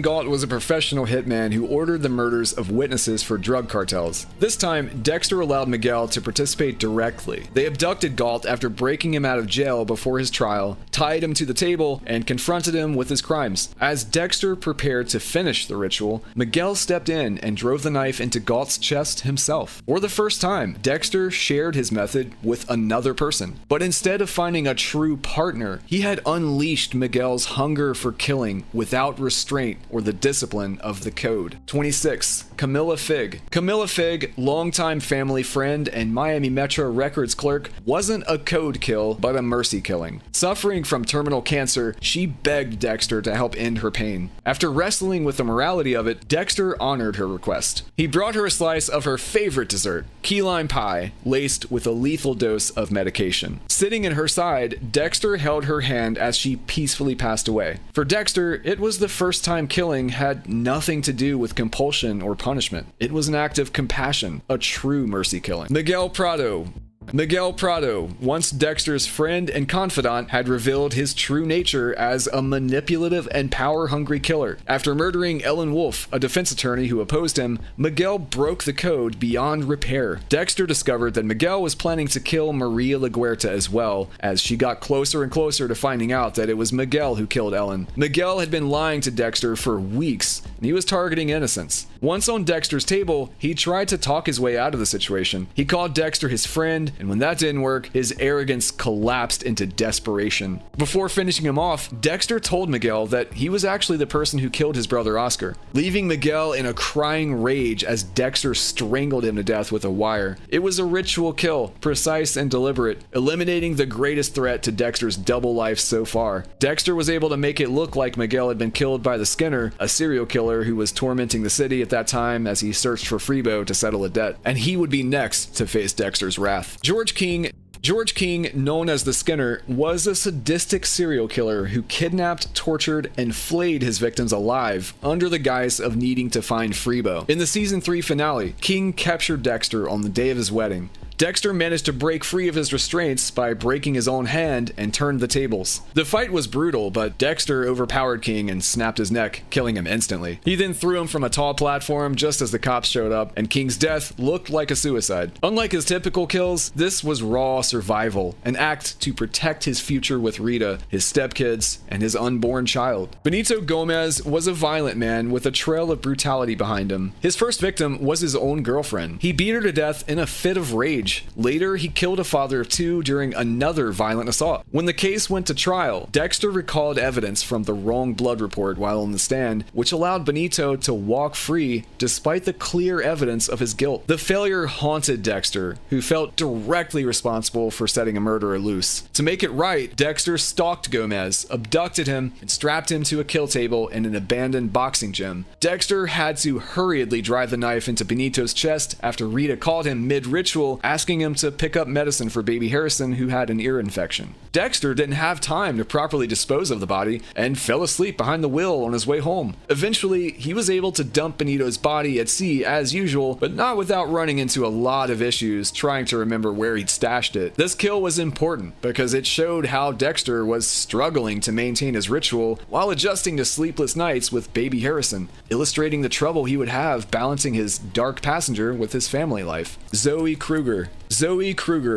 Galt was a professional hitman who ordered the murders of witnesses for drug cartels. This time, Dexter allowed Miguel to participate directly. They abducted Galt after breaking him out of jail before his trial, tied him to the table, and confronted him with his crimes. As Dexter prepared to finish the ritual, Miguel stepped in and drove the knife into Galt's chest himself. For the first time, Dexter shared his method with another person. But instead of finding a true partner, he had unleashed Miguel's hunger for killing without restraint or the discipline of the code. 26. Camilla Fig, longtime family friend and Miami Metro Records clerk, wasn't a code kill, but a mercy killing. Suffering from terminal cancer, she begged Dexter to help end her pain. After wrestling with the morality of it, Dexter honored her request. He brought her a slice of her favorite dessert, key lime pie, laced with a lethal dose of medication. Sitting at her side, Dexter held her hand as she peacefully passed away. For Dexter, it was the first time killing had nothing to do with compulsion or punishment. It was an act of compassion, a true mercy killing. Miguel Prado Miguel Prado, once Dexter's friend and confidant, had revealed his true nature as a manipulative and power-hungry killer. After murdering Ellen Wolf, a defense attorney who opposed him, Miguel broke the code beyond repair. Dexter discovered that Miguel was planning to kill Maria LaGuerta as well, as she got closer and closer to finding out that it was Miguel who killed Ellen. Miguel had been lying to Dexter for weeks, and he was targeting innocents. Once on Dexter's table, he tried to talk his way out of the situation. He called Dexter his friend, and when that didn't work, his arrogance collapsed into desperation. Before finishing him off, Dexter told Miguel that he was actually the person who killed his brother Oscar, leaving Miguel in a crying rage as Dexter strangled him to death with a wire. It was a ritual kill, precise and deliberate, eliminating the greatest threat to Dexter's double life so far. Dexter was able to make it look like Miguel had been killed by the Skinner, a serial killer who was tormenting the city at that time as he searched for Freebo to settle a debt, and he would be next to face Dexter's wrath. George King, known as the Skinner, was a sadistic serial killer who kidnapped, tortured, and flayed his victims alive under the guise of needing to find Freebo. In the season 3 finale, King captured Dexter on the day of his wedding. Dexter managed to break free of his restraints by breaking his own hand and turned the tables. The fight was brutal, but Dexter overpowered King and snapped his neck, killing him instantly. He then threw him from a tall platform just as the cops showed up, and King's death looked like a suicide. Unlike his typical kills, this was raw survival, an act to protect his future with Rita, his stepkids, and his unborn child. Benito Gomez was a violent man with a trail of brutality behind him. His first victim was his own girlfriend. He beat her to death in a fit of rage. Later, he killed a father of 2 during another violent assault. When the case went to trial, Dexter recalled evidence from the wrong blood report while on the stand, which allowed Benito to walk free despite the clear evidence of his guilt. The failure haunted Dexter, who felt directly responsible for setting a murderer loose. To make it right, Dexter stalked Gomez, abducted him, and strapped him to a kill table in an abandoned boxing gym. Dexter had to hurriedly drive the knife into Benito's chest after Rita called him mid-ritual, asking him to pick up medicine for baby Harrison, who had an ear infection. Dexter didn't have time to properly dispose of the body and fell asleep behind the wheel on his way home. Eventually, he was able to dump Benito's body at sea as usual, but not without running into a lot of issues trying to remember where he'd stashed it. This kill was important because it showed how Dexter was struggling to maintain his ritual while adjusting to sleepless nights with baby Harrison, illustrating the trouble he would have balancing his dark passenger with his family life. Zoe Kruger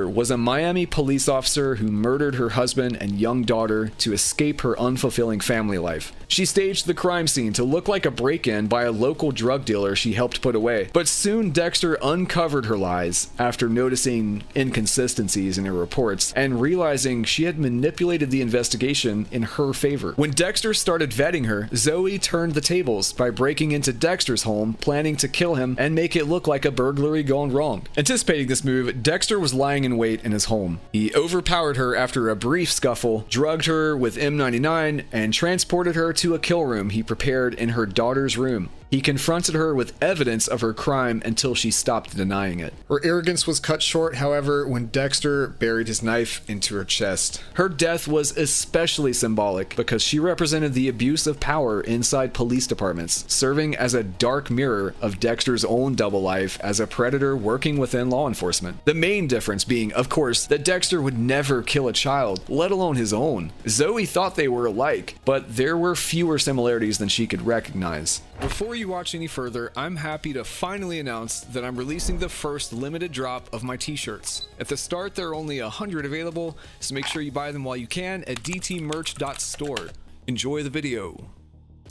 was a Miami police officer who murdered her husband and young daughter to escape her unfulfilling family life. She staged the crime scene to look like a break-in by a local drug dealer she helped put away, but soon Dexter uncovered her lies after noticing inconsistencies in her reports and realizing she had manipulated the investigation in her favor. When Dexter started vetting her, Zoe turned the tables by breaking into Dexter's home, planning to kill him and make it look like a burglary gone wrong. Anticipating this move, Dexter was lying in wait in his home. He overpowered her after a brief scuffle, drugged her with M99, and transported her to a kill room he prepared in her daughter's room. He confronted her with evidence of her crime until she stopped denying it. Her arrogance was cut short, however, when Dexter buried his knife into her chest. Her death was especially symbolic because she represented the abuse of power inside police departments, serving as a dark mirror of Dexter's own double life as a predator working within law enforcement. The main difference being, of course, that Dexter would never kill a child, let alone his own. Zoe thought they were alike, but there were fewer similarities than she could recognize. Before you watch any further, I'm happy to finally announce that I'm releasing the first limited drop of my t-shirts. At the start, there are only 100 available, so make sure you buy them while you can at dtmerch.store. Enjoy the video.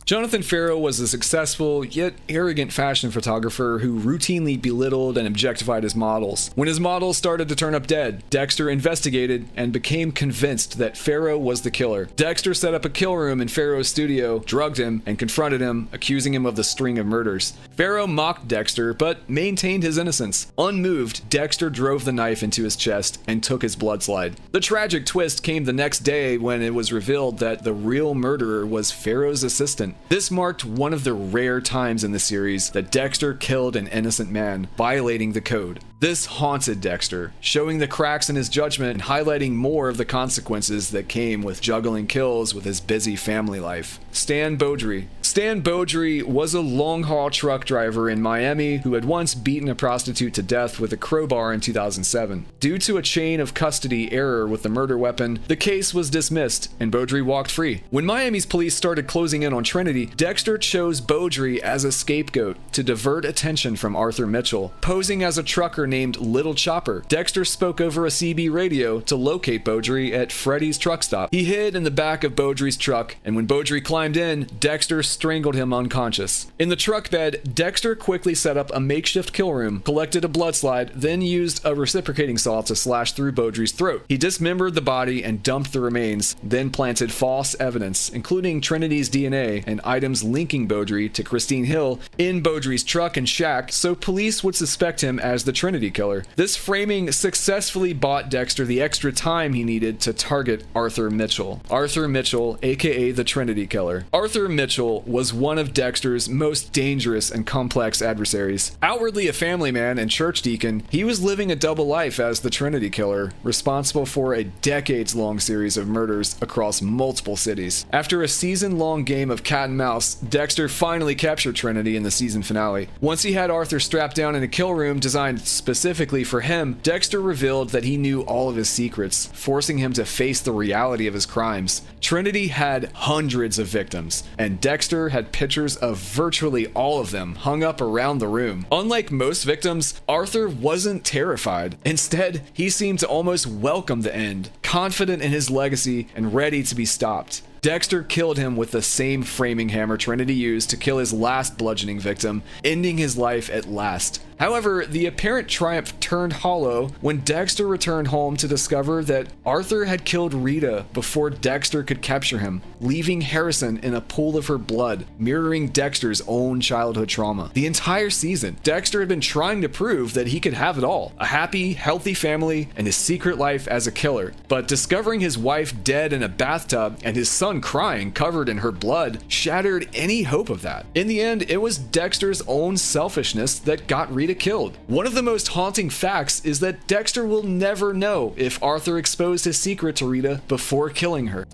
Jonathan Farrow was a successful yet arrogant fashion photographer who routinely belittled and objectified his models. When his models started to turn up dead, Dexter investigated and became convinced that Farrow was the killer. Dexter set up a kill room in Farrow's studio, drugged him, and confronted him, accusing him of the string of murders. Farrow mocked Dexter, but maintained his innocence. Unmoved, Dexter drove the knife into his chest and took his blood slide. The tragic twist came the next day when it was revealed that the real murderer was Farrow's assistant. This marked one of the rare times in the series that Dexter killed an innocent man, violating the code. This haunted Dexter, showing the cracks in his judgment and highlighting more of the consequences that came with juggling kills with his busy family life. Stan Beaudry, Stan Beaudry was a long-haul truck driver in Miami who had once beaten a prostitute to death with a crowbar in 2007. Due to a chain of custody error with the murder weapon, the case was dismissed and Beaudry walked free. When Miami's police started closing in on Trinity, Dexter chose Beaudry as a scapegoat to divert attention from Arthur Mitchell. Posing as a trucker named Little Chopper, Dexter spoke over a CB radio to locate Beaudry at Freddy's truck stop. He hid in the back of Beaudry's truck, and when Beaudry climbed in, Dexter strangled him unconscious. In the truck bed, Dexter quickly set up a makeshift kill room, collected a blood slide, then used a reciprocating saw to slash through Beaudry's throat. He dismembered the body and dumped the remains, then planted false evidence, including Trinity's DNA and items linking Beaudry to Christine Hill, in Beaudry's truck and shack, so police would suspect him as the Trinity killer. This framing successfully bought Dexter the extra time he needed to target Arthur Mitchell. Arthur Mitchell, aka the Trinity killer. Arthur Mitchell was one of Dexter's most dangerous and complex adversaries. Outwardly a family man and church deacon, he was living a double life as the Trinity killer, responsible for a decades-long series of murders across multiple cities. After a season-long game of cat and mouse, Dexter finally captured Trinity in the season finale. Once he had Arthur strapped down in a kill room designed specifically for him, Dexter revealed that he knew all of his secrets, forcing him to face the reality of his crimes. Trinity had hundreds of victims, and Dexter had pictures of virtually all of them hung up around the room. Unlike most victims, Arthur wasn't terrified. Instead, he seemed to almost welcome the end, confident in his legacy and ready to be stopped. Dexter killed him with the same framing hammer Trinity used to kill his last bludgeoning victim, ending his life at last. However, the apparent triumph turned hollow when Dexter returned home to discover that Arthur had killed Rita before Dexter could capture him, leaving Harrison in a pool of her blood, mirroring Dexter's own childhood trauma. The entire season, Dexter had been trying to prove that he could have it all: a happy, healthy family and his secret life as a killer. But discovering his wife dead in a bathtub and his son crying covered in her blood shattered any hope of that. In the end, it was Dexter's own selfishness that got Rita killed. One of the most haunting facts is that Dexter will never know if Arthur exposed his secret to Rita before killing her.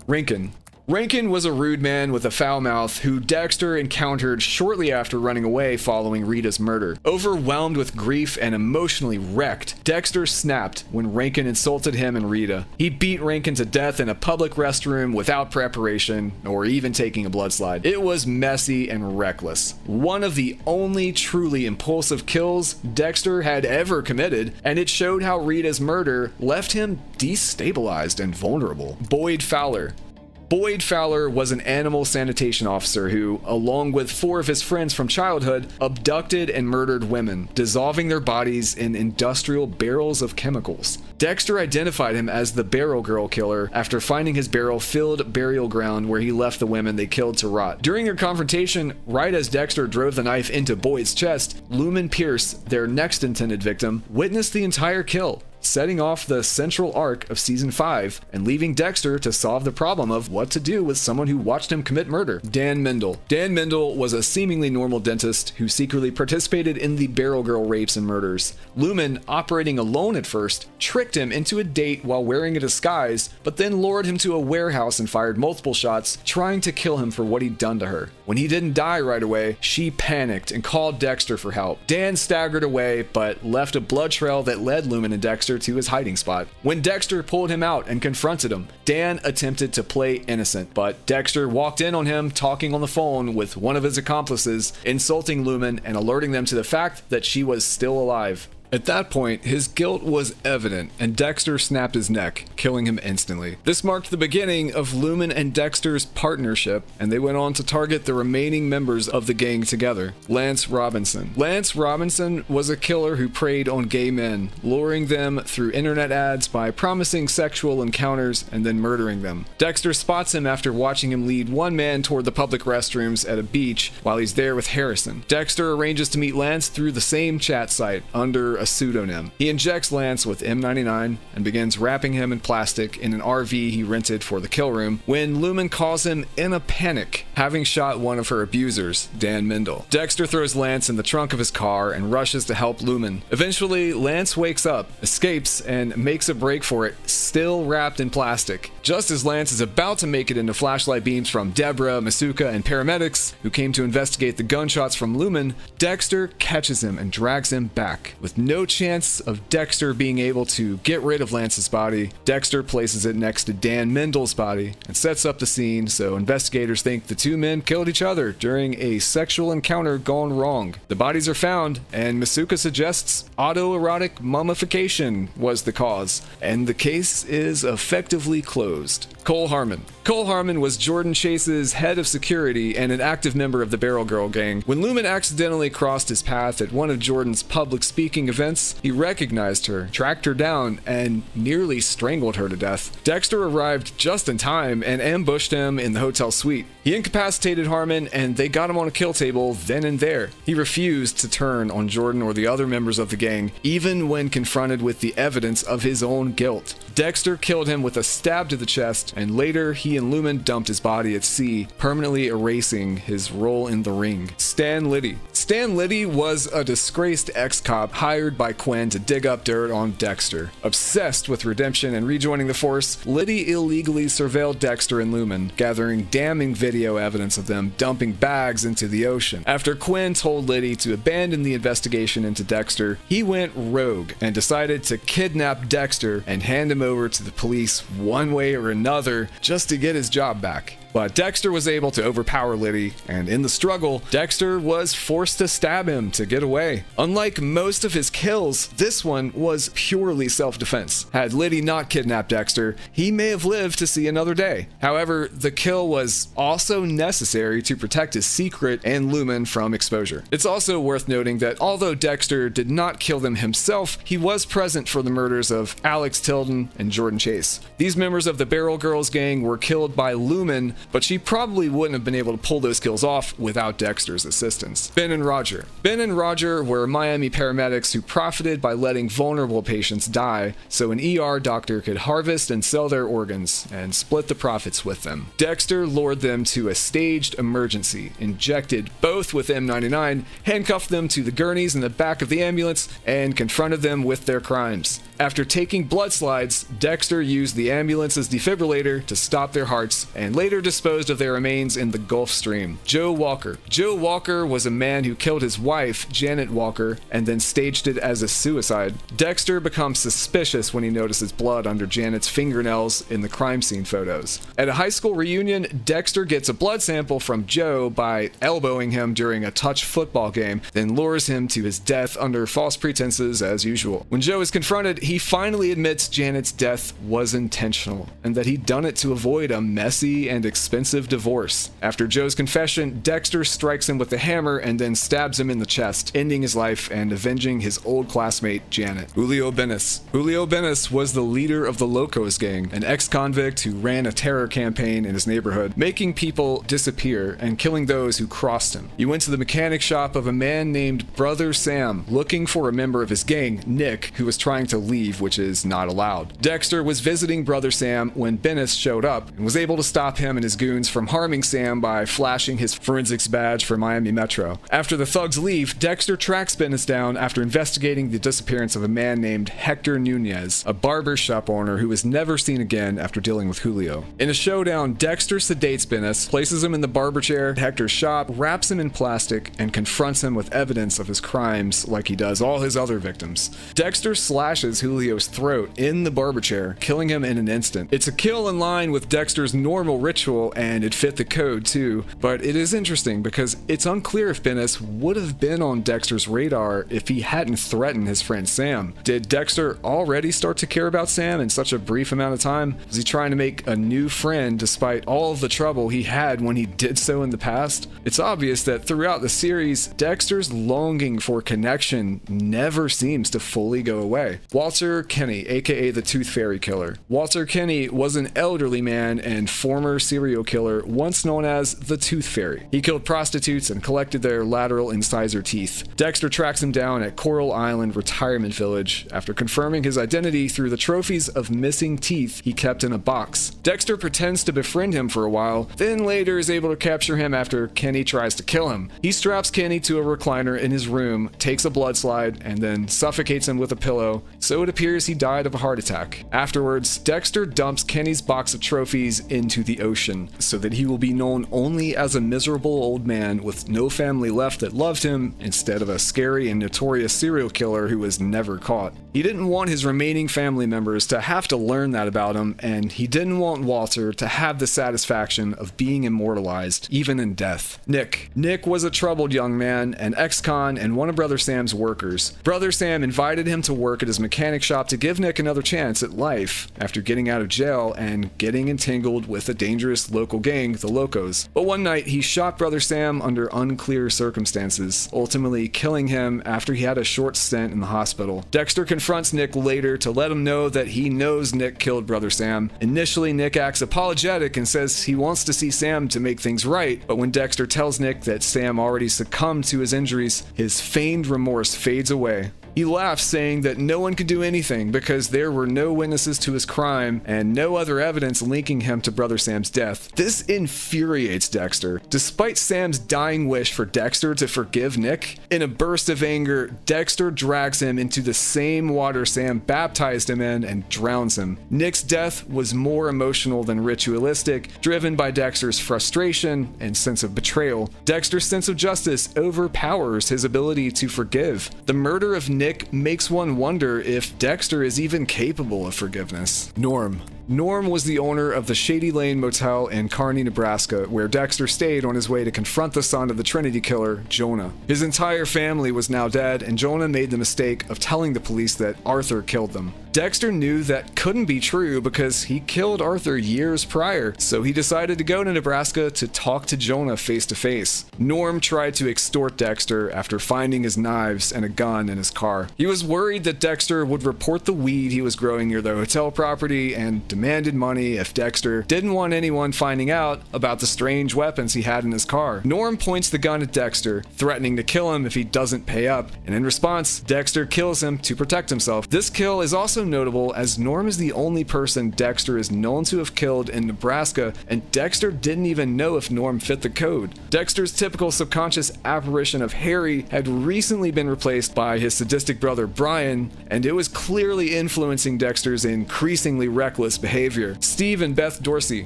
Rankin was a rude man with a foul mouth who Dexter encountered shortly after running away following Rita's murder. Overwhelmed with grief and emotionally wrecked, Dexter snapped when Rankin insulted him and Rita. He beat Rankin to death in a public restroom without preparation or even taking a blood slide. It was messy and reckless. One of the only truly impulsive kills Dexter had ever committed, and it showed how Rita's murder left him destabilized and vulnerable. Boyd Fowler was an animal sanitation officer who, along with 4 of his friends from childhood, abducted and murdered women, dissolving their bodies in industrial barrels of chemicals. Dexter identified him as the Barrel Girl killer after finding his barrel-filled burial ground where he left the women they killed to rot. During their confrontation, right as Dexter drove the knife into Boyd's chest, Lumen Pierce, their next intended victim, witnessed the entire kill, setting off the central arc of season 5 and leaving Dexter to solve the problem of what to do with someone who watched him commit murder. Dan Mendel was a seemingly normal dentist who secretly participated in the Barrel Girl rapes and murders. Lumen, operating alone at first, tricked him into a date while wearing a disguise, but then lured him to a warehouse and fired multiple shots, trying to kill him for what he'd done to her. When he didn't die right away, she panicked and called Dexter for help. Dan staggered away, but left a blood trail that led Lumen and Dexter to his hiding spot. When Dexter pulled him out and confronted him, Dan attempted to play innocent, but Dexter walked in on him talking on the phone with one of his accomplices, insulting Lumen and alerting them to the fact that she was still alive. At that point, his guilt was evident, and Dexter snapped his neck, killing him instantly. This marked the beginning of Lumen and Dexter's partnership, and they went on to target the remaining members of the gang together. Lance Robinson was a killer who preyed on gay men, luring them through internet ads by promising sexual encounters and then murdering them. Dexter spots him after watching him lead one man toward the public restrooms at a beach while he's there with Harrison. Dexter arranges to meet Lance through the same chat site under a pseudonym. He injects Lance with M99 and begins wrapping him in plastic in an RV he rented for the kill room when Lumen calls him in a panic, having shot one of her abusers, Dan Mendel. Dexter throws Lance in the trunk of his car and rushes to help Lumen. Eventually, Lance wakes up, escapes, and makes a break for it, still wrapped in plastic. Just as Lance is about to make it into flashlight beams from Deborah, Masuka, and paramedics who came to investigate the gunshots from Lumen, Dexter catches him and drags him back. With no chance of Dexter being able to get rid of Lance's body, Dexter places it next to Dan Mendel's body and sets up the scene so investigators think the two men killed each other during a sexual encounter gone wrong. The bodies are found, and Masuka suggests autoerotic mummification was the cause, and the case is effectively closed. Cole Harmon. Cole Harmon was Jordan Chase's head of security and an active member of the Barrel Girl gang. When Lumen accidentally crossed his path at one of Jordan's public speaking events, he recognized her, tracked her down, and nearly strangled her to death. Dexter arrived just in time and ambushed him in the hotel suite. He incapacitated Harmon, and they got him on a kill table then and there. He refused to turn on Jordan or the other members of the gang, even when confronted with the evidence of his own guilt. Dexter killed him with a stab to the chest, and later he and Lumen dumped his body at sea, permanently erasing his role in the ring. Stan Liddy. Stan Liddy was a disgraced ex-cop hired by Quinn to dig up dirt on Dexter. Obsessed with redemption and rejoining the force, Liddy illegally surveilled Dexter and Lumen, gathering damning video evidence of them dumping bags into the ocean. After Quinn told Liddy to abandon the investigation into Dexter, he went rogue and decided to kidnap Dexter and hand him over to the police one way or another just to get his job back. But Dexter was able to overpower Liddy, and in the struggle, Dexter was forced to stab him to get away. Unlike most of his kills, this one was purely self-defense. Had Liddy not kidnapped Dexter, he may have lived to see another day. However, the kill was also necessary to protect his secret and Lumen from exposure. It's also worth noting that although Dexter did not kill them himself, he was present for the murders of Alex Tilden and Jordan Chase. These members of the Barrel Girls gang were killed by Lumen, but she probably wouldn't have been able to pull those kills off without Dexter's assistance. Ben and Roger. Ben and Roger were Miami paramedics who profited by letting vulnerable patients die so an ER doctor could harvest and sell their organs and split the profits with them. Dexter lured them to a staged emergency, injected both with M99, handcuffed them to the gurneys in the back of the ambulance, and confronted them with their crimes. After taking blood slides, Dexter used the ambulance's defibrillator to stop their hearts and later disposed of their remains in the Gulf Stream. Joe Walker. Joe Walker was a man who killed his wife, Janet Walker, and then staged it as a suicide. Dexter becomes suspicious when he notices blood under Janet's fingernails in the crime scene photos. At a high school reunion, Dexter gets a blood sample from Joe by elbowing him during a touch football game, then lures him to his death under false pretenses as usual. When Joe is confronted, he finally admits Janet's death was intentional and that he'd done it to avoid a messy and expensive divorce. After Joe's confession, Dexter strikes him with a hammer and then stabs him in the chest, ending his life and avenging his old classmate Janet. Julio Benes. Julio Benes was the leader of the Locos gang, an ex-convict who ran a terror campaign in his neighborhood, making people disappear and killing those who crossed him. He went to the mechanic shop of a man named Brother Sam, looking for a member of his gang, Nick, who was trying to leave, which is not allowed. Dexter was visiting Brother Sam when Benes showed up and was able to stop him and his goons from harming Sam by flashing his forensics badge for Miami Metro. After the thugs leave, Dexter tracks Benes down after investigating the disappearance of a man named Hector Nunez, a barber shop owner who was never seen again after dealing with Julio. In a showdown, Dexter sedates Benes, places him in the barber chair at Hector's shop, wraps him in plastic, and confronts him with evidence of his crimes like he does all his other victims. Dexter slashes Julio's throat in the barber chair, killing him in an instant. It's a kill in line with Dexter's normal ritual, and it fit the code too, but it is interesting because it's unclear if Benes would have been on Dexter's radar if he hadn't threatened his friend Sam. Did Dexter already start to care about Sam in such a brief amount of time? Was he trying to make a new friend despite all of the trouble he had when he did so in the past? It's obvious that throughout the series, Dexter's longing for connection never seems to fully go away. Walter Kenny, aka the Tooth Fairy Killer. Walter Kenny was an elderly man and former serial serial killer once known as the Tooth Fairy. He killed prostitutes and collected their lateral incisor teeth. Dexter tracks him down at Coral Island Retirement Village after confirming his identity through the trophies of missing teeth he kept in a box. Dexter pretends to befriend him for a while, then later is able to capture him after Kenny tries to kill him. He straps Kenny to a recliner in his room, takes a blood slide, and then suffocates him with a pillow, so it appears he died of a heart attack. Afterwards, Dexter dumps Kenny's box of trophies into the ocean, so that he will be known only as a miserable old man with no family left that loved him, instead of a scary and notorious serial killer who was never caught. He didn't want his remaining family members to have to learn that about him, and he didn't want Walter to have the satisfaction of being immortalized, even in death. Nick was a troubled young man, an ex-con, and one of Brother Sam's workers. Brother Sam invited him to work at his mechanic shop to give Nick another chance at life after getting out of jail and getting entangled with a dangerous local gang, the Locos. But one night, he shot Brother Sam under unclear circumstances, ultimately killing him after he had a short stint in the hospital. Dexter confronts Nick later to let him know that he knows Nick killed Brother Sam. Initially, Nick acts apologetic and says he wants to see Sam to make things right, but when Dexter tells Nick that Sam already succumbed to his injuries, his feigned remorse fades away. He laughs, saying that no one could do anything because there were no witnesses to his crime and no other evidence linking him to Brother Sam's death. This infuriates Dexter. Despite Sam's dying wish for Dexter to forgive Nick, in a burst of anger, Dexter drags him into the same water Sam baptized him in and drowns him. Nick's death was more emotional than ritualistic, driven by Dexter's frustration and sense of betrayal. Dexter's sense of justice overpowers his ability to forgive. The murder of Nick makes one wonder if Dexter is even capable of forgiveness. Norm was the owner of the Shady Lane Motel in Kearney, Nebraska, where Dexter stayed on his way to confront the son of the Trinity killer, Jonah. His entire family was now dead, and Jonah made the mistake of telling the police that Arthur killed them. Dexter knew that couldn't be true because he killed Arthur years prior, so he decided to go to Nebraska to talk to Jonah face to face. Norm tried to extort Dexter after finding his knives and a gun in his car. He was worried that Dexter would report the weed he was growing near the hotel property and demanded money if Dexter didn't want anyone finding out about the strange weapons he had in his car. Norm points the gun at Dexter, threatening to kill him if he doesn't pay up, and in response, Dexter kills him to protect himself. This kill is also notable as Norm is the only person Dexter is known to have killed in Nebraska, and Dexter didn't even know if Norm fit the code. Dexter's typical subconscious apparition of Harry had recently been replaced by his sadistic brother Brian, and it was clearly influencing Dexter's increasingly reckless behavior. Steve and Beth Dorsey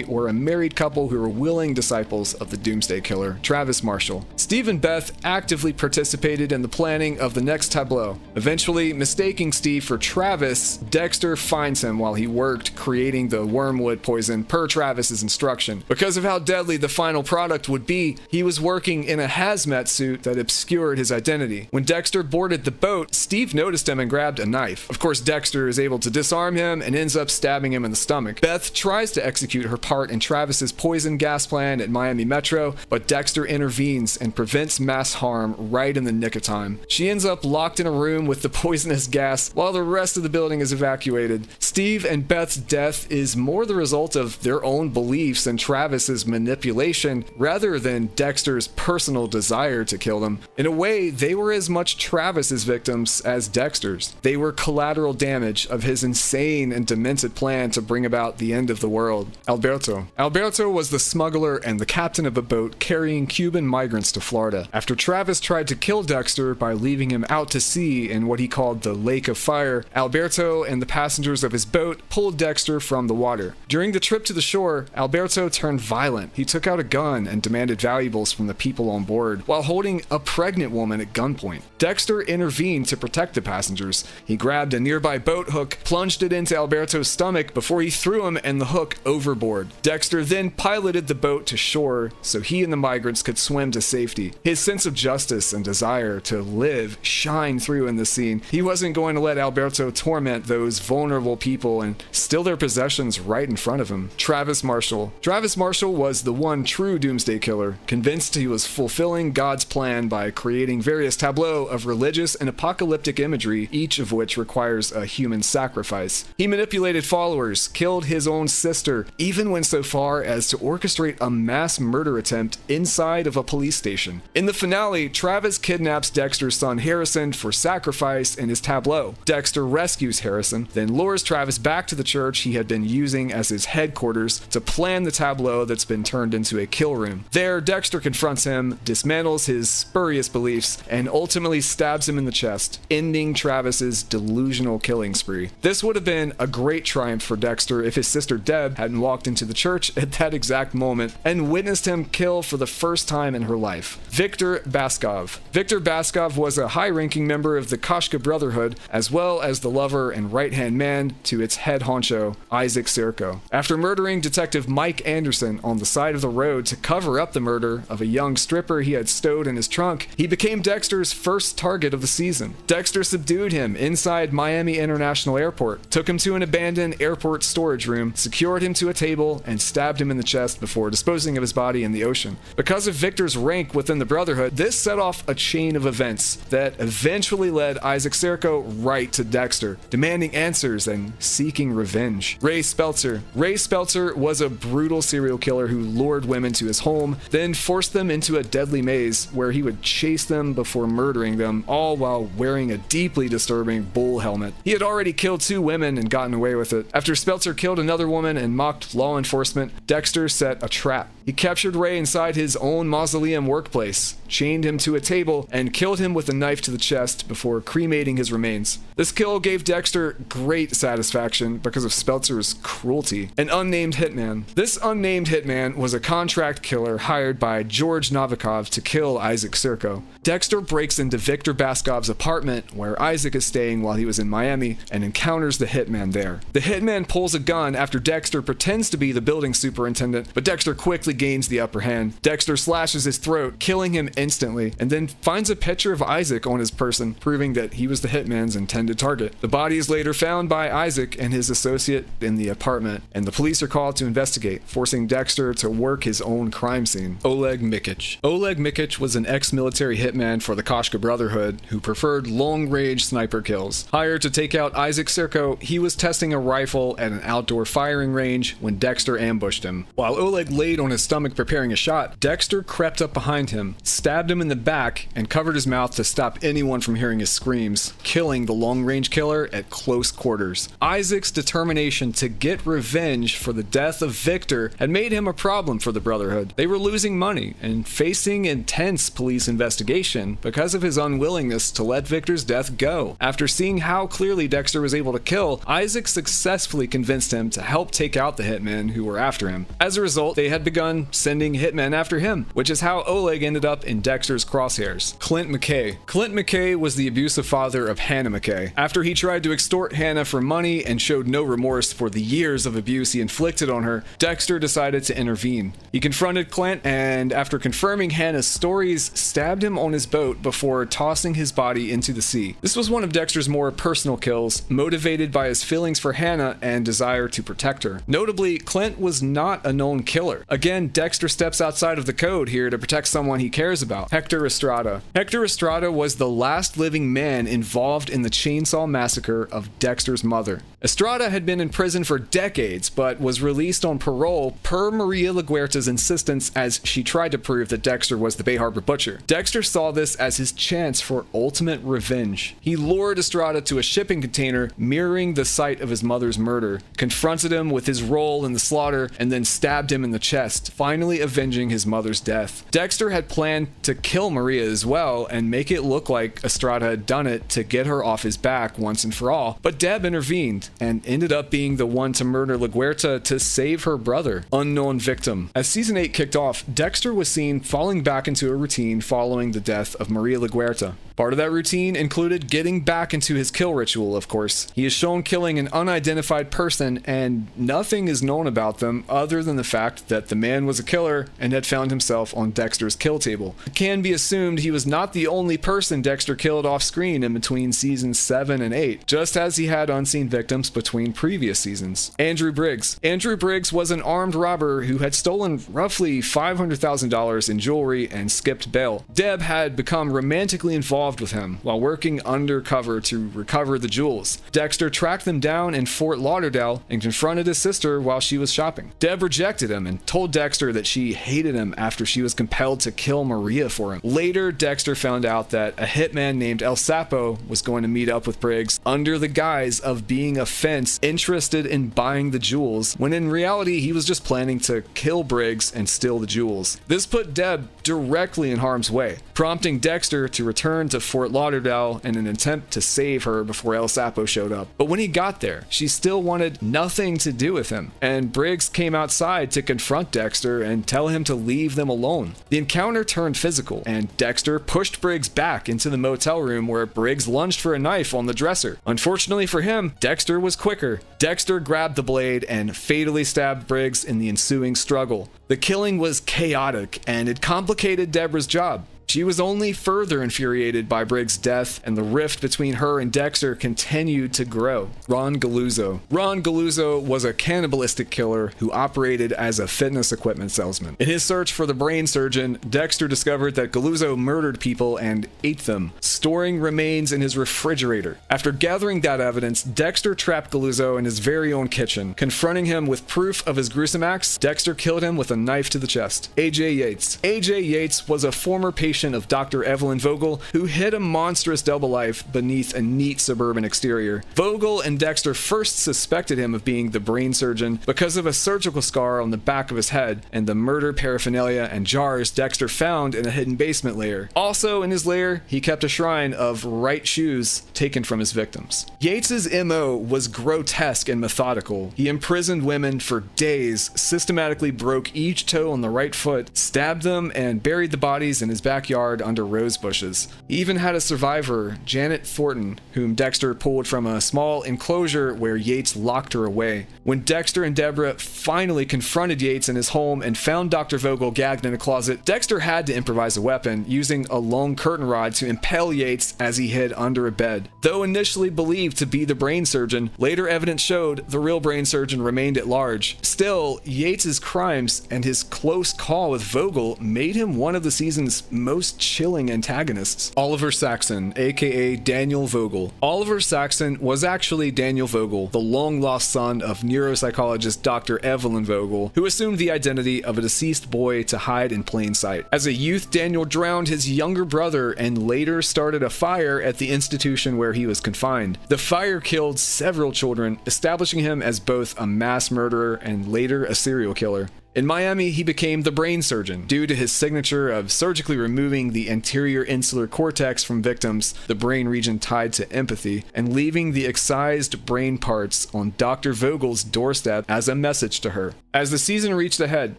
were a married couple who were willing disciples of the Doomsday Killer, Travis Marshall. Steve and Beth actively participated in the planning of the next tableau. Eventually, mistaking Steve for Travis, Dexter finds him while he worked creating the wormwood poison per Travis's instruction. Because of how deadly the final product would be, he was working in a hazmat suit that obscured his identity. When Dexter boarded the boat, Steve noticed him and grabbed a knife. Of course, Dexter is able to disarm him and ends up stabbing him in the stomach. Beth tries to execute her part in Travis's poison gas plan at Miami Metro, but Dexter intervenes and prevents mass harm right in the nick of time. She ends up locked in a room with the poisonous gas while the rest of the building is evacuated. Steve and Beth's death is more the result of their own beliefs and Travis's manipulation rather than Dexter's personal desire to kill them. In a way, they were as much Travis's victims as Dexter's. They were collateral damage of his insane and demented plan to bring about the end of the world. Alberto was the smuggler and the captain of a boat carrying Cuban migrants to Florida. After Travis tried to kill Dexter by leaving him out to sea in what he called the Lake of Fire, Alberto and the passengers of his boat pulled Dexter from the water. During the trip to the shore, Alberto turned violent. He took out a gun and demanded valuables from the people on board while holding a pregnant woman at gunpoint. Dexter intervened to protect the passengers. He grabbed a nearby boat hook, plunged it into Alberto's stomach before he threw him and the hook overboard. Dexter then piloted the boat to shore so he and the migrants could swim to safety. His sense of justice and desire to live shine through in this scene. He wasn't wasn't going to let Alberto torment those vulnerable people and steal their possessions right in front of him. Travis Marshall. Travis Marshall was the one true doomsday killer, convinced he was fulfilling God's plan by creating various tableaux of religious and apocalyptic imagery, each of which requires a human sacrifice. He manipulated followers, killed his own sister, even went so far as to orchestrate a mass murder attempt inside of a police station. In the finale, Travis kidnaps Dexter's son Harrison for sacrifice in his tableau. Dexter rescues Harrison, then lures Travis back to the church he had been using as his headquarters to plan the tableau that's been turned into a kill room. There, Dexter confronts him, dismantles his spurious beliefs, and ultimately stabs him in the chest, ending Travis's delusional killing spree. This would have been a great triumph for Dexter if his sister Deb hadn't walked into the church at that exact moment and witnessed him kill for the first time in her life. Victor Baskov. Victor Baskov was a high-ranking member of the Koshka Brotherhood, as well as the lover and right-hand man to its head honcho, Isaac Sirko. After murdering Detective Mike Anderson on the side of the road to cover up the murder of a young stripper he had stowed in his trunk, he became Dexter's first target of the season. Dexter subdued him inside Miami International Airport, took him to an abandoned airport storage room, secured him to a table, and stabbed him in the chest before disposing of his body in the ocean. Because of Victor's rank within the Brotherhood, this set off a chain of events that eventually led Isaac Sirko right to Dexter, demanding answers and seeking revenge. Ray Speltzer. Ray Speltzer was a brutal serial killer who lured women to his home, then forced them into a deadly maze where he would chase them before murdering them, all while wearing a deeply disturbing bull helmet. He had already killed 2 women and gotten away with it. After Speltzer killed another woman and mocked law enforcement, Dexter set a trap. He captured Ray inside his own mausoleum workplace, chained him to a table, and killed him with a knife to the chest before cremating his remains. This kill gave Dexter great satisfaction because of Speltzer's cruelty. An unnamed hitman. This unnamed hitman was a contract killer hired by George Novikov to kill Isaac Sirko. Dexter breaks into Victor Baskov's apartment where Isaac is staying while he was in Miami and encounters the hitman there. The hitman pulls a gun after Dexter pretends to be the building superintendent, but Dexter quickly gains the upper hand. Dexter slashes his throat, killing him instantly, and then finds a picture of Isaac on his person, proving that he was the hitman's intended target. The body is later found by Isaac and his associate in the apartment, and the police are called to investigate, forcing Dexter to work his own crime scene. Oleg Mikic. Oleg Mikic was an ex-military hitman for the Koshka Brotherhood who preferred long-range sniper kills. Hired to take out Isaac Sirko, he was testing a rifle at an outdoor firing range when Dexter ambushed him. While Oleg laid on his stomach preparing a shot, Dexter crept up behind him, stabbed him in the back, and covered his mouth to stop anyone from hearing his screams, killing the long-range killer at close quarters. Isaac's determination to get revenge for the death of Victor had made him a problem for the Brotherhood. They were losing money and facing intense police investigation because of his unwillingness to let Victor's death go. After seeing how clearly Dexter was able to kill, Isaac successfully convinced him to help take out the hitmen who were after him. As a result, they had begun sending hitmen after him, which is how Oleg ended up in Dexter's crosshairs. Clint McKay. Clint McKay was the abusive father of Hannah McKay. After he tried to extort Hannah for money and showed no remorse for the years of abuse he inflicted on her, Dexter decided to intervene. He confronted Clint and, after confirming Hannah's stories, stabbed him on his boat before tossing his body into the sea. This was one of Dexter's more personal kills, motivated by his feelings for Hannah and desire to protect her. Notably, Clint was not a known killer. Again, Dexter steps outside of the code here to protect someone he cares about. Hector Estrada. Hector Estrada was the last living man involved in the chainsaw massacre of Dexter's mother. Estrada had been in prison for decades, but was released on parole per Maria LaGuerta's insistence as she tried to prove that Dexter was the Bay Harbor Butcher. Dexter saw this as his chance for ultimate revenge. He lured Estrada to a shipping container mirroring the site of his mother's murder, confronted him with his role in the slaughter, and then stabbed him in the chest, finally avenging his mother's death. Dexter had planned to kill Maria as well and make it look like Estrada had done it to get her off his back once and for all, but Deb intervened and ended up being the one to murder LaGuerta to save her brother. Unknown victim. As season 8 kicked off, Dexter was seen falling back into a routine following the death of Maria LaGuerta. Part of that routine included getting back into his kill ritual, of course. He is shown killing an unidentified person, and nothing is known about them other than the fact that the man was a killer and had found himself on Dexter's kill table. It can be assumed he was not the only person Dexter killed off screen in between seasons 7 and 8, just as he had unseen victims between previous seasons. Andrew Briggs. Andrew Briggs was an armed robber who had stolen roughly $500,000 in jewelry and skipped bail. Deb had become romantically involved with him while working undercover to recover the jewels. Dexter tracked them down in Fort Lauderdale and confronted his sister while she was shopping. Deb rejected him and told Dexter that she hated him after she was compelled to kill Maria for him. Later, Dexter found out that a hitman named El Sapo was going to meet up with Briggs under the guise of being a fence interested in buying the jewels, when in reality he was just planning to kill Briggs and steal the jewels. This put Deb directly in harm's way, prompting Dexter to return to Fort Lauderdale in an attempt to save her before El Sapo showed up. But when he got there, she still wanted nothing to do with him, and Briggs came outside to confront Dexter and tell him to leave them alone. The encounter turned physical, and Dexter pushed Briggs back into the motel room where Briggs lunged for a knife on the dresser. Unfortunately for him, Dexter was quicker. Dexter grabbed the blade and fatally stabbed Briggs in the ensuing struggle. The killing was chaotic, and it complicated Deborah's job. She was only further infuriated by Briggs' death, and the rift between her and Dexter continued to grow. Ron Galuzzo. Ron Galuzzo was a cannibalistic killer who operated as a fitness equipment salesman. In his search for the brain surgeon, Dexter discovered that Galuzzo murdered people and ate them, storing remains in his refrigerator. After gathering that evidence, Dexter trapped Galuzzo in his very own kitchen. Confronting him with proof of his gruesome acts, Dexter killed him with a knife to the chest. A.J. Yates. A.J. Yates was a former patient of Dr. Evelyn Vogel, who hid a monstrous double life beneath a neat suburban exterior. Vogel and Dexter first suspected him of being the brain surgeon because of a surgical scar on the back of his head and the murder paraphernalia and jars Dexter found in a hidden basement lair. Also in his lair, he kept a shrine of right shoes taken from his victims. Yates's MO was grotesque and methodical. He imprisoned women for days, systematically broke each toe on the right foot, stabbed them, and buried the bodies in his backyard under rose bushes. He even had a survivor, Janet Thornton, whom Dexter pulled from a small enclosure where Yates locked her away. When Dexter and Deborah finally confronted Yates in his home and found Dr. Vogel gagged in a closet, Dexter had to improvise a weapon, using a long curtain rod to impale Yates as he hid under a bed. Though initially believed to be the brain surgeon, later evidence showed the real brain surgeon remained at large. Still, Yates's crimes and his close call with Vogel made him one of the season's most chilling antagonists. Oliver Saxon, aka Daniel Vogel. Oliver Saxon was actually Daniel Vogel, the long-lost son of neuropsychologist Dr. Evelyn Vogel, who assumed the identity of a deceased boy to hide in plain sight. As a youth, Daniel drowned his younger brother and later started a fire at the institution where he was confined. The fire killed several children, establishing him as both a mass murderer and later a serial killer. In Miami, he became the brain surgeon due to his signature of surgically removing the anterior insular cortex from victims, the brain region tied to empathy, and leaving the excised brain parts on Dr. Vogel's doorstep as a message to her. As the season reached a head,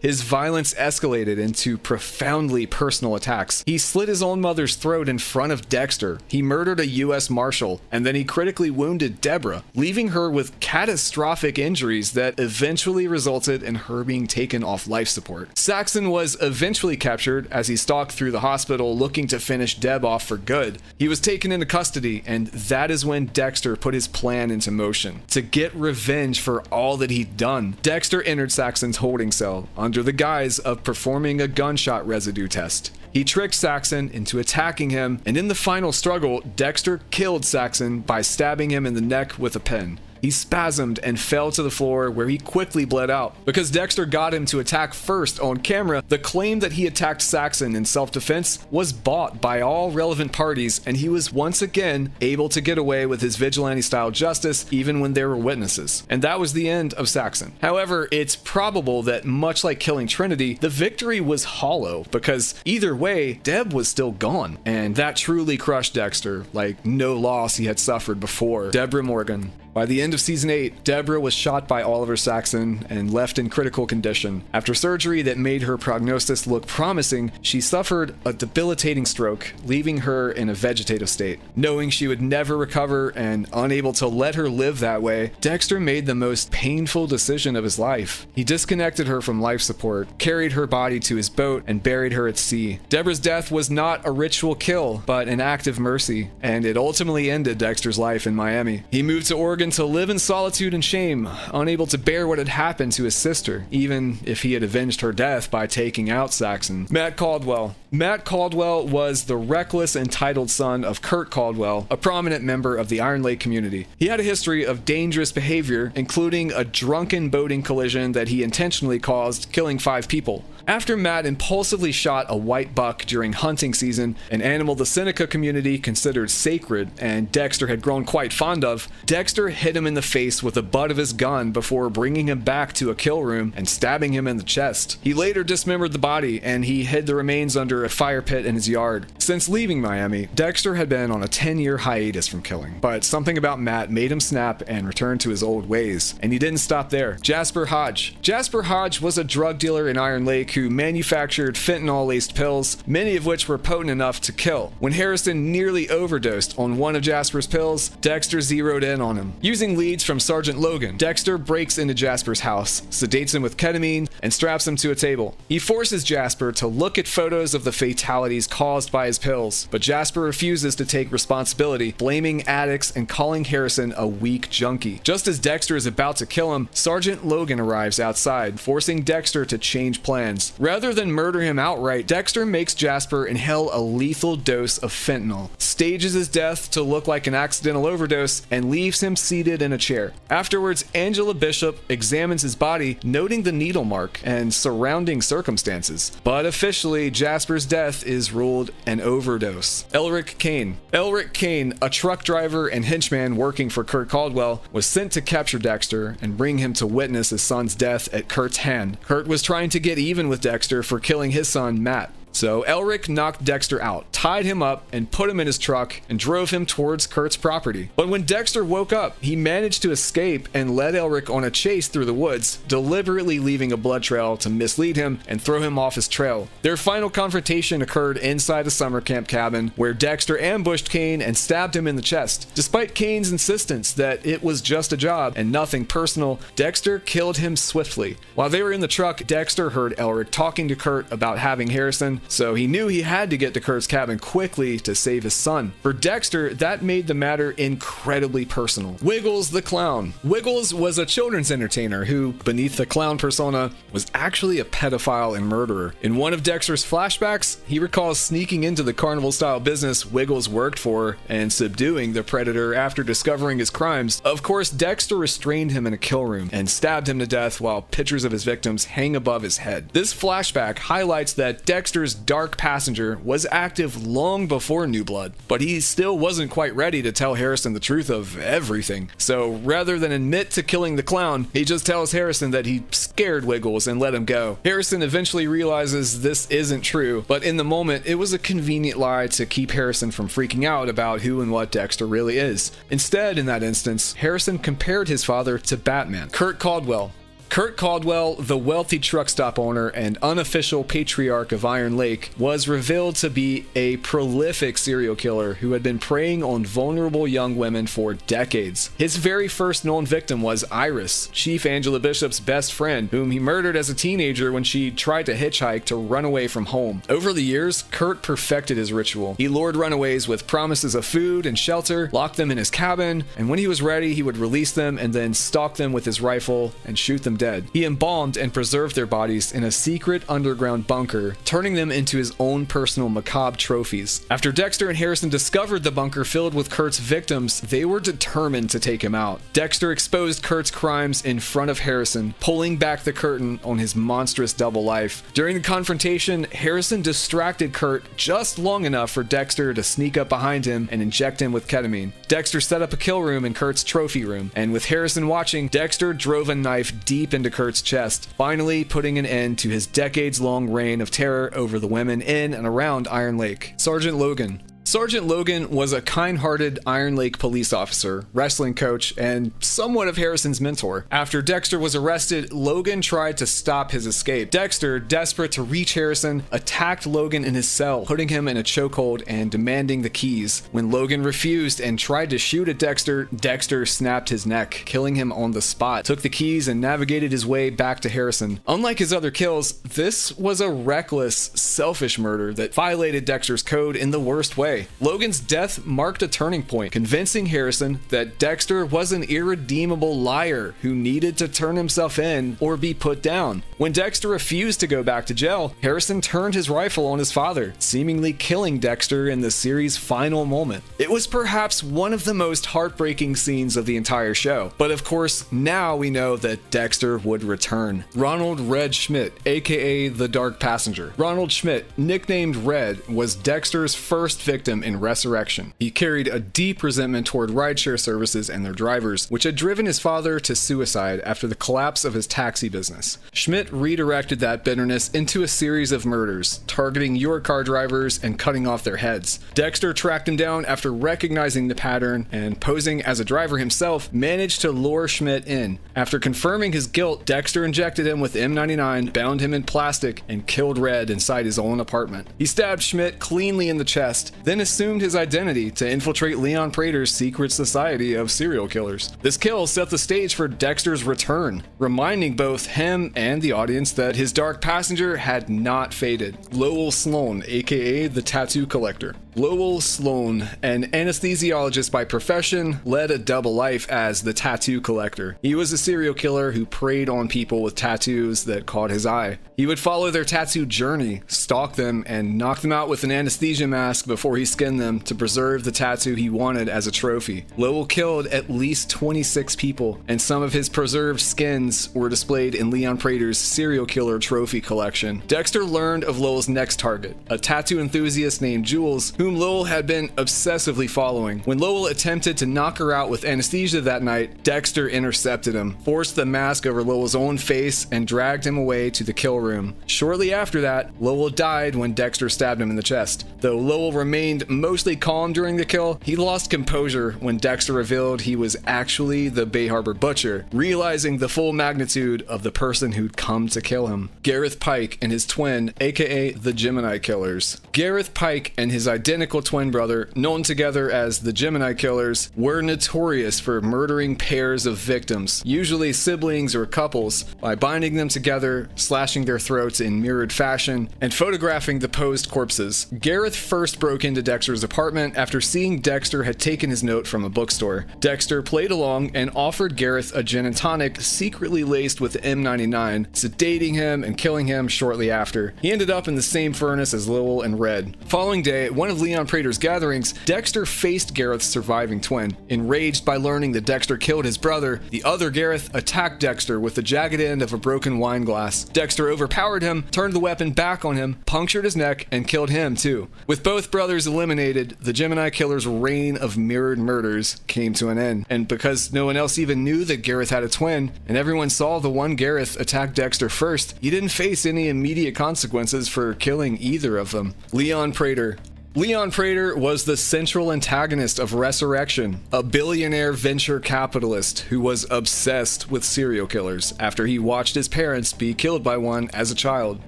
his violence escalated into profoundly personal attacks. He slit his own mother's throat in front of Dexter. He murdered a U.S. Marshal, and then he critically wounded Deborah, leaving her with catastrophic injuries that eventually resulted in her being taken off life support. Saxon was eventually captured as he stalked through the hospital looking to finish Deb off for good. He was taken into custody, and that is when Dexter put his plan into motion. To get revenge for all that he'd done, Dexter entered Saxon's holding cell under the guise of performing a gunshot residue test. He tricked Saxon into attacking him, and in the final struggle, Dexter killed Saxon by stabbing him in the neck with a pen. He spasmed and fell to the floor where he quickly bled out. Because Dexter got him to attack first on camera, the claim that he attacked Saxon in self-defense was bought by all relevant parties, and he was once again able to get away with his vigilante-style justice even when there were witnesses. And that was the end of Saxon. However, it's probable that much like killing Trinity, the victory was hollow, because either way, Deb was still gone. And that truly crushed Dexter like no loss he had suffered before. Deborah Morgan. By the end of season 8, Deborah was shot by Oliver Saxon and left in critical condition. After surgery that made her prognosis look promising, she suffered a debilitating stroke, leaving her in a vegetative state. Knowing she would never recover and unable to let her live that way, Dexter made the most painful decision of his life. He disconnected her from life support, carried her body to his boat, and buried her at sea. Deborah's death was not a ritual kill, but an act of mercy, and it ultimately ended Dexter's life in Miami. He moved to Oregon to live in solitude and shame, unable to bear what had happened to his sister, even if he had avenged her death by taking out Saxon. Matt Caldwell. Matt Caldwell was the reckless, entitled son of Kurt Caldwell, a prominent member of the Iron Lake community. He had a history of dangerous behavior, including a drunken boating collision that he intentionally caused, killing 5 people. After Matt impulsively shot a white buck during hunting season, an animal the Seneca community considered sacred and Dexter had grown quite fond of, Dexter hit him in the face with the butt of his gun before bringing him back to a kill room and stabbing him in the chest. He later dismembered the body and he hid the remains under a fire pit in his yard. Since leaving Miami, Dexter had been on a 10-year hiatus from killing, but something about Matt made him snap and return to his old ways. And he didn't stop there. Jasper Hodge. Jasper Hodge was a drug dealer in Iron Lake who manufactured fentanyl-laced pills, many of which were potent enough to kill. When Harrison nearly overdosed on one of Jasper's pills, Dexter zeroed in on him. Using leads from Sergeant Logan, Dexter breaks into Jasper's house, sedates him with ketamine, and straps him to a table. He forces Jasper to look at photos of the fatalities caused by his pills, but Jasper refuses to take responsibility, blaming addicts and calling Harrison a weak junkie. Just as Dexter is about to kill him, Sergeant Logan arrives outside, forcing Dexter to change plans. Rather than murder him outright, Dexter makes Jasper inhale a lethal dose of fentanyl, stages his death to look like an accidental overdose, and leaves him seated in a chair. Afterwards, Angela Bishop examines his body, noting the needle mark and surrounding circumstances. But officially, Jasper's death is ruled an overdose. Elric Kane. Elric Kane, a truck driver and henchman working for Kurt Caldwell, was sent to capture Dexter and bring him to witness his son's death at Kurt's hand. Kurt was trying to get even with Dexter for killing his son, Matt. So Elric knocked Dexter out, tied him up, and put him in his truck and drove him towards Kurt's property. But when Dexter woke up, he managed to escape and led Elric on a chase through the woods, deliberately leaving a blood trail to mislead him and throw him off his trail. Their final confrontation occurred inside a summer camp cabin where Dexter ambushed Kane and stabbed him in the chest. Despite Kane's insistence that it was just a job and nothing personal, Dexter killed him swiftly. While they were in the truck, Dexter heard Elric talking to Kurt about having Harrison, so he knew he had to get to Kurt's cabin quickly to save his son. For Dexter, that made the matter incredibly personal. Wiggles the Clown. Wiggles was a children's entertainer who, beneath the clown persona, was actually a pedophile and murderer. In one of Dexter's flashbacks, he recalls sneaking into the carnival-style business Wiggles worked for and subduing the predator after discovering his crimes. Of course, Dexter restrained him in a kill room and stabbed him to death while pictures of his victims hang above his head. This flashback highlights that Dexter's dark passenger was active long before New Blood, but he still wasn't quite ready to tell Harrison the truth of everything. So rather than admit to killing the clown, he just tells Harrison that he scared Wiggles and let him go. Harrison eventually realizes this isn't true, but in the moment, it was a convenient lie to keep Harrison from freaking out about who and what Dexter really is. Instead, in that instance, Harrison compared his father to Batman. Kurt Caldwell. Kurt Caldwell, the wealthy truck stop owner and unofficial patriarch of Iron Lake, was revealed to be a prolific serial killer who had been preying on vulnerable young women for decades. His very first known victim was Iris, Chief Angela Bishop's best friend, whom he murdered as a teenager when she tried to hitchhike to run away from home. Over the years, Kurt perfected his ritual. He lured runaways with promises of food and shelter, locked them in his cabin, and when he was ready, he would release them and then stalk them with his rifle and shoot them dead. He embalmed and preserved their bodies in a secret underground bunker, turning them into his own personal macabre trophies. After Dexter and Harrison discovered the bunker filled with Kurt's victims, they were determined to take him out. Dexter exposed Kurt's crimes in front of Harrison, pulling back the curtain on his monstrous double life. During the confrontation, Harrison distracted Kurt just long enough for Dexter to sneak up behind him and inject him with ketamine. Dexter set up a kill room in Kurt's trophy room, and with Harrison watching, Dexter drove a knife deep into Kurt's chest, finally putting an end to his decades-long reign of terror over the women in and around Iron Lake. Sergeant Logan. Sergeant Logan was a kind-hearted Iron Lake police officer, wrestling coach, and somewhat of Harrison's mentor. After Dexter was arrested, Logan tried to stop his escape. Dexter, desperate to reach Harrison, attacked Logan in his cell, putting him in a chokehold and demanding the keys. When Logan refused and tried to shoot at Dexter, Dexter snapped his neck, killing him on the spot, took the keys, and navigated his way back to Harrison. Unlike his other kills, this was a reckless, selfish murder that violated Dexter's code in the worst way. Logan's death marked a turning point, convincing Harrison that Dexter was an irredeemable liar who needed to turn himself in or be put down. When Dexter refused to go back to jail, Harrison turned his rifle on his father, seemingly killing Dexter in the series' final moment. It was perhaps one of the most heartbreaking scenes of the entire show, but of course, now we know that Dexter would return. Ronald Red Schmidt, aka the Dark Passenger. Ronald Schmidt, nicknamed Red, was Dexter's first victim in Resurrection. He carried a deep resentment toward rideshare services and their drivers, which had driven his father to suicide after the collapse of his taxi business. Schmidt redirected that bitterness into a series of murders, targeting your car drivers and cutting off their heads. Dexter tracked him down after recognizing the pattern and, posing as a driver himself, managed to lure Schmidt in. After confirming his guilt, Dexter injected him with M99, bound him in plastic, and killed Red inside his own apartment. He stabbed Schmidt cleanly in the chest, then assumed his identity to infiltrate Leon Prater's secret society of serial killers. This kill set the stage for Dexter's return, reminding both him and the audience that his Dark Passenger had not faded. Lowell Sloan, aka the Tattoo Collector. Lowell Sloan, an anesthesiologist by profession, led a double life as the Tattoo Collector. He was a serial killer who preyed on people with tattoos that caught his eye. He would follow their tattoo journey, stalk them, and knock them out with an anesthesia mask before he skinned them to preserve the tattoo he wanted as a trophy. Lowell killed at least 26 people, and some of his preserved skins were displayed in Leon Prater's serial killer trophy collection. Dexter learned of Lowell's next target, a tattoo enthusiast named Jules, whom Lowell had been obsessively following. When Lowell attempted to knock her out with anesthesia that night, Dexter intercepted him, forced the mask over Lowell's own face, and dragged him away to the kill room. Shortly after that, Lowell died when Dexter stabbed him in the chest. Though Lowell remained mostly calm during the kill, he lost composure when Dexter revealed he was actually the Bay Harbor Butcher, realizing the full magnitude of the person who'd come to kill him. Gareth Pike and his twin, aka the Gemini Killers. Gareth Pike and his identical twin brother, known together as the Gemini Killers, were notorious for murdering pairs of victims, usually siblings or couples, by binding them together, slashing their throats in mirrored fashion, and photographing the posed corpses. Gareth first broke into Dexter's apartment after seeing Dexter had taken his note from a bookstore. Dexter played along and offered Gareth a gin and tonic secretly laced with M99, sedating him and killing him shortly after. He ended up in the same furnace as Lowell and Red. Following day, at one of Leon Prater's gatherings, Dexter faced Gareth's surviving twin. Enraged by learning that Dexter killed his brother, the other Gareth attacked Dexter with the jagged end of a broken wine glass. Dexter overpowered him, turned the weapon back on him, punctured his neck, and killed him too. With both brothers eliminated, the Gemini Killer's reign of mirrored murders came to an end. And because no one else even knew that Gareth had a twin, and everyone saw the one Gareth attack Dexter first, he didn't face any immediate consequences for killing either of them. Leon Prater. Leon Prater was the central antagonist of Resurrection, a billionaire venture capitalist who was obsessed with serial killers after he watched his parents be killed by one as a child.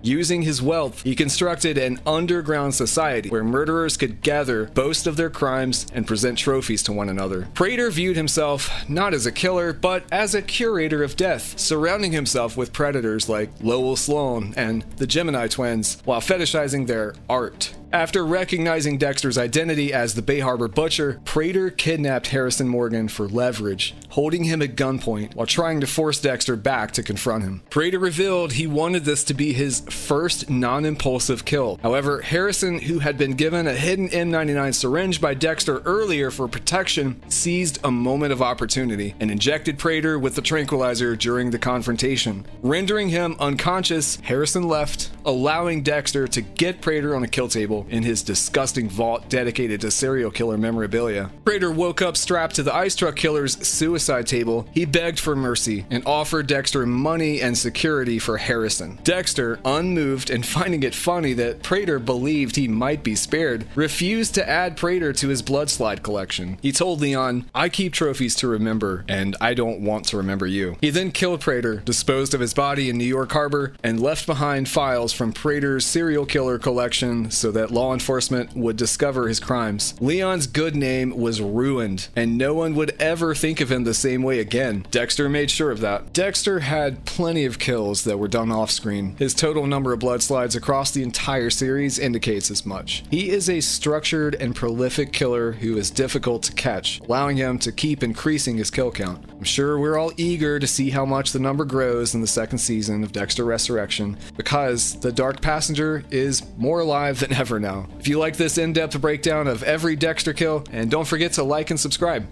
Using his wealth, he constructed an underground society where murderers could gather, boast of their crimes, and present trophies to one another. Prater viewed himself not as a killer, but as a curator of death, surrounding himself with predators like Lowell Sloan and the Gemini twins, while fetishizing their art. After recognizing Dexter's identity as the Bay Harbor Butcher, Prater kidnapped Harrison Morgan for leverage, holding him at gunpoint while trying to force Dexter back to confront him. Prater revealed he wanted this to be his first non-impulsive kill. However, Harrison, who had been given a hidden M99 syringe by Dexter earlier for protection, seized a moment of opportunity and injected Prater with the tranquilizer during the confrontation. Rendering him unconscious, Harrison left allowing Dexter to get Prater on a kill table in his disgusting vault dedicated to serial killer memorabilia. Prater woke up strapped to the ice truck killer's suicide table. He begged for mercy and offered Dexter money and security for Harrison. Dexter, unmoved and finding it funny that Prater believed he might be spared, refused to add Prater to his blood slide collection. He told Leon, "I keep trophies to remember, and I don't want to remember you." He then killed Prater, disposed of his body in New York Harbor, and left behind files from Prater's serial killer collection so that law enforcement would discover his crimes. Leon's good name was ruined, and no one would ever think of him the same way again. Dexter made sure of that. Dexter had plenty of kills that were done off screen. His total number of blood slides across the entire series indicates as much. He is a structured and prolific killer who is difficult to catch, allowing him to keep increasing his kill count. I'm sure we're all eager to see how much the number grows in the second season of Dexter Resurrection, because the Dark Passenger is more alive than ever now. If you like this in-depth breakdown of every Dexter kill, and don't forget to like and subscribe.